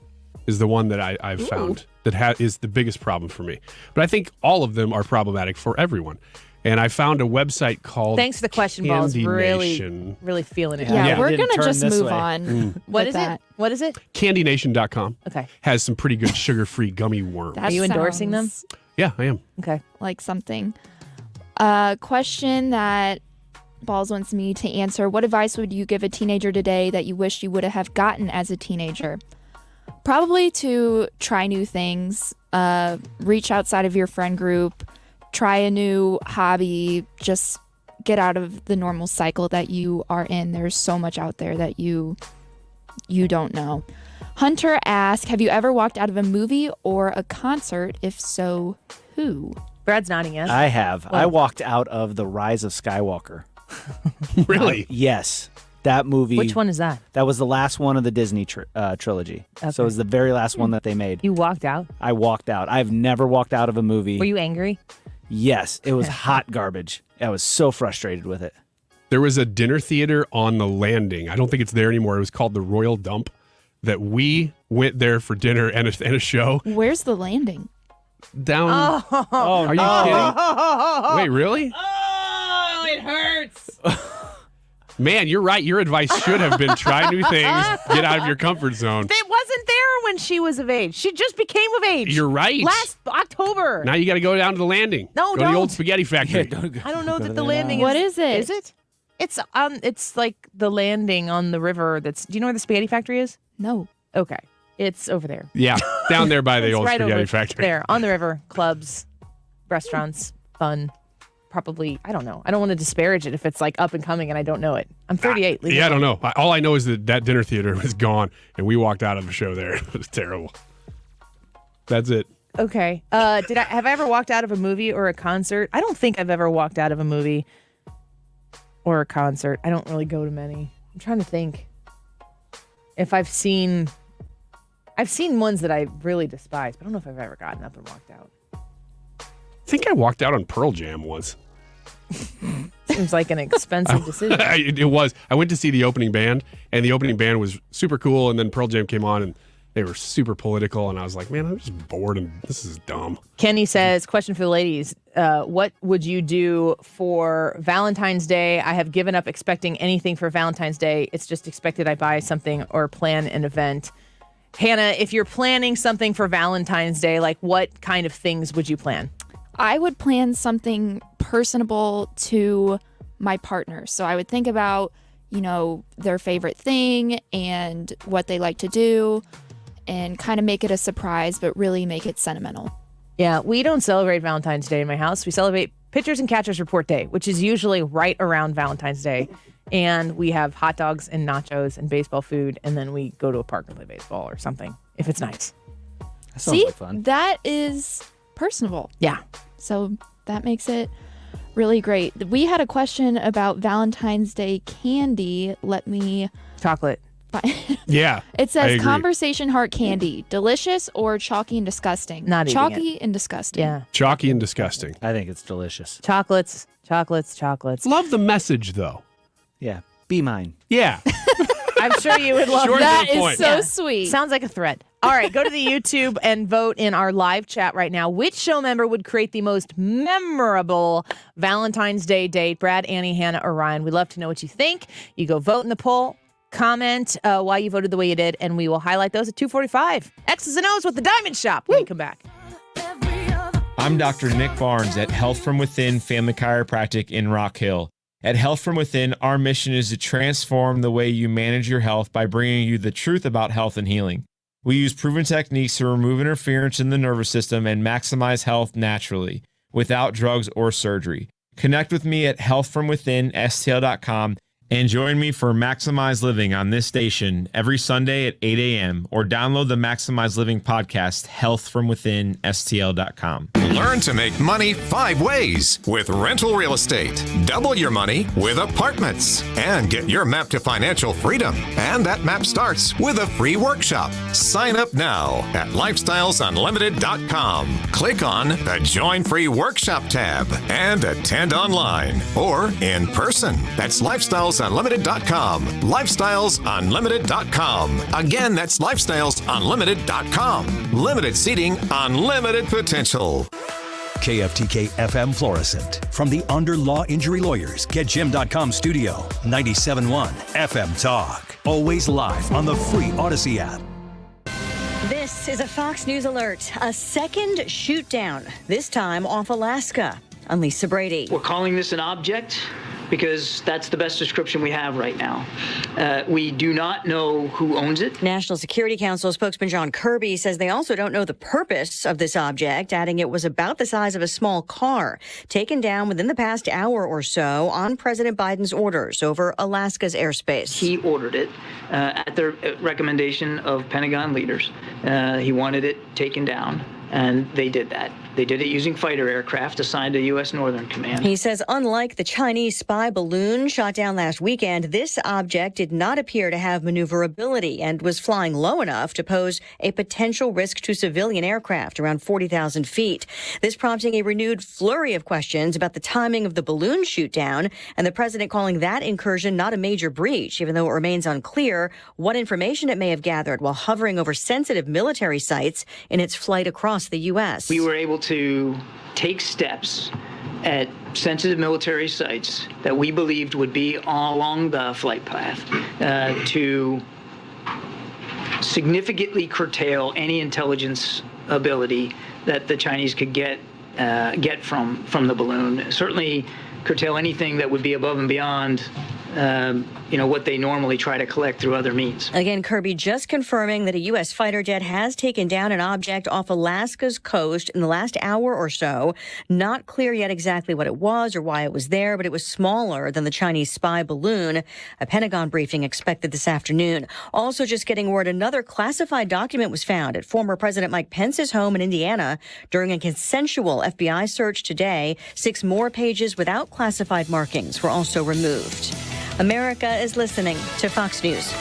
Is the one that I've found that is the biggest problem for me. But I think all of them are problematic for everyone. And I found a website called Thanks for the question, Balls. Candy Really, Nation. really feeling it. Yeah, we're going to just move on. What is it? What is it? CandyNation.com. Okay. Has some pretty good sugar-free gummy worms. Are you endorsing them? Yeah, I am. Okay. Like something. Question that Balls wants me to answer. What advice would you give a teenager today that you wish you would have gotten as a teenager? Probably to try new things, reach outside of your friend group, try a new hobby, just get out of the normal cycle that you are in. There's so much out there that you don't know. Hunter asked, have you ever walked out of a movie or a concert? If so, who? Brad's nodding yes. I have. Well- I walked out of The Rise of Skywalker. Really? Yes. That movie. Which one is that? That was the last one of the Disney trilogy. Okay. So it was the very last one that they made. You walked out? I walked out. I've never walked out of a movie. Were you angry? Yes. It was hot garbage. I was so frustrated with it. There was a dinner theater on the Landing. I don't think it's there anymore. It was called the Royal Dump. That we went there for dinner and a show. Where's the Landing? Down. Oh, Are you kidding? Wait, really? Oh, it hurts. Man, you're right. Your advice should have been try new things, get out of your comfort zone. It wasn't there when she was of age. She just became of age. You're right. Last October. Now you got to go down to the Landing. No, go to the old don't. spaghetti factory. I don't know that the Landing What is it? Is it? It's like the Landing on the river. Do you know where the spaghetti factory is? No. Okay. It's over there. Yeah, down there by the It's old right spaghetti over factory. There, on the river, clubs, restaurants, fun. Probably, I don't know. I don't want to disparage it if it's like up and coming and I don't know it. I'm 38. leave it Yeah, I don't alone. know. All I know is that dinner theater was gone, and we walked out of a show there. It was terrible. That's it. Okay. Have I ever walked out of a movie or a concert? I don't think I've ever walked out of a movie or a concert. I don't really go to many. I'm trying to think if I've seen ones that I really despise, but I don't know if I've ever gotten up and walked out. I think I walked out on Pearl Jam once. Seems like an expensive decision. It was. I went to see the opening band, and the opening band was super cool, and then Pearl Jam came on, and they were super political, and I was like, man, I'm just bored, and this is dumb. Kenny says, question for the ladies. What would you do for Valentine's Day? I have given up expecting anything for Valentine's Day. It's just expected I buy something or plan an event. Hannah, if you're planning something for Valentine's Day, like what kind of things would you plan? I would plan something personable to my partner. So I would think about, their favorite thing and what they like to do and kind of make it a surprise, but really make it sentimental. Yeah, we don't celebrate Valentine's Day in my house. We celebrate Pitchers and Catchers Report Day, which is usually right around Valentine's Day. And we have hot dogs and nachos and baseball food, and then we go to a park and play baseball or something, if it's nice. That sounds like fun. That is personable. Yeah. So that makes it really great. We had a question about Valentine's Day candy. Let me... Chocolate. Yeah. It I says agree. conversation heart candy. Delicious or chalky and disgusting? Not eating Chalky and disgusting. Yeah. Chalky and disgusting. I think it's delicious. Chocolates. Love the message, though. Yeah. Be mine. Yeah. I'm sure you would love Short that. to the point. So sweet. Sounds like a threat. All right, go to the YouTube and vote in our live chat right now. Which show member would create the most memorable Valentine's Day date? Brad, Annie, Hannah, or Ryan? We'd love to know what you think. You go vote in the poll, comment why you voted the way you did, and we will highlight those at 2:45. X's and O's with the Diamond Shop when we come back. I'm Dr. Nick Barnes at Health From Within Family Chiropractic in Rock Hill. At Health From Within, our mission is to transform the way you manage your health by bringing you the truth about health and healing. We use proven techniques to remove interference in the nervous system and maximize health naturally, without drugs or surgery. Connect with me at healthfromwithinstl.com And join me for Maximize Living on this station every Sunday at 8 a.m. or download the Maximize Living podcast, Health from Within, STL.com. Learn to make money 5 ways with rental real estate. Double your money with apartments and get your map to financial freedom. And that map starts with a free workshop. Sign up now at lifestylesunlimited.com. Click on the Join Free Workshop tab and attend online or in person. That's lifestylesunlimited.com. Lifestylesunlimited.com. Again, that's lifestylesunlimited.com. Limited seating, unlimited potential. KFTK FM Florissant. From the Under Law Injury Lawyers, GetJim.com studio. 97.1 FM Talk. Always live on the free Odyssey app. This is a Fox News alert. A second shoot down, this time off Alaska. I'm Lisa Brady. We're calling this an object because that's the best description we have right now. We do not know who owns it. National Security Council spokesman John Kirby says they also don't know the purpose of this object, adding it was about the size of a small car, taken down within the past hour or so on President Biden's orders over Alaska's airspace. He ordered it at the recommendation of Pentagon leaders. He wanted it taken down, and they did that. They did it using fighter aircraft assigned to U.S. Northern Command. He says unlike the Chinese spy balloon shot down last weekend, this object did not appear to have maneuverability and was flying low enough to pose a potential risk to civilian aircraft around 40,000 feet. This prompting a renewed flurry of questions about the timing of the balloon shoot down, and the president calling that incursion not a major breach, even though it remains unclear what information it may have gathered while hovering over sensitive military sites in its flight across the U.S. We were able to take steps at sensitive military sites that we believed would be along the flight path to significantly curtail any intelligence ability that the Chinese could get from the balloon. Certainly curtail anything that would be above and beyond what they normally try to collect through other means. Again, Kirby just confirming that a U.S. fighter jet has taken down an object off Alaska's coast in the last hour or so. Not clear yet exactly what it was or why it was there, but it was smaller than the Chinese spy balloon. A Pentagon briefing expected this afternoon. Also just getting word another classified document was found at former President Mike Pence's home in Indiana during a consensual FBI search today. 6 more pages without classified markings were also removed. America is listening to Fox News.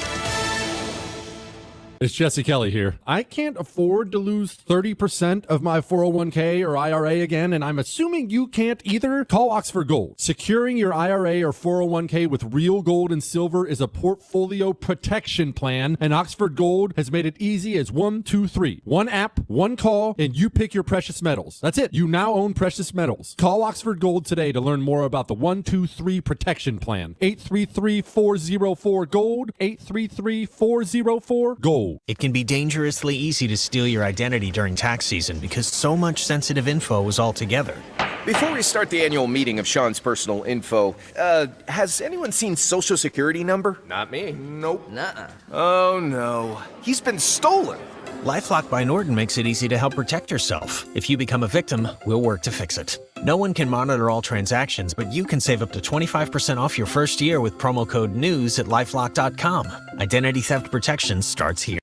It's Jesse Kelly here. I can't afford to lose 30% of my 401k or IRA again, and I'm assuming you can't either. Call Oxford Gold. Securing your IRA or 401k with real gold and silver is a portfolio protection plan, and Oxford Gold has made it easy as 1, 2, 3. One app, one call, and you pick your precious metals. That's it. You now own precious metals. Call Oxford Gold today to learn more about the 1, 2, 3 protection plan. 833-404-GOLD. 833-404-GOLD. It can be dangerously easy to steal your identity during tax season because so much sensitive info is all together. Before we start the annual meeting of Sean's personal info, has anyone seen Social Security number? Not me. Nope. Nuh-uh. Oh, no. He's been stolen. LifeLock by Norton makes it easy to help protect yourself. If you become a victim, we'll work to fix it. No one can monitor all transactions, but you can save up to 25% off your first year with promo code NEWS at LifeLock.com. Identity theft protection starts here.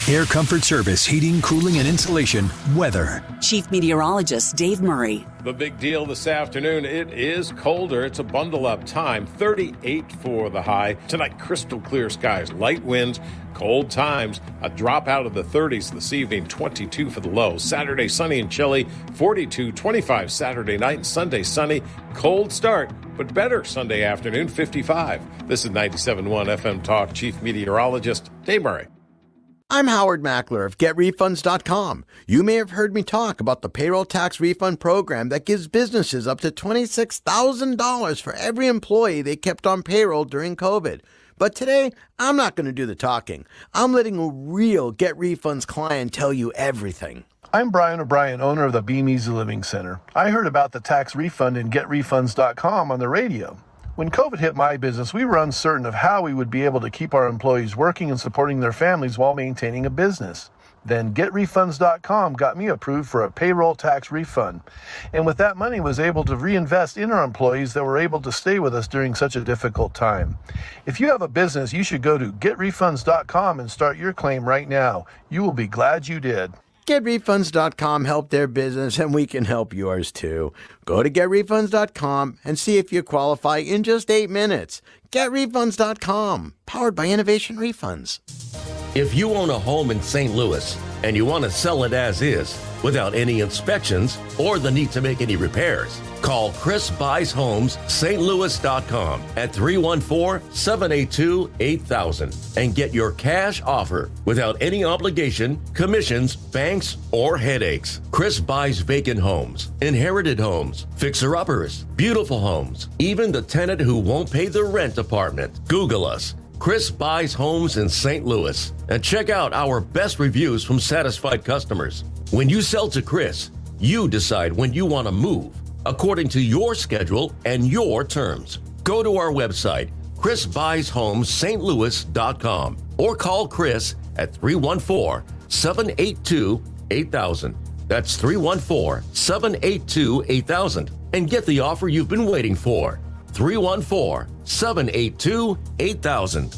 Air Comfort Service, heating, cooling, and insulation, weather. Chief Meteorologist Dave Murray. The big deal this afternoon, it is colder. It's a bundle up time. 38 for the high. Tonight, crystal clear skies, light winds, cold times. A drop out of the 30s this evening, 22 for the low. Saturday, sunny and chilly, 42, 25 Saturday night, and Sunday, sunny. Cold start, but better Sunday afternoon, 55. This is 97.1 FM Talk. Chief Meteorologist Dave Murray. I'm Howard Mackler of GetRefunds.com. You may have heard me talk about the payroll tax refund program that gives businesses up to $26,000 for every employee they kept on payroll during COVID. But today, I'm not going to do the talking. I'm letting a real Get Refunds client tell you everything. I'm Brian O'Brien, owner of the Beam Easy Living Center. I heard about the tax refund in GetRefunds.com on the radio. When COVID hit my business, we were uncertain of how we would be able to keep our employees working and supporting their families while maintaining a business. Then GetRefunds.com got me approved for a payroll tax refund. And with that money, was able to reinvest in our employees that were able to stay with us during such a difficult time. If you have a business, you should go to GetRefunds.com and start your claim right now. You will be glad you did. GetRefunds.com helped their business, and we can help yours too. Go to GetRefunds.com and see if you qualify in just 8 minutes. GetRefunds.com, powered by Innovation Refunds. If you own a home in St. Louis and you want to sell it as is, without any inspections or the need to make any repairs, call Chris Buys Homes, stlouis.com at 314-782-8000 and get your cash offer without any obligation, commissions, banks, or headaches. Chris buys vacant homes, inherited homes, fixer-uppers, beautiful homes, even the tenant who won't pay the rent apartment. Google us. Chris Buys Homes in St. Louis, and check out our best reviews from satisfied customers. When you sell to Chris, you decide when you want to move, according to your schedule and your terms. Go to our website, chrisbuyshomes.stlouis.com, or call Chris at 314-782-8000. That's 314-782-8000, and get the offer you've been waiting for. 314-782-8000.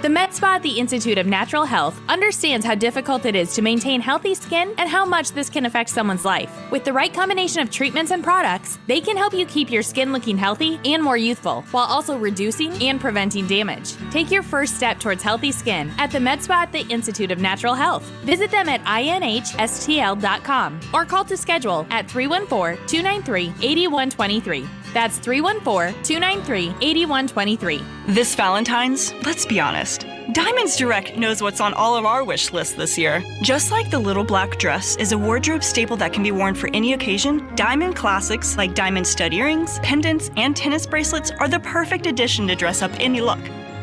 The Med Spa at the Institute of Natural Health understands how difficult it is to maintain healthy skin and how much this can affect someone's life. With the right combination of treatments and products, they can help you keep your skin looking healthy and more youthful, while also reducing and preventing damage. Take your first step towards healthy skin at the Med Spa at the Institute of Natural Health. Visit them at inhstl.com or call to schedule at 314-293-8123. That's 314-293-8123. This Valentine's, let's be honest, Diamonds Direct knows what's on all of our wish lists this year. Just like the little black dress is a wardrobe staple that can be worn for any occasion, diamond classics like diamond stud earrings, pendants, and tennis bracelets are the perfect addition to dress up any look.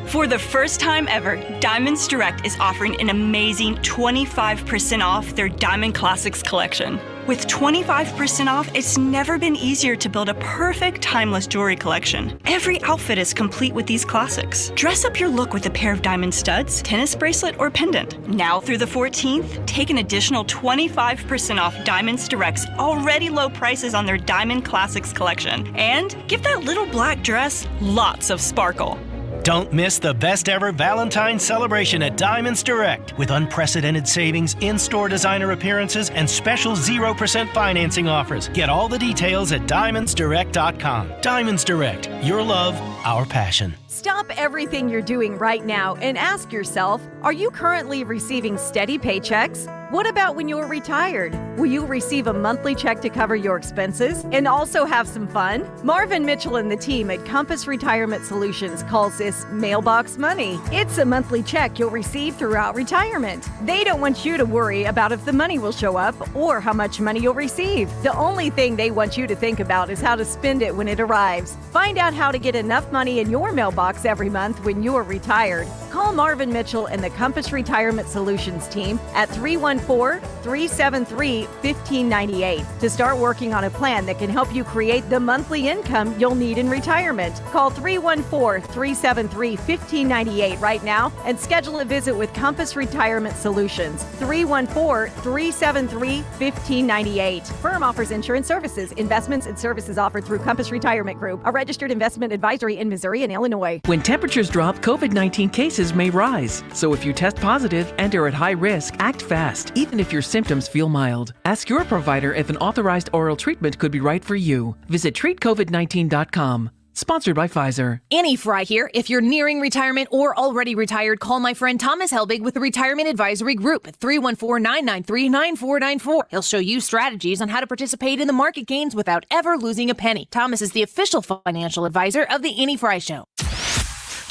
For the first time ever, Diamonds Direct is offering an amazing 25% off their Diamond Classics collection. With 25% off, it's never been easier to build a perfect timeless jewelry collection. Every outfit is complete with these classics. Dress up your look with a pair of diamond studs, tennis bracelet, or pendant. Now through the 14th, take an additional 25% off Diamonds Direct's already low prices on their Diamond Classics collection. And give that little black dress lots of sparkle. Don't miss the best ever Valentine celebration at Diamonds Direct with unprecedented savings, in-store designer appearances, and special 0% financing offers. Get all the details at diamondsdirect.com. Diamonds Direct, your love, our passion. Stop everything you're doing right now and ask yourself, are you currently receiving steady paychecks? What about when you're retired? Will you receive a monthly check to cover your expenses and also have some fun? Marvin Mitchell and the team at Compass Retirement Solutions calls this mailbox money. It's a monthly check you'll receive throughout retirement. They don't want you to worry about if the money will show up or how much money you'll receive. The only thing they want you to think about is how to spend it when it arrives. Find out how to get enough money in your mailbox every month when you're retired. Call Marvin Mitchell and the Compass Retirement Solutions team at 314-373-1598 to start working on a plan that can help you create the monthly income you'll need in retirement. Call 314-373-1598 right now and schedule a visit with Compass Retirement Solutions. 314-373-1598. Firm offers insurance services, investments, and services offered through Compass Retirement Group, a registered investment advisory in Missouri and Illinois. When temperatures drop, COVID-19 cases may rise. So if you test positive and are at high risk, act fast, even if your symptoms feel mild. Ask your provider if an authorized oral treatment could be right for you. Visit treatcovid19.com. Sponsored by Pfizer. Annie Frey here. If you're nearing retirement or already retired, call my friend Thomas Helbig with the Retirement Advisory Group at 314-993-9494. He'll show you strategies on how to participate in the market gains without ever losing a penny. Thomas is the official financial advisor of the Annie Frey Show.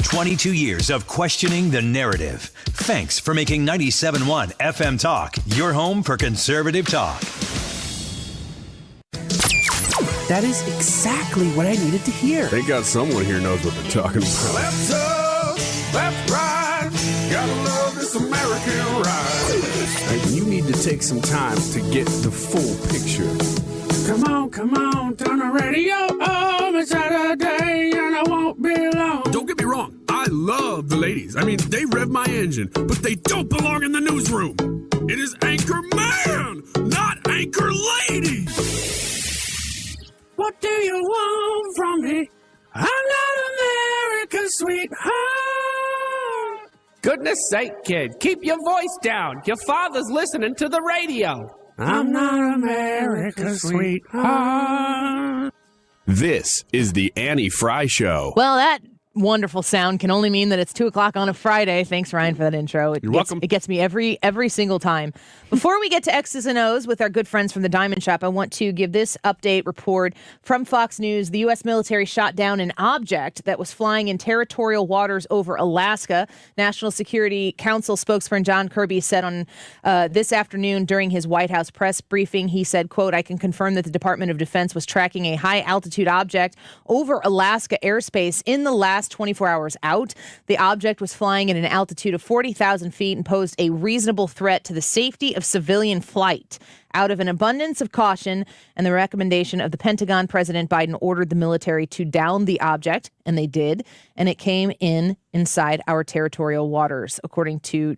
22 years of questioning the narrative. Thanks for making 97.1 FM Talk your home for conservative talk. That is exactly what I needed to hear. They got someone here knows what they're talking about. Left up, left right, gotta love this American ride. And you need to take some time to get the full picture. Come on, turn the radio on. It's Saturday and I won't be long. Don't get me wrong, I love the ladies. I mean, they rev my engine, but they don't belong in the newsroom. It is Anchor Man, not Anchor Lady. What do you want from me? I'm not America's sweetheart. Goodness sake, kid, keep your voice down. Your father's listening to the radio. I'm not America's sweetheart. This is the Annie Frey Show. Well, that wonderful sound can only mean that it's 2:00 on a Friday. Thanks, Ryan, for that intro. You're welcome. It gets me every single time. Before we get to X's and O's with our good friends from the Diamond Shoppe, I want to give this update report from Fox News. The U.S. military shot down an object that was flying in territorial waters over Alaska. National Security Council spokesperson John Kirby said on this afternoon during his White House press briefing, he said, quote, "I can confirm that the Department of Defense was tracking a high-altitude object over Alaska airspace in the last 24 hours out. The object was flying at an altitude of 40,000 feet and posed a reasonable threat to the safety of civilian flight. Out of an abundance of caution and the recommendation of the Pentagon, President Biden ordered the military to down the object, and they did, and it came inside our territorial waters, according to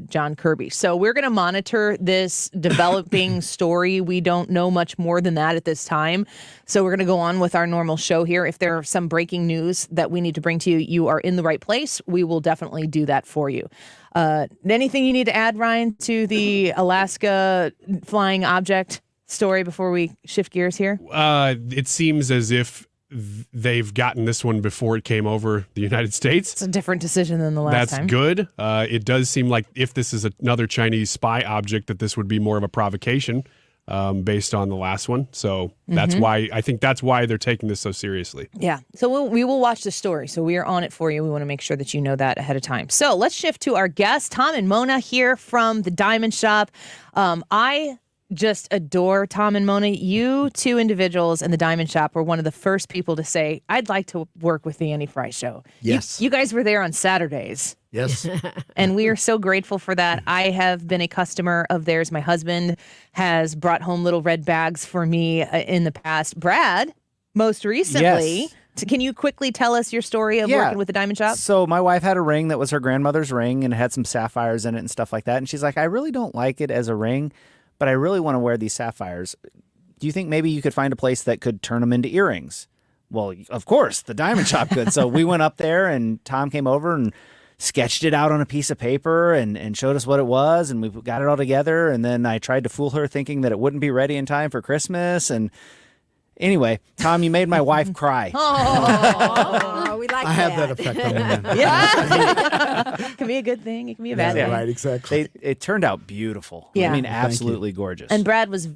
John Kirby. So we're going to monitor this developing story. We don't know much more than that at this time. So we're going to go on with our normal show here. If there are some breaking news that we need to bring to you, you are in the right place. We will definitely do that for you. Anything you need to add, Ryan, to the Alaska flying object story before we shift gears here? It seems as if they've gotten this one before it came over the United States. It's a different decision than the last time. That's good. It does seem like if this is another Chinese spy object, that this would be more of a provocation based on the last one. So that's why I think that's why they're taking this so seriously. Yeah. So we will watch the story. So we are on it for you. We want to make sure that you know that ahead of time. So let's shift to our guests, Tom and Mona here from the Diamond Shoppe. I just adore Tom and Mona. You two individuals in the Diamond Shoppe were one of the first people to say, I'd like to work with the Annie Frey Show. Yes. You guys were there on Saturdays. Yes. And we are so grateful for that. I have been a customer of theirs. My husband has brought home little red bags for me in the past. Brad, most recently. Yes. Can you quickly tell us your story of working with the Diamond Shoppe? So my wife had a ring that was her grandmother's ring and it had some sapphires in it and stuff like that. And she's like, I really don't like it as a ring, but I really want to wear these sapphires. Do you think maybe you could find a place that could turn them into earrings? Well, of course, the Diamond Shoppe could. So we went up there and Tom came over and sketched it out on a piece of paper and showed us what it was, and we got it all together. And then I tried to fool her thinking that it wouldn't be ready in time for Christmas. And anyway, Tom, you made my wife cry. Oh, we like I have that effect on women. Yeah. It can be a good thing. It can be a bad thing. Right, exactly. It turned out beautiful. Yeah. I mean, Thank absolutely gorgeous. And Brad was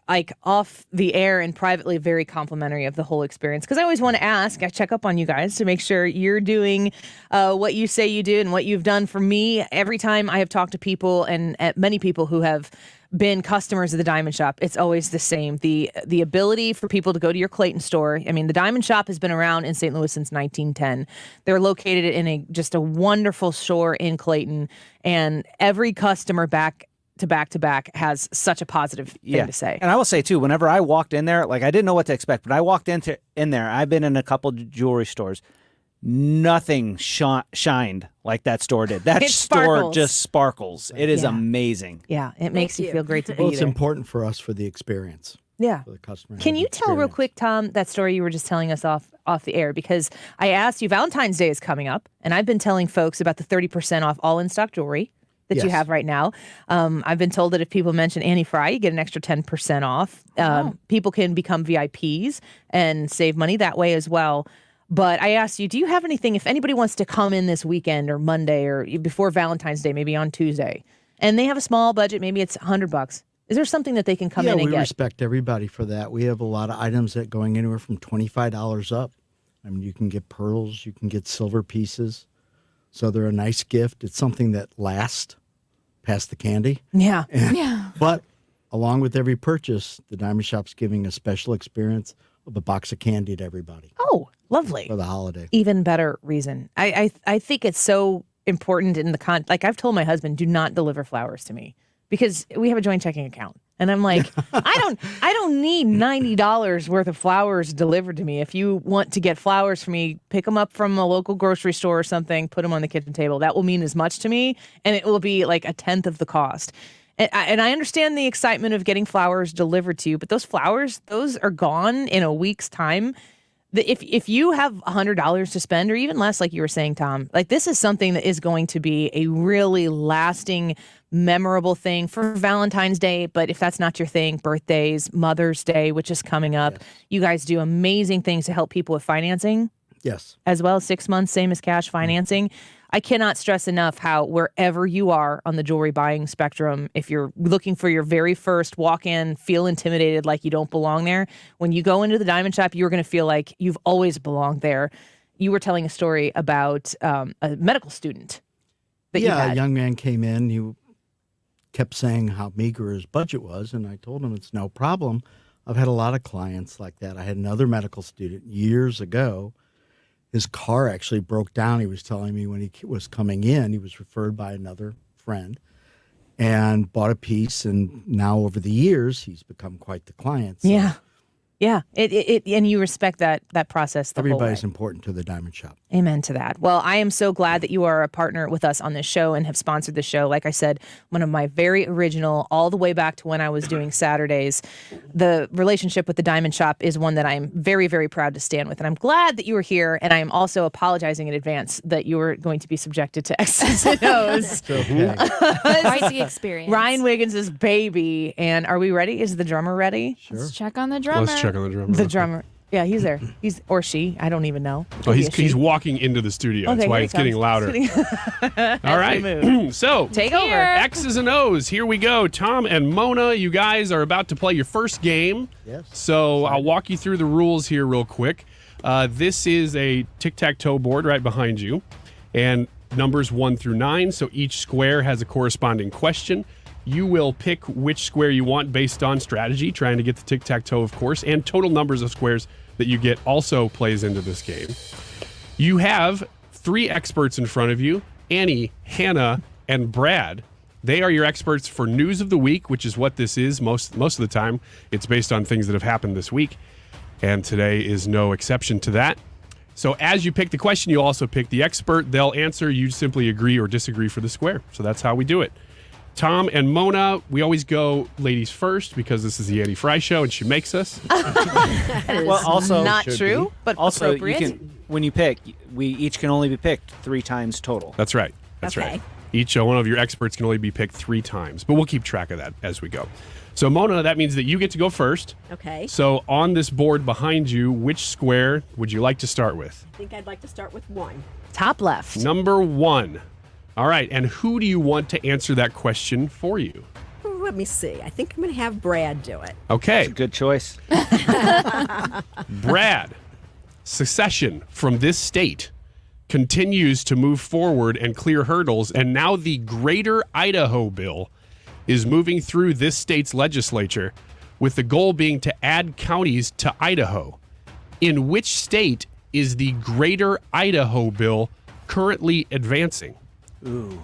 like off the air and privately very complimentary of the whole experience. Because I always want to ask, I check up on you guys to make sure you're doing what you say you do and what you've done for me. Every time I have talked to people and many people who have been customers of the Diamond Shoppe, it's always the same. The ability for people to go to your Clayton store. I mean, the Diamond Shoppe has been around in St. Louis since 1910. They're located in just a wonderful store in Clayton, and every customer back to back has such a positive thing to say. And I will say too, whenever I walked in there, like I didn't know what to expect, but I walked in there. I've been in a couple jewelry stores. Nothing shined like that store did. That store just sparkles. It is amazing. Yeah, it makes you feel great to be Well, it's there. important for us for the experience. Yeah. For the customer. Can you tell real quick, Tom, that story you were just telling us off the air? Because I asked you, Valentine's Day is coming up, and I've been telling folks about the 30% off all in-stock jewelry that you have right now. I've been told that if people mention Annie Frey, you get an extra 10% off. People can become VIPs and save money that way as well. But I asked you, do you have anything, if anybody wants to come in this weekend or Monday or before Valentine's Day, maybe on Tuesday, and they have a small budget, maybe it's $100, is there something that they can come in and get? Yeah, we respect everybody for that. We have a lot of items that going anywhere from $25 up. I mean, you can get pearls, you can get silver pieces. So they're a nice gift. It's something that lasts past the candy. Yeah. Yeah. But along with every purchase, the Diamond Shoppe's giving a special experience of a box of candy to everybody. Oh, lovely. For the holiday. Even better reason. I think it's so important in the like I've told my husband, do not deliver flowers to me because we have a joint checking account. And I'm like, I don't need $90 worth of flowers delivered to me. If you want to get flowers for me, pick them up from a local grocery store or something, put them on the kitchen table. That will mean as much to me, and it will be like a tenth of the cost. And I understand the excitement of getting flowers delivered to you, but those flowers, those are gone in a week's time. If you have $100 to spend, or even less, like you were saying, Tom, like this is something that is going to be a really lasting, memorable thing for Valentine's Day. But if that's not your thing, birthdays, Mother's Day, which is coming up, you guys do amazing things to help people with financing. Yes. As well as 6 months, same as cash financing. I cannot stress enough how wherever you are on the jewelry buying spectrum, if you're looking for your very first walk-in, feel intimidated like you don't belong there, when you go into the Diamond Shop, you're going to feel like you've always belonged there. You were telling a story about a medical student that you had. A young man came in. He kept saying how meager his budget was, and I told him it's no problem. I've had a lot of clients like that. I had another medical student years ago. His car actually broke down. He was telling me when he was coming in, he was referred by another friend and bought a piece. And now over the years, he's become quite the client. So Yeah. And you respect that process the whole way. everybody's important to the Diamond Shop. Amen to that. Well, I am so glad that you are a partner with us on this show and have sponsored the show. Like I said, one of my very original, all the way back to when I was doing Saturdays, the relationship with the Diamond Shop is one that I'm very, very proud to stand with. And I'm glad that you were here. And I am also apologizing in advance that you were going to be subjected to X's and O's. Quite the experience. Ryan Wiggins' baby. And are we ready? Is the drummer ready? Sure. Let's check on the drummer. Let's check on the drummer. The drummer. Yeah, he's there. He's or she. I don't even know. Oh, he's walking into the studio. Okay, That's why here it's he getting comes. louder. All right. So take over. X's and O's. Here we go. Tom and Mona, you guys are about to play your first game. Yes. So I'll walk you through the rules here real quick. This is a tic-tac-toe board right behind you, and numbers 1 through 9. So each square has a corresponding question. You will pick which square you want based on strategy, trying to get the tic-tac-toe, of course, and total numbers of squares that you get also plays into this game. You have 3 experts in front of you, Annie, Hannah, and Brad. They are your experts for news of the week, which is what this is most of the time. It's based on things that have happened this week, and today is no exception to that. So as you pick the question, you also pick the expert. They'll answer. You simply agree or disagree for the square. So that's how we do it. Tom and Mona, we always go ladies first because this is the Annie Frey Show and she makes us. Well, also not true, but also appropriate. you can, when you pick, we each can only be picked 3 times total. That's right. That's right. Each one of your experts can only be picked 3 times, but we'll keep track of that as we go. So Mona, that means that you get to go first. Okay. So on this board behind you, which square would you like to start with? I think I'd like to start with 1. Top left. Number 1. All right, and who do you want to answer that question for you? Let me see. I think I'm going to have Brad do it. Okay. That's a good choice. Brad, secession from this state continues to move forward and clear hurdles, and now the Greater Idaho Bill is moving through this state's legislature with the goal being to add counties to Idaho. In which state is the Greater Idaho Bill currently advancing? Ooh.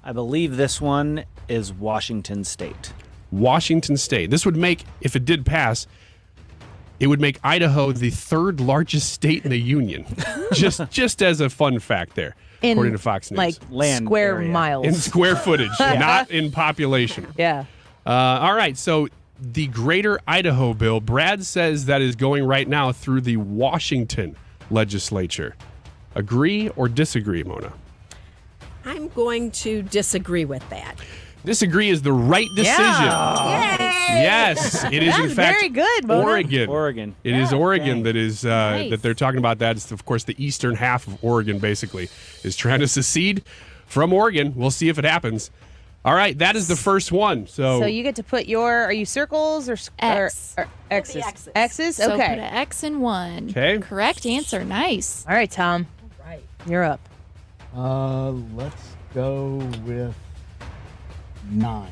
I believe this one is Washington State. Washington State. This would make, if it did pass, it would make Idaho the 3rd largest state in the union. just as a fun fact there, according to Fox News. Like square miles. In square footage, not in population. Yeah. All right, so the Greater Idaho Bill, Brad says that is going right now through the Washington legislature. Agree or disagree, Mona? I'm going to disagree with that. Disagree is the right decision. Yes, it is in fact very good, Mona. Oregon. It is Oregon that is that they're talking about. That it's of course the eastern half of Oregon basically is trying to secede from Oregon. We'll see if it happens. All right, that is the first one. So you get to put are you circles or X. or X's? X's? So Okay. put an X in 1. Okay. Correct answer. Nice. All right, Tom. All right. You're up. Let's go with 9.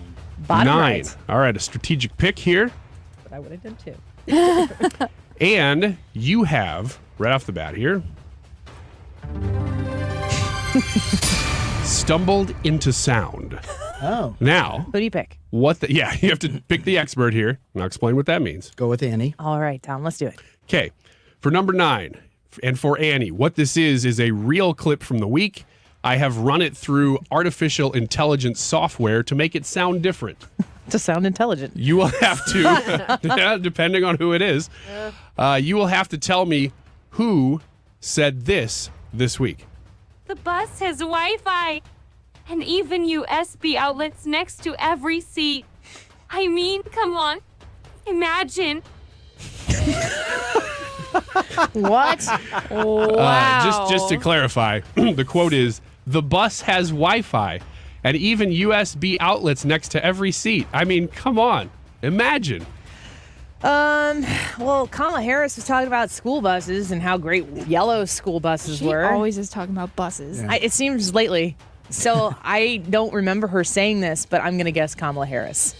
Bottom 9. right. All right, a strategic pick here. But I would have done 2. And you have, right off the bat here, stumbled into sound. Oh. Now, Who do you pick? you have to pick the expert here. And I'll explain what that means. Go with Annie. All right, Tom, let's do it. Okay. For number 9, and for Annie, what this is a real clip from the week. I have run it through artificial intelligence software to make it sound different. To sound intelligent. You will have to, depending on who it is, you will have to tell me who said this week. The bus has Wi-Fi and even USB outlets next to every seat. I mean, come on. Imagine. What? Wow. Just to clarify, the quote is, the bus has Wi-Fi and even USB outlets next to every seat. I mean, come on. Imagine. Well, Kamala Harris was talking about school buses and how great yellow school buses She were. always is talking about buses. Yeah. It seems lately. So I don't remember her saying this, but I'm going to guess Kamala Harris.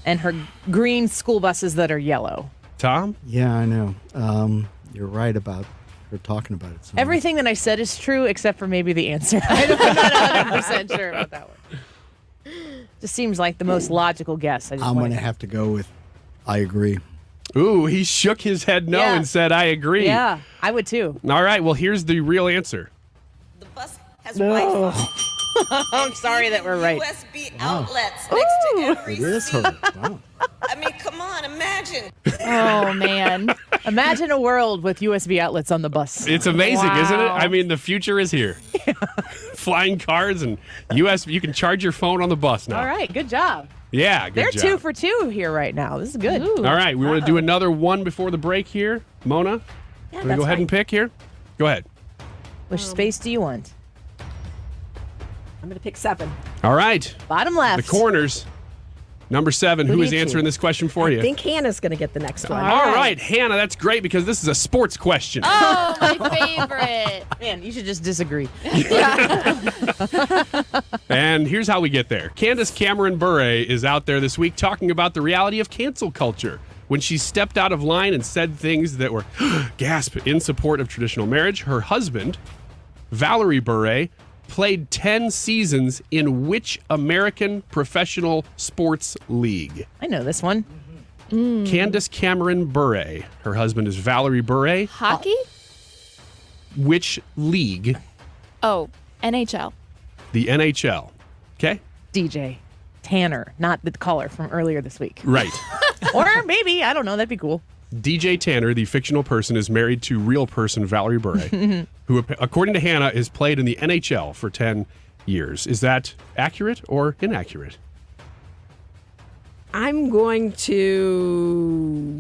And her green school buses that are yellow. Tom? Yeah, I know. You're right about her talking about it. So much. Everything that I said is true except for maybe the answer. I'm not 100% sure about that one. Just seems like the most logical guess. I'm going to have to go with I agree. Ooh, he shook his head no and said, I agree. Yeah, I would too. All right, well, here's the real answer. No. I'm sorry that we're right. USB outlets next to every It is her. Wow. I mean, come on, imagine. Oh, man. Imagine a world with USB outlets on the bus. It's amazing, isn't it? Wow. I mean, the future is here. Flying cars and USB. You can charge your phone on the bus now. All right, good job. Yeah, good They're job. 2 for 2 here right now. This is good. All right, we want to do another one before the break here. Mona, want to that's go ahead fine. and pick here? Go ahead. Which space do you want? I'm going to pick 7. All right. Bottom left. The corners. Number 7. Who Who do is you answering choose? this question for I you? think Hannah's going to get the next one. All right, Hannah, that's great because this is a sports question. Oh, my favorite. Man, you should just disagree. And here's how we get there. Candace Cameron Bure is out there this week talking about the reality of cancel culture when she stepped out of line and said things that were, gasp, in support of traditional marriage. Her husband, Valerie Bure, played 10 seasons in which American professional sports league? I know this one. Candace Cameron Bure. Her husband is Valerie Bure. Hockey? Which league? Oh, NHL. The NHL. Okay? DJ Tanner, not the caller from earlier this week. Right. Or maybe, I don't know, that'd be cool. DJ Tanner, the fictional person, is married to real person Valerie Bure, who, according to Hannah, is played in the NHL for 10 years. Is that accurate or inaccurate? I'm going to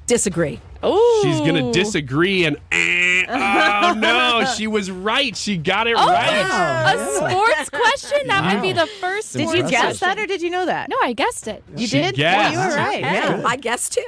disagree. Oh, She's going to disagree and, oh no, she was right. She got it right. A sports question? That might be the first Did sports you guess question. that or did you know that? No, I guessed it. You She did? guessed. Yeah, you were right. Yeah. I guess too.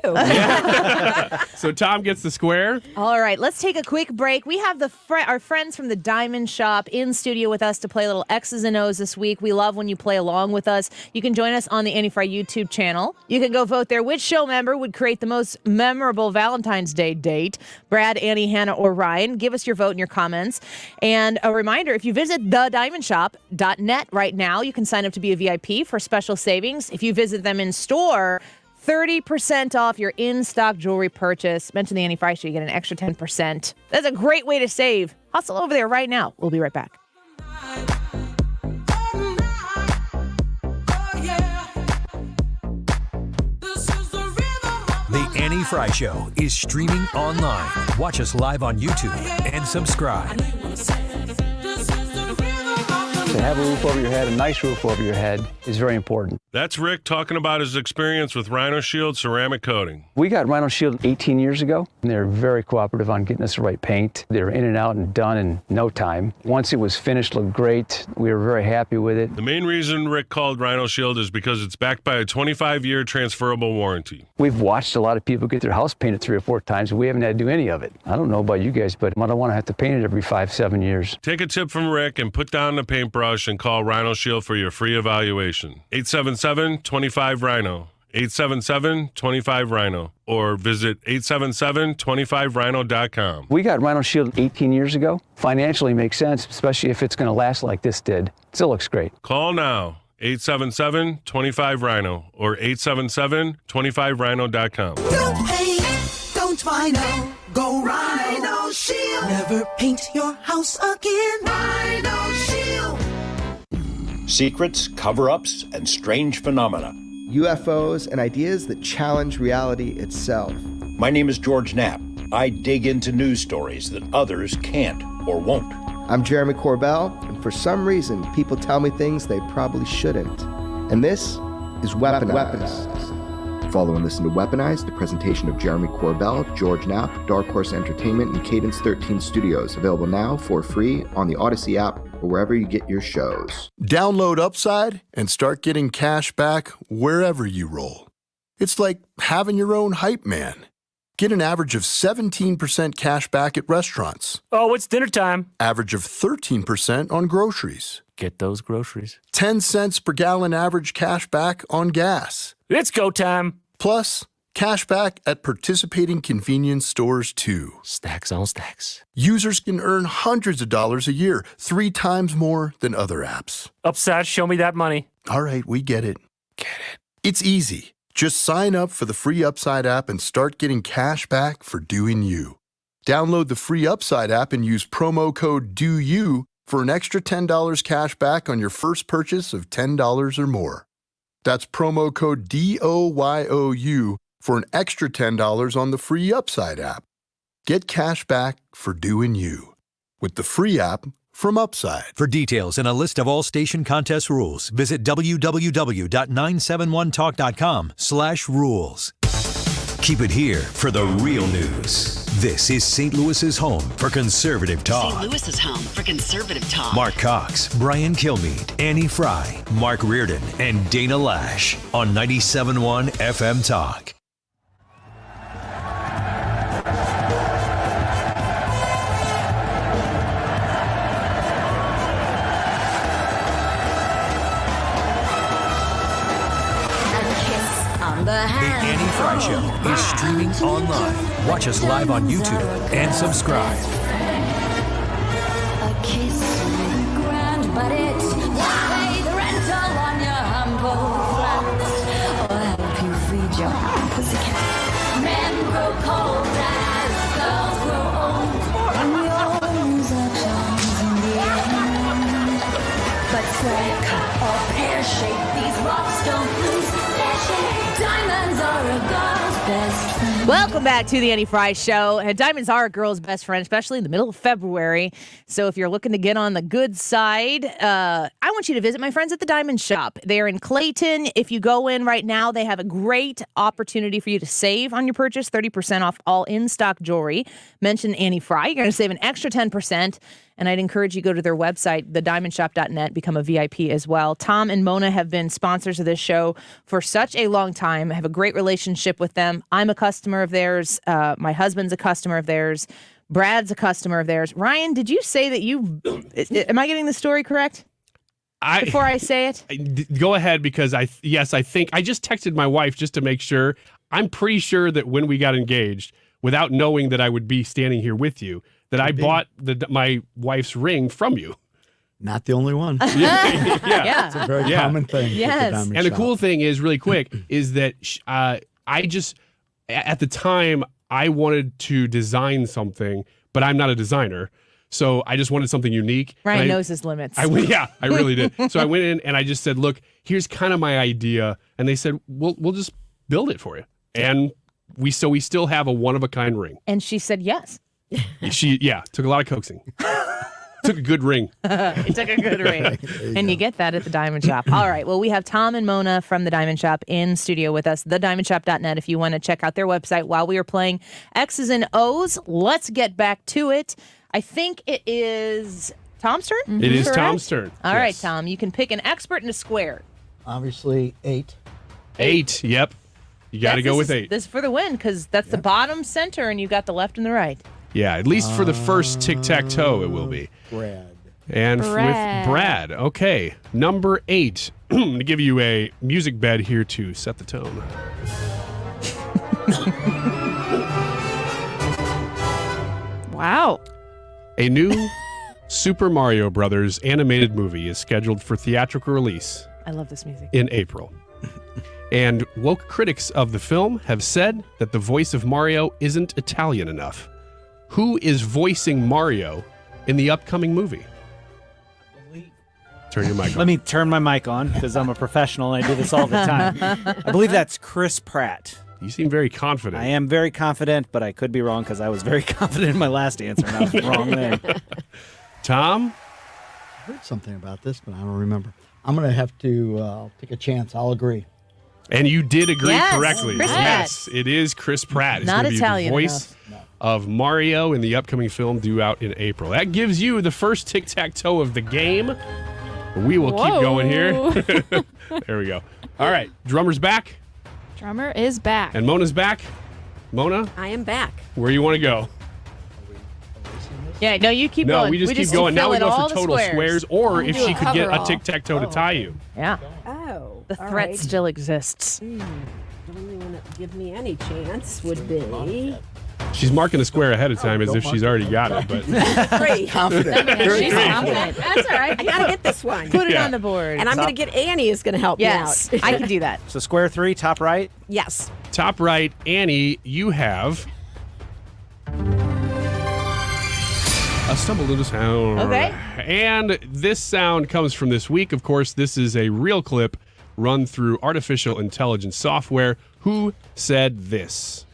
So Tom gets the square. All right, let's take a quick break. We have our friends from the Diamond Shoppe in studio with us to play little X's and O's this week. We love when you play along with us. You can join us on the Annie Frey YouTube channel. You can go vote there. Which show member would create the most memorable Valentine's Day date? Brad, Annie, Hannah, or Ryan? Give us your vote in your comments. And a reminder, if you visit thediamondshoppe.net right now, you can sign up to be a VIP for special savings. If you visit them in store, 30% off your in-stock jewelry purchase. Mention the Annie Frey Show, you get an extra 10%. That's a great way to save. Hustle over there right now. We'll be right back. The Annie Frey Show is streaming online. Watch us live on YouTube and subscribe. To have a roof over your head, a nice roof over your head, is very important. That's Rick talking about his experience with Rhino Shield ceramic coating. We got Rhino Shield 18 years ago, and they're very cooperative on getting us the right paint. They're in and out and done in no time. Once it was finished, looked great. We were very happy with it. The main reason Rick called Rhino Shield is because it's backed by a 25-year transferable warranty. We've watched a lot of people get their house painted 3 or 4 times, and we haven't had to do any of it. I don't know about you guys, but I don't want to have to paint it every 5-7 years. Take a tip from Rick and put down the paintbrush and call Rhino Shield for your free evaluation. 877-25-RHINO. 877-25-RHINO or visit 877-25rhino.com. We got Rhino Shield 18 years ago. Financially makes sense, especially if it's going to last like this did. Still looks great. Call now, 877-25-RHINO or 877-25rhino.com. Don't paint, don't Rhino, go Rhino Shield. Never paint your house again. Rhino Shield. Secrets, cover-ups, and strange phenomena. UFOs and ideas that challenge reality itself. My name is George Knapp. I dig into news stories that others can't or won't. I'm Jeremy Corbell, and for some reason, people tell me things they probably shouldn't. And this is Weaponized. Follow and listen to Weaponized, the presentation of Jeremy Corbell, George Knapp, Dark Horse Entertainment, and Cadence 13 Studios. Available now for free on the Odyssey app or wherever you get your shows. Download Upside and start getting cash back wherever you roll. It's like having your own hype man. Get an average of 17% cash back at restaurants. Oh, it's dinner time. Average of 13% on groceries. Get those groceries. 10 cents per gallon average cash back on gas. It's go time. Plus, cash back at participating convenience stores too. Stacks on stacks. Users can earn hundreds of dollars a year, 3 times more than other apps. Upside, show me that money. All right, we get it. It's easy. Just sign up for the free Upside app and start getting cash back for doing you. Download the free Upside app and use promo code DOYOU for an extra $10 cash back on your first purchase of $10 or more. That's promo code DOYOU for an extra $10 on the free Upside app. Get cash back for doing you with the free app from Upside. For details and a list of all station contest rules, visit www.971talk.com/rules. Keep it here for the real news. This is St. Louis's home for conservative talk. St. Louis's home for conservative talk. Mark Cox, Brian Kilmeade, Annie Frey, Mark Reardon, and Dana Lash on 97.1 FM Talk. The Annie Frey Show is streaming online. Watch us live on YouTube and subscribe. A kiss grand, but it's pay the rental on your humble flat, or help you feed your pussycat. Men grow cold as girls grow old, and we all lose our charms in the end. But square cut or pear shape, these rocks don't lose their shape. Diamonds are a girl's best friend. Welcome back to the Annie Frey Show. Diamonds are a girl's best friend, especially in the middle of February. So if you're looking to get on the good side, I want you to visit my friends at the Diamond Shoppe. They're in Clayton. If you go in right now, they have a great opportunity for you to save on your purchase, 30% off all in-stock jewelry. Mention Annie Frey. You're going to save an extra 10%. And I'd encourage you to go to their website, thediamondshoppe.net, become a VIP as well. Tom and Mona have been sponsors of this show for such a long time. I have a great relationship with them. I'm a customer of theirs. My husband's a customer of theirs. Brad's a customer of theirs. Ryan, did you say that you... Am I getting the story correct? Before I say it? Go ahead, because I think... I just texted my wife just to make sure. I'm pretty sure that when we got engaged, without knowing that I would be standing here with you, that I bought my wife's ring from you. Not the only one. Yeah. It's a very common thing. Yes. And the cool thing is, really quick, is that I just, at the time, I wanted to design something, but I'm not a designer. So I just wanted something unique. Ryan knows his limits. I really did. So I went in and I just said, look, here's kind of my idea. And they said, we'll just build it for you. And we still have a one-of-a-kind ring. And she said yes. She took a lot of coaxing. Took a good ring. It took a good ring. And you get that at the Diamond Shoppe. All right. Well, we have Tom and Mona from the Diamond Shoppe in studio with us, thediamondshoppe.net, if you want to check out their website while we are playing X's and O's. Let's get back to it. I think it is Tom's turn? It is Tom's turn. All right, Tom. You can pick an expert and a square. Obviously, 8. 8, yep. You got to go with 8. This is for the win, because that's the bottom center, and you got the left and the right. Yeah, at least for the first tic-tac-toe it will be. Brad. And Brad. with Brad. Okay, number 8. I'm going to give you a music bed here to set the tone. Wow. A new Super Mario Brothers animated movie is scheduled for theatrical release I love this music. in April. And woke critics of the film have said that the voice of Mario isn't Italian enough. Who is voicing Mario in the upcoming movie? Turn your mic on. Let me turn my mic on because I'm a professional and I do this all the time. I believe that's Chris Pratt. You seem very confident. I am very confident, but I could be wrong because I was very confident in my last answer and I was wrong there. Tom? I heard something about this, but I don't remember. I'm going to have to take a chance. I'll agree. And you did agree Yes, correctly. Chris Yes, it is Chris Pratt. It's Not gonna be Italian the voice of Mario in the upcoming film due out in April. That gives you the first tic-tac-toe of the game. We will keep going here. There we go. All right, drummer's back. Drummer is back. And Mona's back. Mona, I am back. where you want to go? Yeah, no, you keep No, going. we just keep going. Now we fill in go all for the total squares, or We'll if do she a could get a coverall. tic-tac-toe to tie you. Yeah. Oh. The all threat right. still exists. The only one that give me any chance would be She's marking the square ahead of time as if she's already got it, but Frey. Confident. Very She's confident. confident. That's all right. I gotta get this one. Put it Yeah. on the board. And I'm gonna get Annie is gonna help yes, me out. I can do that. So square 3, top right. Yes. top right, Annie, you have a stumble little sound. Okay. And this sound comes from this week. Of course, this is a real clip run through artificial intelligence software. Who said this?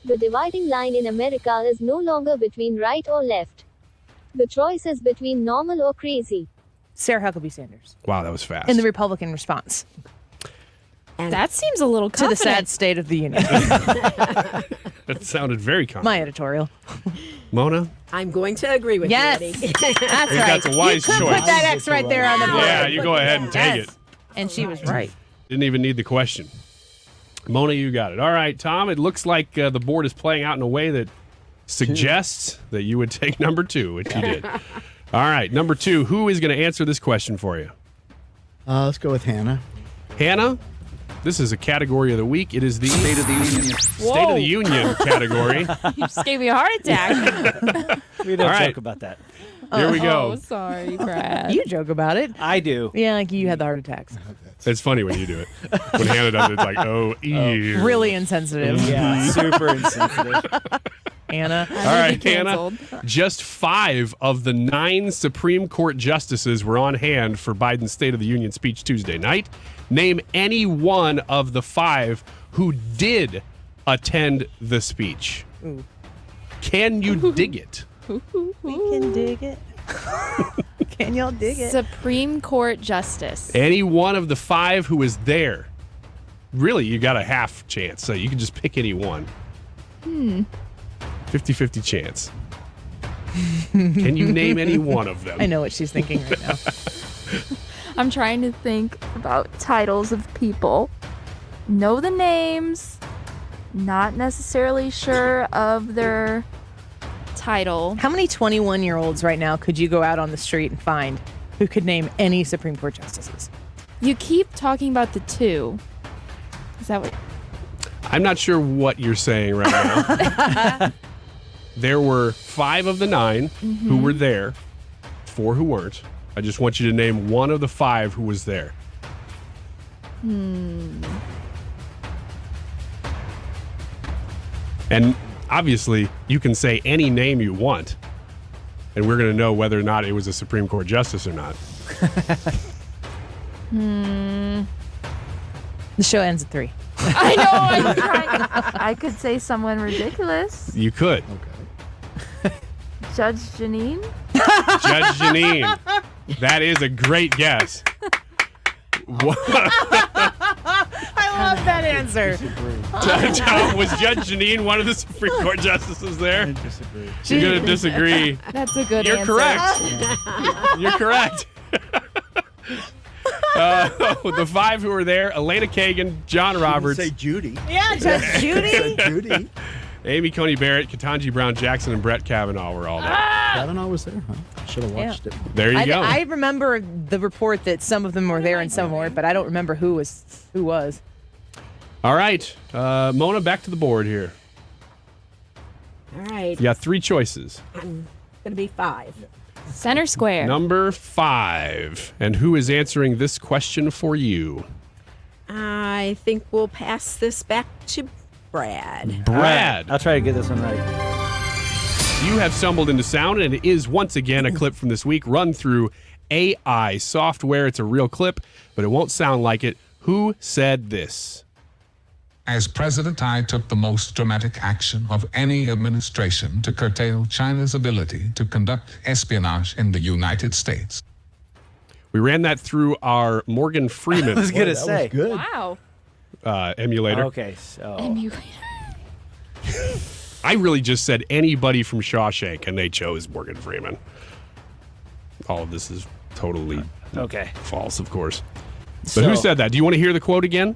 The dividing line in America is no longer between right or left. The choice is between normal or crazy. Sarah Huckabee Sanders. Wow, that was fast. In the Republican response And That seems a little to the sad confident. state of the union. That sounded very confident. My editorial. Mona? I'm going to agree with Yes. you, Annie. That's think right. that's a wise you could choice. put that X right there on the board. Yeah, you go ahead and take Yes. it. And she was right. Didn't even need the question. Mona, you got it. All right, Tom, it looks like the board is playing out in a way that suggests that you would take number 2, which you did. All right, number 2, who is going to answer this question for you? Let's go with Hannah. Hannah, this is a category of the week. It is the State of the Union, State of the Union category. You just gave me a heart attack. We don't All right. joke about that. Here we go. Oh, sorry, Brad. You joke about it. I do. Yeah, like you had the heart attacks. It's funny when you do it. When Hannah does it, it's like, oh, ew. Really insensitive. Yeah, super insensitive. Anna. All right, canceled. Hannah. Just 5 of the 9 Supreme Court justices were on hand for Biden's State of the Union speech Tuesday night. Name any one of the 5 who did attend the speech. Ooh. Can you dig it? We can dig it. Can y'all dig it? Supreme Court Justice. Any one of the 5 who was there. Really, you got a half chance, so you can just pick any one. 50-50 chance. Can you name any one of them? I know what she's thinking right now. I'm trying to think about titles of people. Know the names. Not necessarily sure of their title. How many 21-year-olds right now could you go out on the street and find who could name any Supreme Court justices? You keep talking about the 2. Is that what? I'm not sure what you're saying right now. There were 5 of the 9 who were there, 4 who weren't. I just want you to name one of the 5 who was there. And obviously, you can say any name you want, and we're going to know whether or not it was a Supreme Court justice or not. The show ends at 3. I know. I'm trying. I could say someone ridiculous. You could. Judge Janine. Judge Janine. That is a great guess. I love that answer. Tom, was Judge Janine one of the Supreme Court justices there? I disagree. You're going to disagree. That's a good You're answer. correct. You're correct. The 5 who were there, Elena Kagan, John Roberts. Say Judy. Yeah, Judge Judy. Judy. Amy Coney Barrett, Ketanji Brown Jackson, and Brett Kavanaugh were all there. Kevin, I was there, huh? Should have watched it. There you go. I remember the report that some of them were there and some weren't, but I don't remember who was. All right. Mona, back to the board here. All right. You got 3 choices. I'm going to be 5. Center square. Number 5. And who is answering this question for you? I think we'll pass this back to Brad. Brad. I'll try to get this one right. You have stumbled into sound, and it is once again a clip from this week run through AI software. It's a real clip, but it won't sound like it. Who said this? As president, I took the most dramatic action of any administration to curtail China's ability to conduct espionage in the United States. We ran that through our Morgan Freeman I was going to say. Good. Wow. Emulator. Okay, so. Emulator. I really just said anybody from Shawshank, and they chose Morgan Freeman. All of this is totally false, of course. But who said that? Do you want to hear the quote again?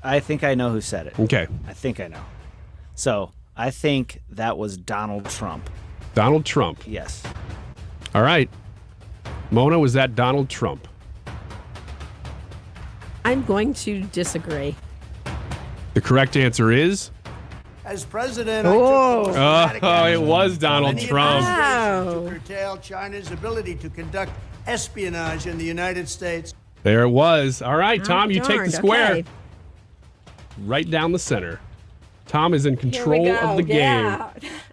I think I know who said it. Okay. I think I know. So I think that was Donald Trump. Donald Trump. Yes. All right. Mona, was that Donald Trump? I'm going to disagree. The correct answer is? As president, it was Donald Trump. To curtail China's ability to conduct espionage in the United States. There it was. All right, Tom, you take the darned, square. okay. Right down the center. Tom is in control of the game.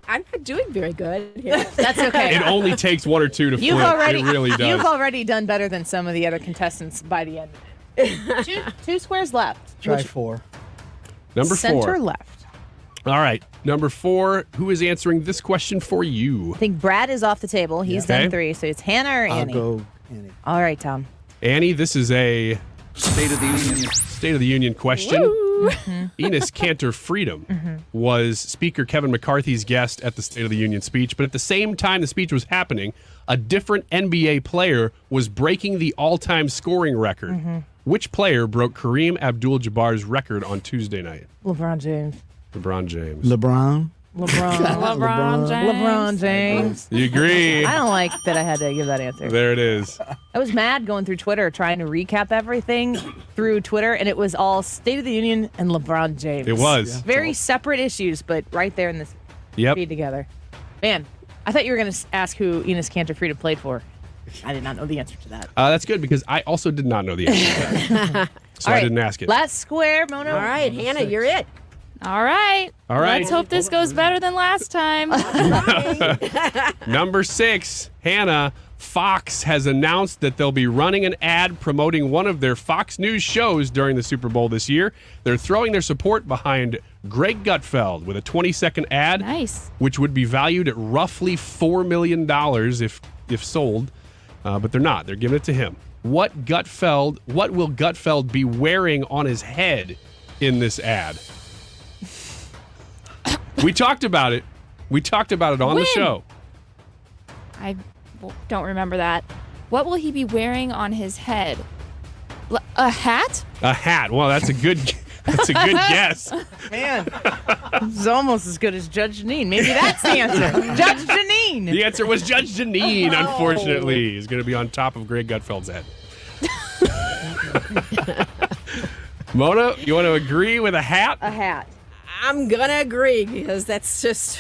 I'm not doing very good here. That's okay. It only takes 1 or 2 to flip. It really does. You've already done better than some of the other contestants by the end of it. two squares left. Try 4. Number 4. Center left. All right. Number 4. Who is answering this question for you? I think Brad is off the table. He's done 3, so it's Hannah or Annie. I'll go Annie. All right, Tom. Annie, this is a State of the Union question. Enos Cantor Freedom was Speaker Kevin McCarthy's guest at the State of the Union speech, but at the same time the speech was happening, a different NBA player was breaking the all-time scoring record. Which player broke Kareem Abdul-Jabbar's record on Tuesday night? LeBron James. LeBron James. LeBron James. You agree? I don't like that I had to give that answer. There it is. I was mad going through Twitter trying to recap everything through Twitter, and it was all State of the Union and LeBron James. It was. Very separate issues, but right there in this feed together. Man, I thought you were going to ask who Enos Cantor Freedom played for. I did not know the answer to that. That's good because I also did not know the answer to that. So I didn't ask it. Last square, Mona. All right, Hannah, you're it. All right. All right. Let's hope this goes better than last time. Number 6, Hannah. Fox has announced that they'll be running an ad promoting one of their Fox News shows during the Super Bowl this year. They're throwing their support behind Greg Gutfeld with a 20-second ad, which would be valued at roughly $4 million if sold. But they're not. They're giving it to him. What will Gutfeld be wearing on his head in this ad? We talked about it. We talked about it on the show. I don't remember that. What will he be wearing on his head? A hat? A hat. Well, that's a good guess. Man, this is almost as good as Judge Janine. Maybe that's the answer. Judge Janine. The answer was Judge Janine, unfortunately. He's going to be on top of Greg Gutfeld's head. Mona, you want to agree with a hat? A hat. I'm going to agree because that's just...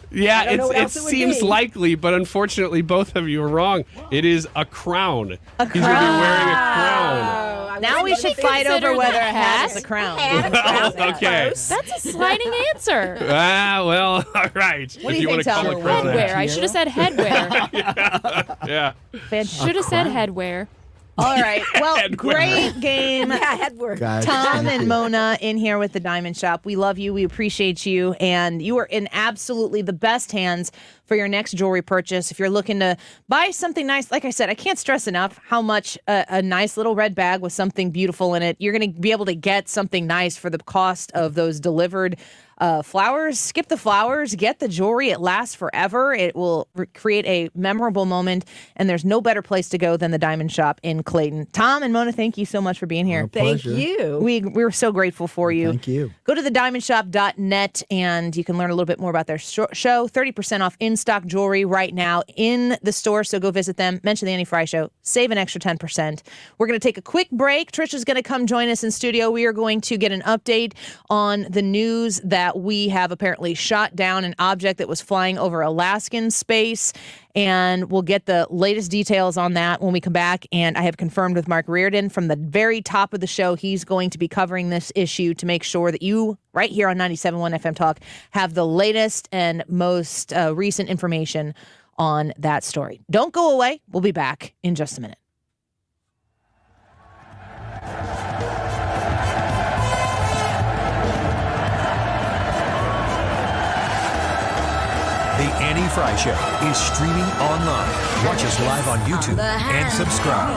Yeah, it would seems be. likely, but unfortunately, both of you are wrong. It is a crown. He's going to be wearing a crown. Now we should fight over whether a hat is a crown. Okay. That's a sliding answer. Well, all right. What do if you want think, to call Tom? it crown. Headwear. I should have said headwear. Yeah. Should have said headwear. All right. Well, great game. Yeah, head work. Guys, Tom thank and you. Mona in here with the Diamond Shop. We love you. We appreciate you. And you are in absolutely the best hands for your next jewelry purchase. If you're looking to buy something nice, like I said, I can't stress enough how much a nice little red bag with something beautiful in it, you're going to be able to get something nice for the cost of those delivered Flowers, skip the flowers, get the jewelry. It lasts forever. It will create a memorable moment, and there's no better place to go than the Diamond Shoppe in Clayton. Tom and Mona, thank you so much for being here. Thank pleasure. you. We're so grateful for you. Thank you. Go to thediamondshoppe.net and you can learn a little bit more about their show. 30% off in-stock jewelry right now in the store, so go visit them. Mention the Annie Frey Show. Save an extra 10%. We're going to take a quick break. Trisha's going to come join us in studio. We are going to get an update on the news that we have apparently shot down an object that was flying over Alaskan space, and we'll get the latest details on that when we come back. And I have confirmed with Mark Reardon from the very top of the show, he's going to be covering this issue to make sure that you, right here on 97.1 FM Talk, have the latest and most recent information on that story. Don't go away. We'll be back in just a minute. The Annie Frey Show is streaming online. Watch us live on YouTube and subscribe.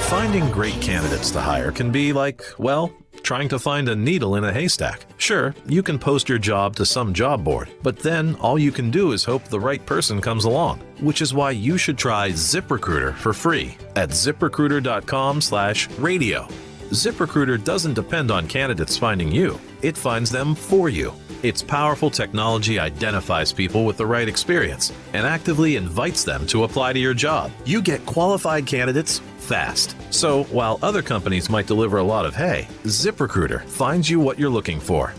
Finding great candidates to hire can be like, well, trying to find a needle in a haystack. Sure, you can post your job to some job board, but then all you can do is hope the right person comes along, which is why you should try ZipRecruiter for free at ZipRecruiter.com/radio. ZipRecruiter doesn't depend on candidates finding you. It finds them for you. Its powerful technology identifies people with the right experience and actively invites them to apply to your job. You get qualified candidates fast. So while other companies might deliver a lot of hay, ZipRecruiter finds you what you're looking for.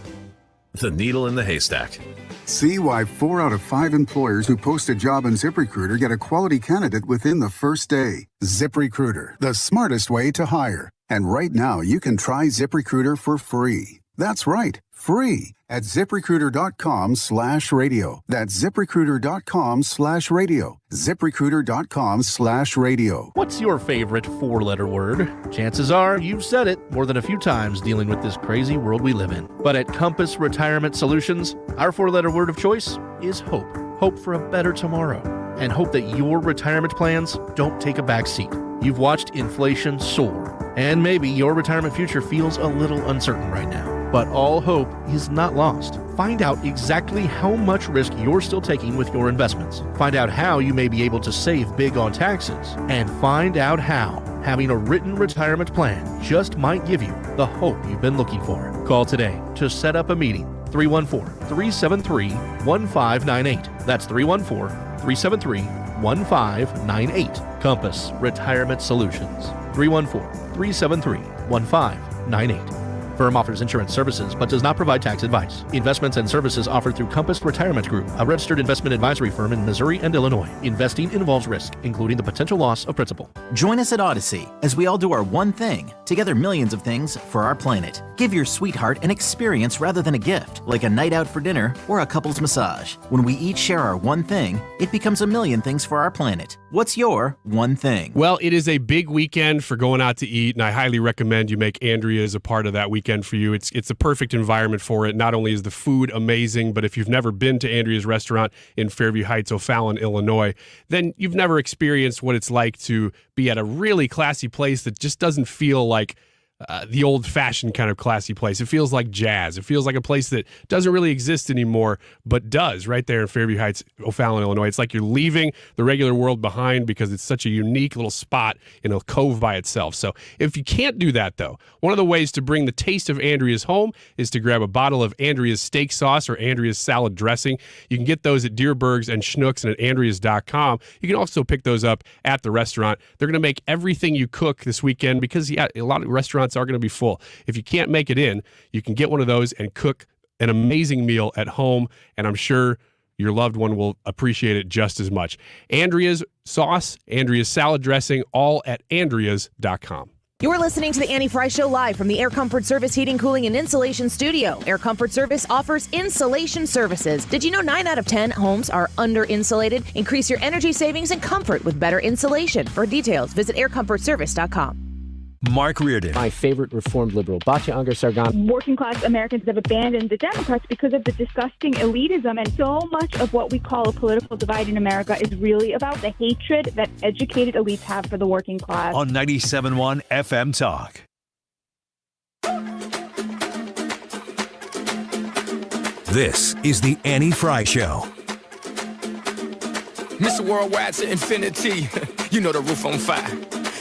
The needle in the haystack. See why 4 out of 5 employers who post a job on ZipRecruiter get a quality candidate within the first day. ZipRecruiter, the smartest way to hire. And right now, you can try ZipRecruiter for free. That's right, free at ZipRecruiter.com/radio. That's ZipRecruiter.com/radio. ZipRecruiter.com/radio. What's your favorite 4-letter word? Chances are you've said it more than a few times dealing with this crazy world we live in. But at Compass Retirement Solutions, our 4-letter word of choice is hope. Hope for a better tomorrow. And hope that your retirement plans don't take a back seat. You've watched inflation soar, and maybe your retirement future feels a little uncertain right now. But all hope is not lost. Find out exactly how much risk you're still taking with your investments. Find out how you may be able to save big on taxes. And find out how having a written retirement plan just might give you the hope you've been looking for. Call today to set up a meeting. 314-373-1598. That's 314-373-1598. Compass Retirement Solutions. 314-373-1598. Firm offers insurance services but does not provide tax advice. Investments and services offered through Compass Retirement Group, a registered investment advisory firm in Missouri and Illinois. Investing involves risk, including the potential loss of principal. Join us at Odyssey as we all do our one thing, together millions of things for our planet. Give your sweetheart an experience rather than a gift, like a night out for dinner or a couple's massage. When we each share our one thing, it becomes a million things for our planet. What's your one thing? Well, it is a big weekend for going out to eat, and I highly recommend you make Andrea's a part of that weekend for you. It's the perfect environment for it. Not only is the food amazing, but if you've never been to Andrea's restaurant in Fairview Heights, O'Fallon, Illinois, then you've never experienced what it's like to be at a really classy place that just doesn't feel like the old-fashioned kind of classy place. It feels like jazz. It feels like a place that doesn't really exist anymore, but does right there in Fairview Heights, O'Fallon, Illinois. It's like you're leaving the regular world behind because it's such a unique little spot in a cove by itself. So if you can't do that, though, one of the ways to bring the taste of Andrea's home is to grab a bottle of Andrea's steak sauce or Andrea's salad dressing. You can get those at Deerberg's and Schnucks and at Andreas.com. You can also pick those up at the restaurant. They're going to make everything you cook this weekend because, yeah, a lot of restaurants are going to be full. If you can't make it in, you can get one of those and cook an amazing meal at home, and I'm sure your loved one will appreciate it just as much. Andrea's sauce, Andrea's salad dressing, all at Andreas.com. You're listening to the Annie Frey Show live from the Air Comfort Service Heating, Cooling, and Insulation Studio. Air Comfort Service offers insulation services. Did you know 9 out of 10 homes are under-insulated? Increase your energy savings and comfort with better insulation. For details, visit aircomfortservice.com. Mark Reardon. My favorite reformed liberal, Batya Ungar Sargon. Working class Americans have abandoned the Democrats because of the disgusting elitism, and so much of what we call a political divide in America is really about the hatred that educated elites have for the working class. On 97.1 FM Talk. This is the Annie Frey Show. Mr. Worldwide to infinity. You know the roof on fire.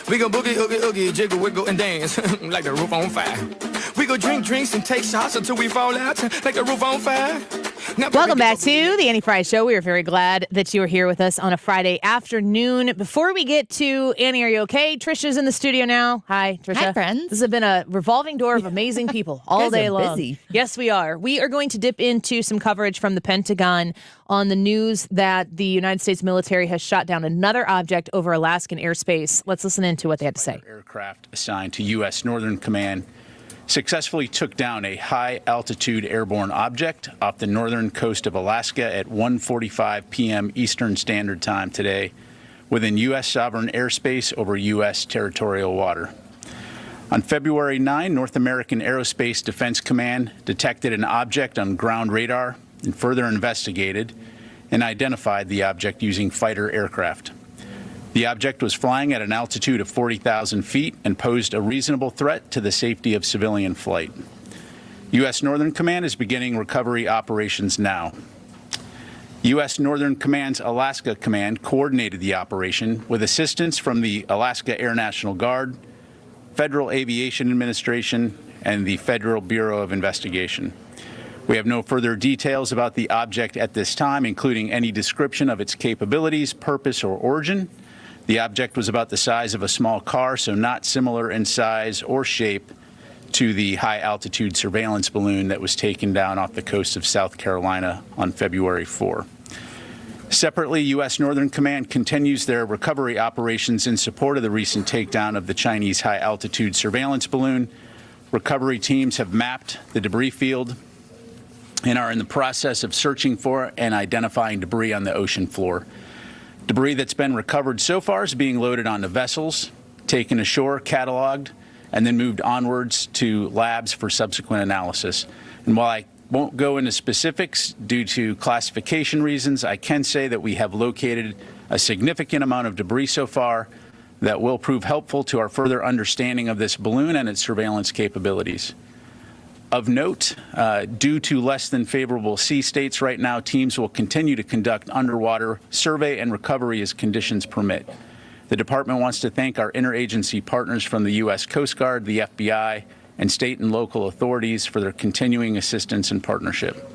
We go boogie, oogie, oogie, jiggle, wiggle, and dance like the roof on fire. We go drink drinks and take shots until we fall out like the roof on fire. Welcome back to the Annie Frey Show. We are very glad that you are here with us on a Friday afternoon. Before we get to Annie, are you okay? Trisha's in the studio now. Hi, Trisha. Hi, friends. This has been a revolving door of amazing people all day long. Busy. Yes, we are. We are going to dip into some coverage from the Pentagon on the news that the United States military has shot down another object over Alaskan airspace. Let's listen into what they had to say. Aircraft assigned to U.S. Northern Command successfully took down a high-altitude airborne object off the northern coast of Alaska at 1:45 p.m. Eastern Standard Time today within U.S. sovereign airspace over U.S. territorial water. On February 9, North American Aerospace Defense Command detected an object on ground radar and further investigated and identified the object using fighter aircraft. The object was flying at an altitude of 40,000 feet and posed a reasonable threat to the safety of civilian flight. U.S. Northern Command is beginning recovery operations now. U.S. Northern Command's Alaska Command coordinated the operation with assistance from the Alaska Air National Guard, Federal Aviation Administration, and the Federal Bureau of Investigation. We have no further details about the object at this time, including any description of its capabilities, purpose, or origin. The object was about the size of a small car, so not similar in size or shape to the high-altitude surveillance balloon that was taken down off the coast of South Carolina on February 4. Separately, U.S. Northern Command continues their recovery operations in support of the recent takedown of the Chinese high-altitude surveillance balloon. Recovery teams have mapped the debris field and are in the process of searching for and identifying debris on the ocean floor. Debris that's been recovered so far is being loaded onto vessels, taken ashore, cataloged, and then moved onwards to labs for subsequent analysis. And while I won't go into specifics due to classification reasons, I can say that we have located a significant amount of debris so far that will prove helpful to our further understanding of this balloon and its surveillance capabilities. Of note, due to less than favorable sea states right now, teams will continue to conduct underwater survey and recovery as conditions permit. The department wants to thank our interagency partners from the U.S. Coast Guard, the FBI, and state and local authorities for their continuing assistance and partnership.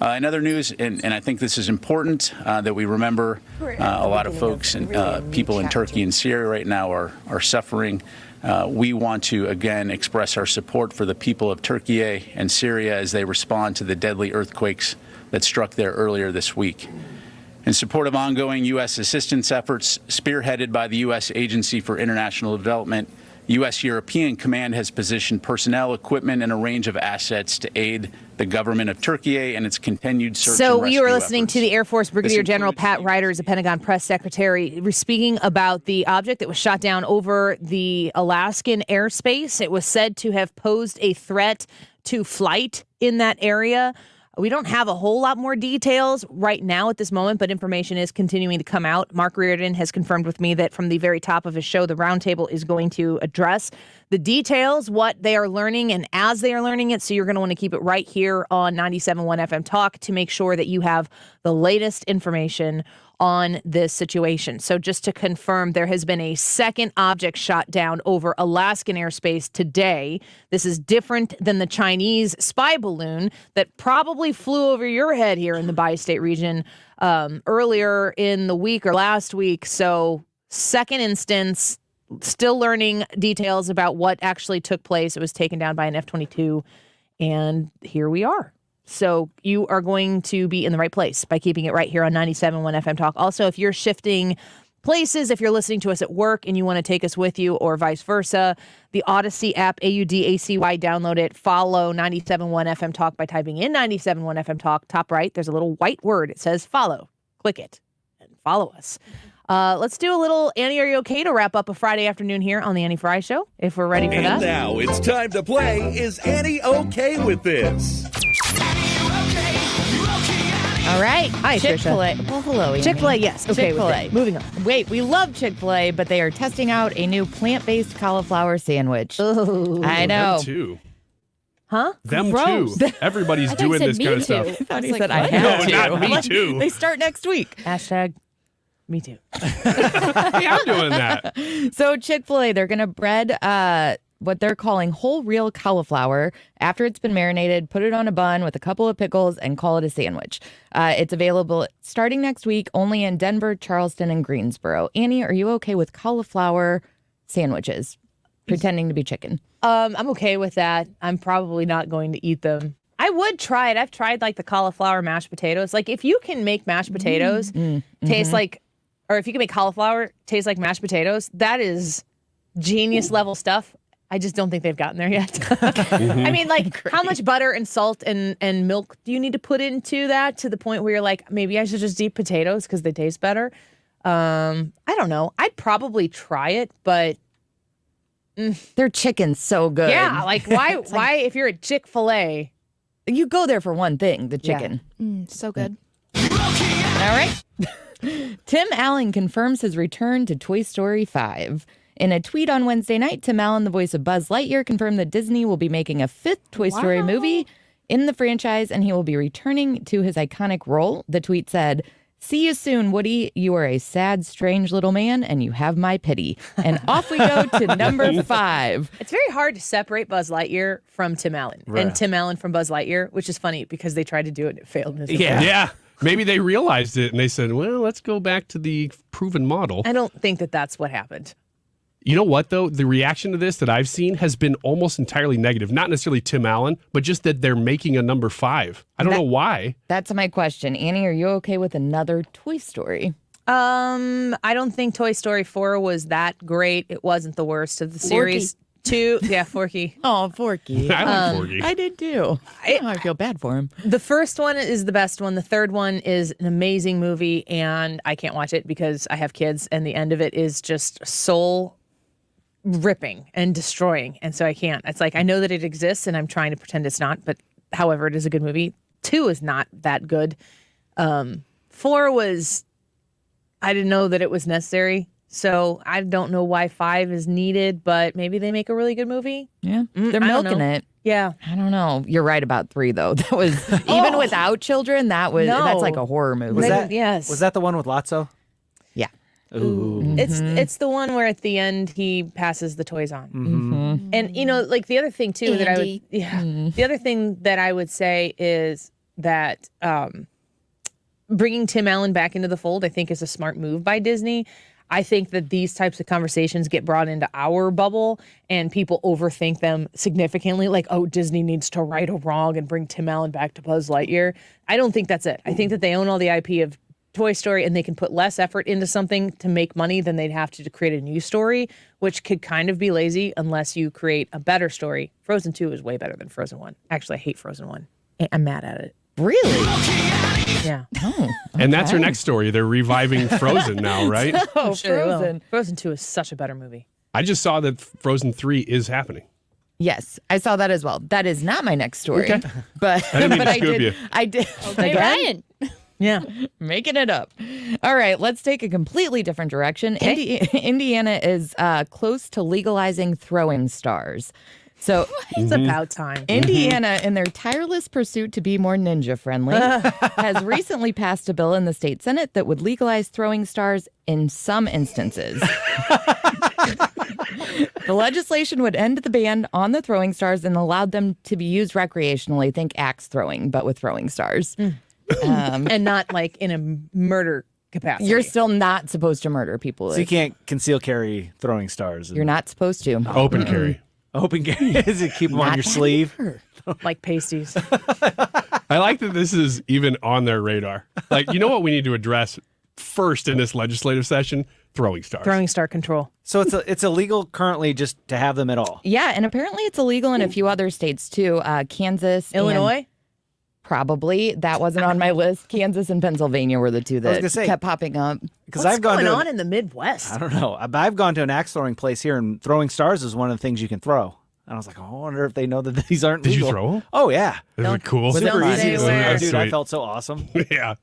In other news, and I think this is important that we remember, a lot of folks and people in Turkey and Syria right now are suffering. We want to, again, express our support for the people of Turkey and Syria as they respond to the deadly earthquakes that struck there earlier this week. In support of ongoing U.S. assistance efforts spearheaded by the U.S. Agency for International Development, U.S. European Command has positioned personnel, equipment, and a range of assets to aid the government of Turkey and its continued search and rescue you are listening efforts. to the Air Force Brigadier General Pat Ryder, is a Pentagon press secretary, speaking about the object that was shot down over the Alaskan airspace. It was said to have posed a threat to flight in that area. We don't have a whole lot more details right now at this moment, but information is continuing to come out. Mark Reardon has confirmed with me that from the very top of his show, the roundtable is going to address the details, what they are learning, and as they are learning it. So you're going to want to keep it right here on 97.1 FM Talk to make sure that you have the latest information on this situation. So just to confirm, there has been a second object shot down over Alaskan airspace today. This is different than the Chinese spy balloon that probably flew over your head here in the bi-state region earlier in the week or last week. So second instance, still learning details about what actually took place. It was taken down by an F-22, and here we are. So you are going to be in the right place by keeping it right here on 97.1 FM Talk. Also, if you're shifting places, if you're listening to us at work and you want to take us with you or vice versa, the Odyssey app, AUDACY, download it. Follow 97.1 FM Talk by typing in 97.1 FM Talk. Top right, there's a little white word. It says follow. Click it and follow us. Let's do a little Annie, are you okay, to wrap up a Friday afternoon here on the Annie Frey Show, if we're ready for And that. now it's time to play Is Annie Okay With This? All right. Hi, Chick-fil-A. Trisha. Well, hello, Amy. Chick-fil-A, yes. Okay, with Chick-fil-A. it. Moving on. Wait, we love Chick-fil-A, but they are testing out a new plant-based cauliflower sandwich. Ooh. I know. Them too. Huh? Them Gross. too. Everybody's I thought doing he this said kind me of stuff. too. I thought he Like, said I what? have No, to. not me too. They start next week. Hashtag me too. Hey, I'm doing that. So Chick-fil-A, they're going to bread what they're calling whole real cauliflower after it's been marinated, put it on a bun with a couple of pickles, and call it a sandwich. It's available starting next week only in Denver, Charleston, and Greensboro. Annie, are you okay with cauliflower sandwiches pretending to be chicken? I'm okay with that. I'm probably not going to eat them. I would try it. I've tried like the cauliflower mashed potatoes. Like if you can make mashed potatoes taste like, or if you can make cauliflower taste like mashed potatoes, that is genius level stuff. I just don't think they've gotten there yet. I mean, like, how much butter and salt and milk do you need to put into that to the point where you're like, maybe I should just eat potatoes because they taste better? I don't know. I'd probably try it, but Their chicken's so good. yeah, like why? Why if you're at Chick-fil-A, You go there for one thing, the chicken. So good. All right. Tim Allen confirms his return to Toy Story 5. In a tweet on Wednesday night, Tim Allen, the voice of Buzz Lightyear, confirmed that Disney will be making a 5th Toy Story movie in the franchise, and he will be returning to his iconic role. The tweet said, "See you soon, Woody. You are a sad, strange little man, and you have my pity." And off we go to number 5. it's very hard to separate Buzz Lightyear from Tim Allen and Tim Allen from Buzz Lightyear, which is funny because they tried to do it and it failed miserably. Yeah. Maybe they realized it and they said, well, let's go back to the proven model. I don't think that that's what happened. You know what, though? The reaction to this that I've seen has been almost entirely negative. Not necessarily Tim Allen, but just that they're making a number 5. I don't know why. That's my question. Annie, are you okay with another Toy Story? I don't think Toy Story 4 was that great. It wasn't the worst of the series. 2, yeah, Forky. Oh, Forky. I like Forky. I did too. I feel bad for him. The first one is the best one. The third one is an amazing movie, and I can't watch it because I have kids, and the end of it is just soul ripping and destroying, and so I can't. It's like I know that it exists, and I'm trying to pretend it's not, but however, it is a good movie. 2 is not that good. 4 was, I didn't know that it was necessary, so I don't know why 5 is needed, but maybe they make a really good movie. Yeah, they're I don't milking know. it. Yeah. I don't know. You're right about 3, though. That was, even without children, that's like a horror movie. Was that the one with Lotso? Yeah. Ooh. It's the one where at the end he passes the toys on. Mm-hmm. And you know, like the other thing too that I would, the other thing that I would say is that bringing Tim Allen back into the fold, I think, is a smart move by Disney. I think that these types of conversations get brought into our bubble and people overthink them significantly. Like, oh, Disney needs to right a wrong and bring Tim Allen back to Buzz Lightyear. I don't think that's it. I think that they own all the IP of Toy Story and they can put less effort into something to make money than they'd have to create a new story, which could kind of be lazy unless you create a better story. Frozen 2 is way better than Frozen 1. Actually, I hate Frozen 1. I'm mad at it. Really? Yeah. Oh, And that's her next story. They're reviving Frozen now, right? Oh, Frozen. Frozen 2 is such a better movie. I just saw that Frozen 3 is happening. Yes, I saw that as well. That is not my next story. Okay. But I didn't mean but to I scoop did. you. I did. Okay, Again? Ryan. Yeah. Making it up. All right, let's take a completely different direction. Indiana is close to legalizing throwing stars. So it's about time. Indiana, in their tireless pursuit to be more ninja friendly, has recently passed a bill in the state Senate that would legalize throwing stars in some instances. The legislation would end the ban on the throwing stars and allowed them to be used recreationally. Think axe throwing, but with throwing stars. And not like in a murder capacity. You're still not supposed to murder people. So you can't conceal carry throwing stars. You're not supposed to. Open carry. Open carry. Is it keep them on your sleeve? Like pasties. I like that this is even on their radar. Like, you know what we need to address first in this legislative session? Throwing stars. Throwing star control. So it's illegal currently just to have them at all. Yeah, and apparently it's illegal in a few other states too. Kansas, and Illinois? Probably. That wasn't on my list. Kansas and Pennsylvania were the two that kept popping up. Because What's I've gone going to on in the Midwest? I don't know. I've gone to an axe throwing place here, and throwing stars is one of the things you can throw. And I was like, I wonder if they know that these aren't Did legal. you throw them? Oh, yeah. Is it cool? Super easy to where. Dude, I felt so awesome. Yeah.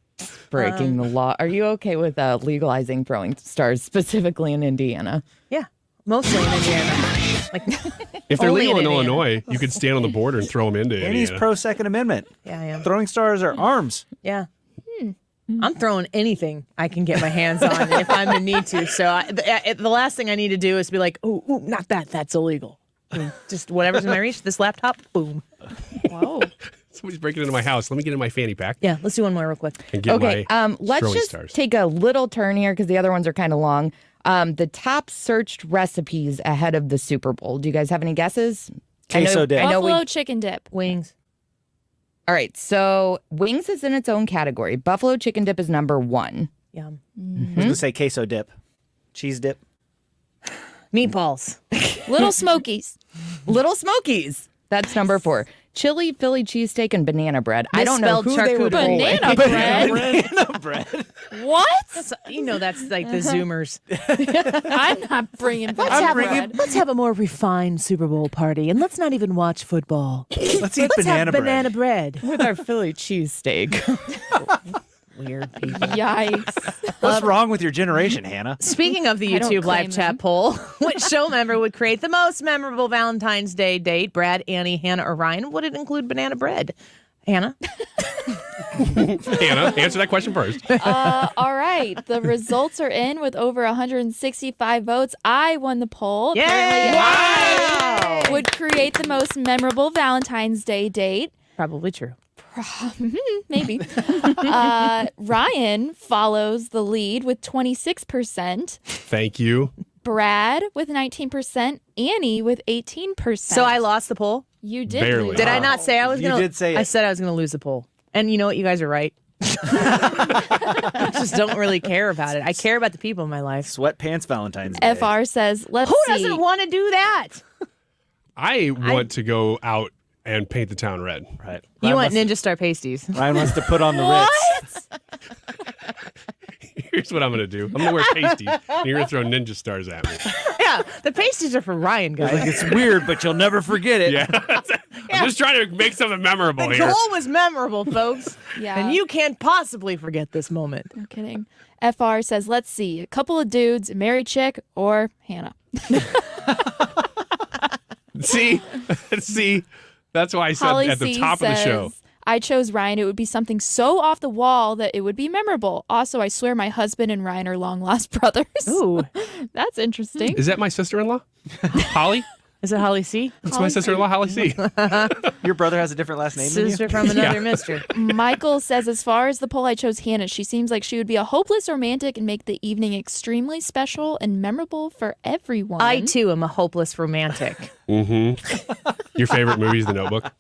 Breaking the law. Are you okay with legalizing throwing stars specifically in Indiana? Yeah, mostly in Indiana. Like, If they're only legal in Indiana. Illinois, you could stand on the border and throw them into And he's Indiana. pro-Second Amendment. Yeah, I am. Throwing stars are arms. Yeah. I'm throwing anything I can get my hands on if I'm in need to. So the last thing I need to do is be like, ooh, not that. That's illegal. Just whatever's in my reach. This laptop, boom. Whoa. Somebody's breaking into my house. Let me get in my fanny pack. Yeah, let's do one more real quick. And get Okay, my let's throwing just stars. take a little turn here because the other ones are kind of long. The top searched recipes ahead of the Super Bowl. Do you guys have any guesses? Queso dip. Buffalo chicken dip. Wings. All right, so wings is in its own category. Buffalo chicken dip is number 1. Yum. I was going to say queso dip. Cheese dip. Meatballs. Little Smokies. Little Smokies. That's number 4. Chili, Philly cheesesteak, and banana bread. I don't know who they were pulling. Banana bread. Banana bread. What? That's like the Zoomers. I'm not bringing banana bread. Let's have a more refined Super Bowl party, and let's not even watch football. Let's eat banana bread. Banana bread. With our Philly cheesesteak. Weird people. Yikes. What's wrong with your generation, Hannah? Speaking of the I don't YouTube live claim chat them. poll, which show member would create the most memorable Valentine's Day date? Brad, Annie, Hannah, or Ryan? Would it include banana bread? Hannah? Hannah, answer that question first. All right. The results are in with over 165 votes. I won the poll. Yay! Apparently, Wow! I would create the most memorable Valentine's Day date. Probably true. Maybe. Ryan follows the lead with 26%. Thank you. Brad with 19%. Annie with 18%. So I lost the poll? You did. Barely. lose. Did I not say I was You going to? did say I it. said I was going to lose the poll. And you know what? You guys are right. I just don't really care about it. I care about the people in my life. Sweatpants Valentine's Day. FR says, let's Who see. doesn't want to do that? I want to go out and paint the town red. Right. You Ryan want wants Ninja Star pasties. Ryan wants to put on the Ritz. Here's what I'm going to do. I'm going to wear pasties, and you're going to throw ninja stars at me. Yeah, the pasties are for Ryan, Like, guys. it's weird, but you'll never forget it. Yeah. I'm just trying to make something memorable The here. goal was memorable, folks. Yeah. And you can't possibly forget this moment. No kidding. FR says, let's see. A couple of dudes, a married chick, or Hannah. See? That's why I said Holly at the C top of the show. says, I chose Ryan. It would be something so off the wall that it would be memorable. Also, I swear my husband and Ryan are long lost brothers. Ooh. That's interesting. Is that my sister-in-law? Holly? Is it Holly C? It's my sister-in-law, Holly C. Your brother has a different last name than you? Sister from another Yeah. mister. Michael says, as far as the poll, I chose Hannah. She seems like she would be a hopeless romantic and make the evening extremely special and memorable for everyone. I, too, am a hopeless romantic. Mm-hmm. Your favorite movie is The Notebook?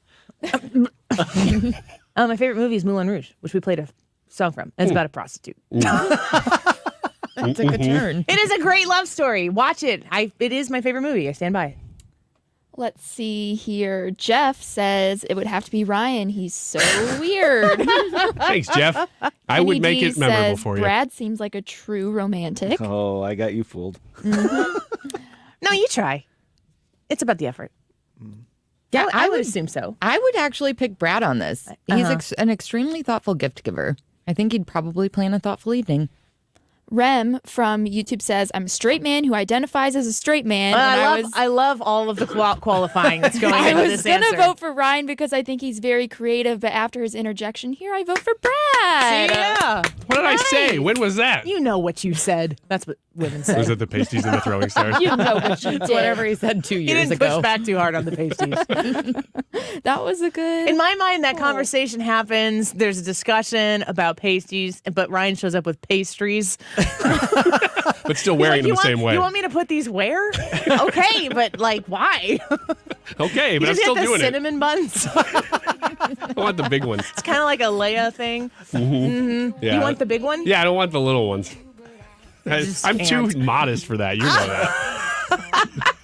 My favorite movie is Moulin Rouge, which we played a song from. It's about a prostitute. That took a turn. It is a great love story. Watch it. It is my favorite movie. I stand by it. Let's see here. Jeff says it would have to be Ryan. He's so weird. Thanks, Jeff. I would make it memorable says, for you. Brad seems like a true romantic. Oh, I got you fooled. No, you try. It's about the effort. Yeah, I would assume so. I would actually pick Brad on this. He's an extremely thoughtful gift giver. I think he'd probably plan a thoughtful evening. Rem from YouTube says, I'm a straight man who identifies as a straight man. And I love all of the qualifying that's going I into was this going to answer. vote for Ryan because I think he's very creative, but after his interjection here, I vote for Brad. See, yeah. What did I say? When was that? You know what you said. That's what women say. Was it the pasties and the throwing stars? You know what you did. Whatever he said 2 He years didn't ago. push back too hard on the pasties. That was a good... In my mind, that conversation happens. There's a discussion about pasties, but Ryan shows up with pastries. But still wearing them the same way. You want me to put these where? Okay, but like, why? Okay, You but I'm just still get the doing it. cinnamon buns. I want the big ones. It's kind of like a Leia thing. Mm-hmm. Yeah. You want the big one? Yeah, I don't want the little ones. just I'm too can't. modest for that. You know that.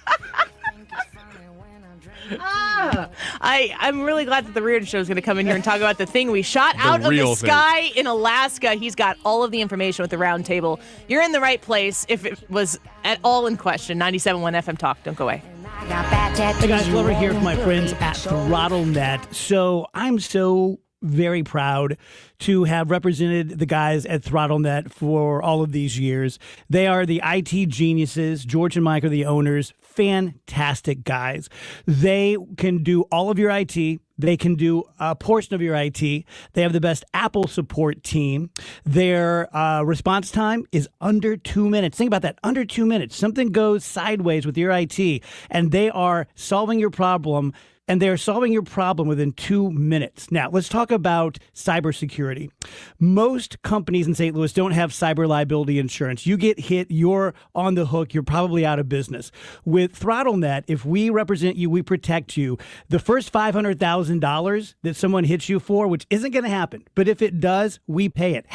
I'm really glad that the Reardon Show is going to come in here and talk about the thing we shot out of the real thing. sky in Alaska. He's got all of the information with the round table. You're in the right place if it was at all in question. 97.1 FM Talk. Don't go away. Hey guys, Glover here with my friends at ThrottleNet. So I'm so very proud to have represented the guys at ThrottleNet for all of these years. They are the IT geniuses. George and Mike are the owners. Fantastic guys. They can do all of your IT. They can do a portion of your IT. They have the best Apple support team. Their response time is under 2 minutes. Think about that, under 2 minutes. Something goes sideways with your IT, and they are solving your problem. And they're solving your problem within 2 minutes. Now, let's talk about cybersecurity. Most companies in St. Louis don't have cyber liability insurance. You get hit, you're on the hook, you're probably out of business. With ThrottleNet, if we represent you, we protect you. The first $500,000 that someone hits you for, which isn't going to happen, but if it does, we pay it.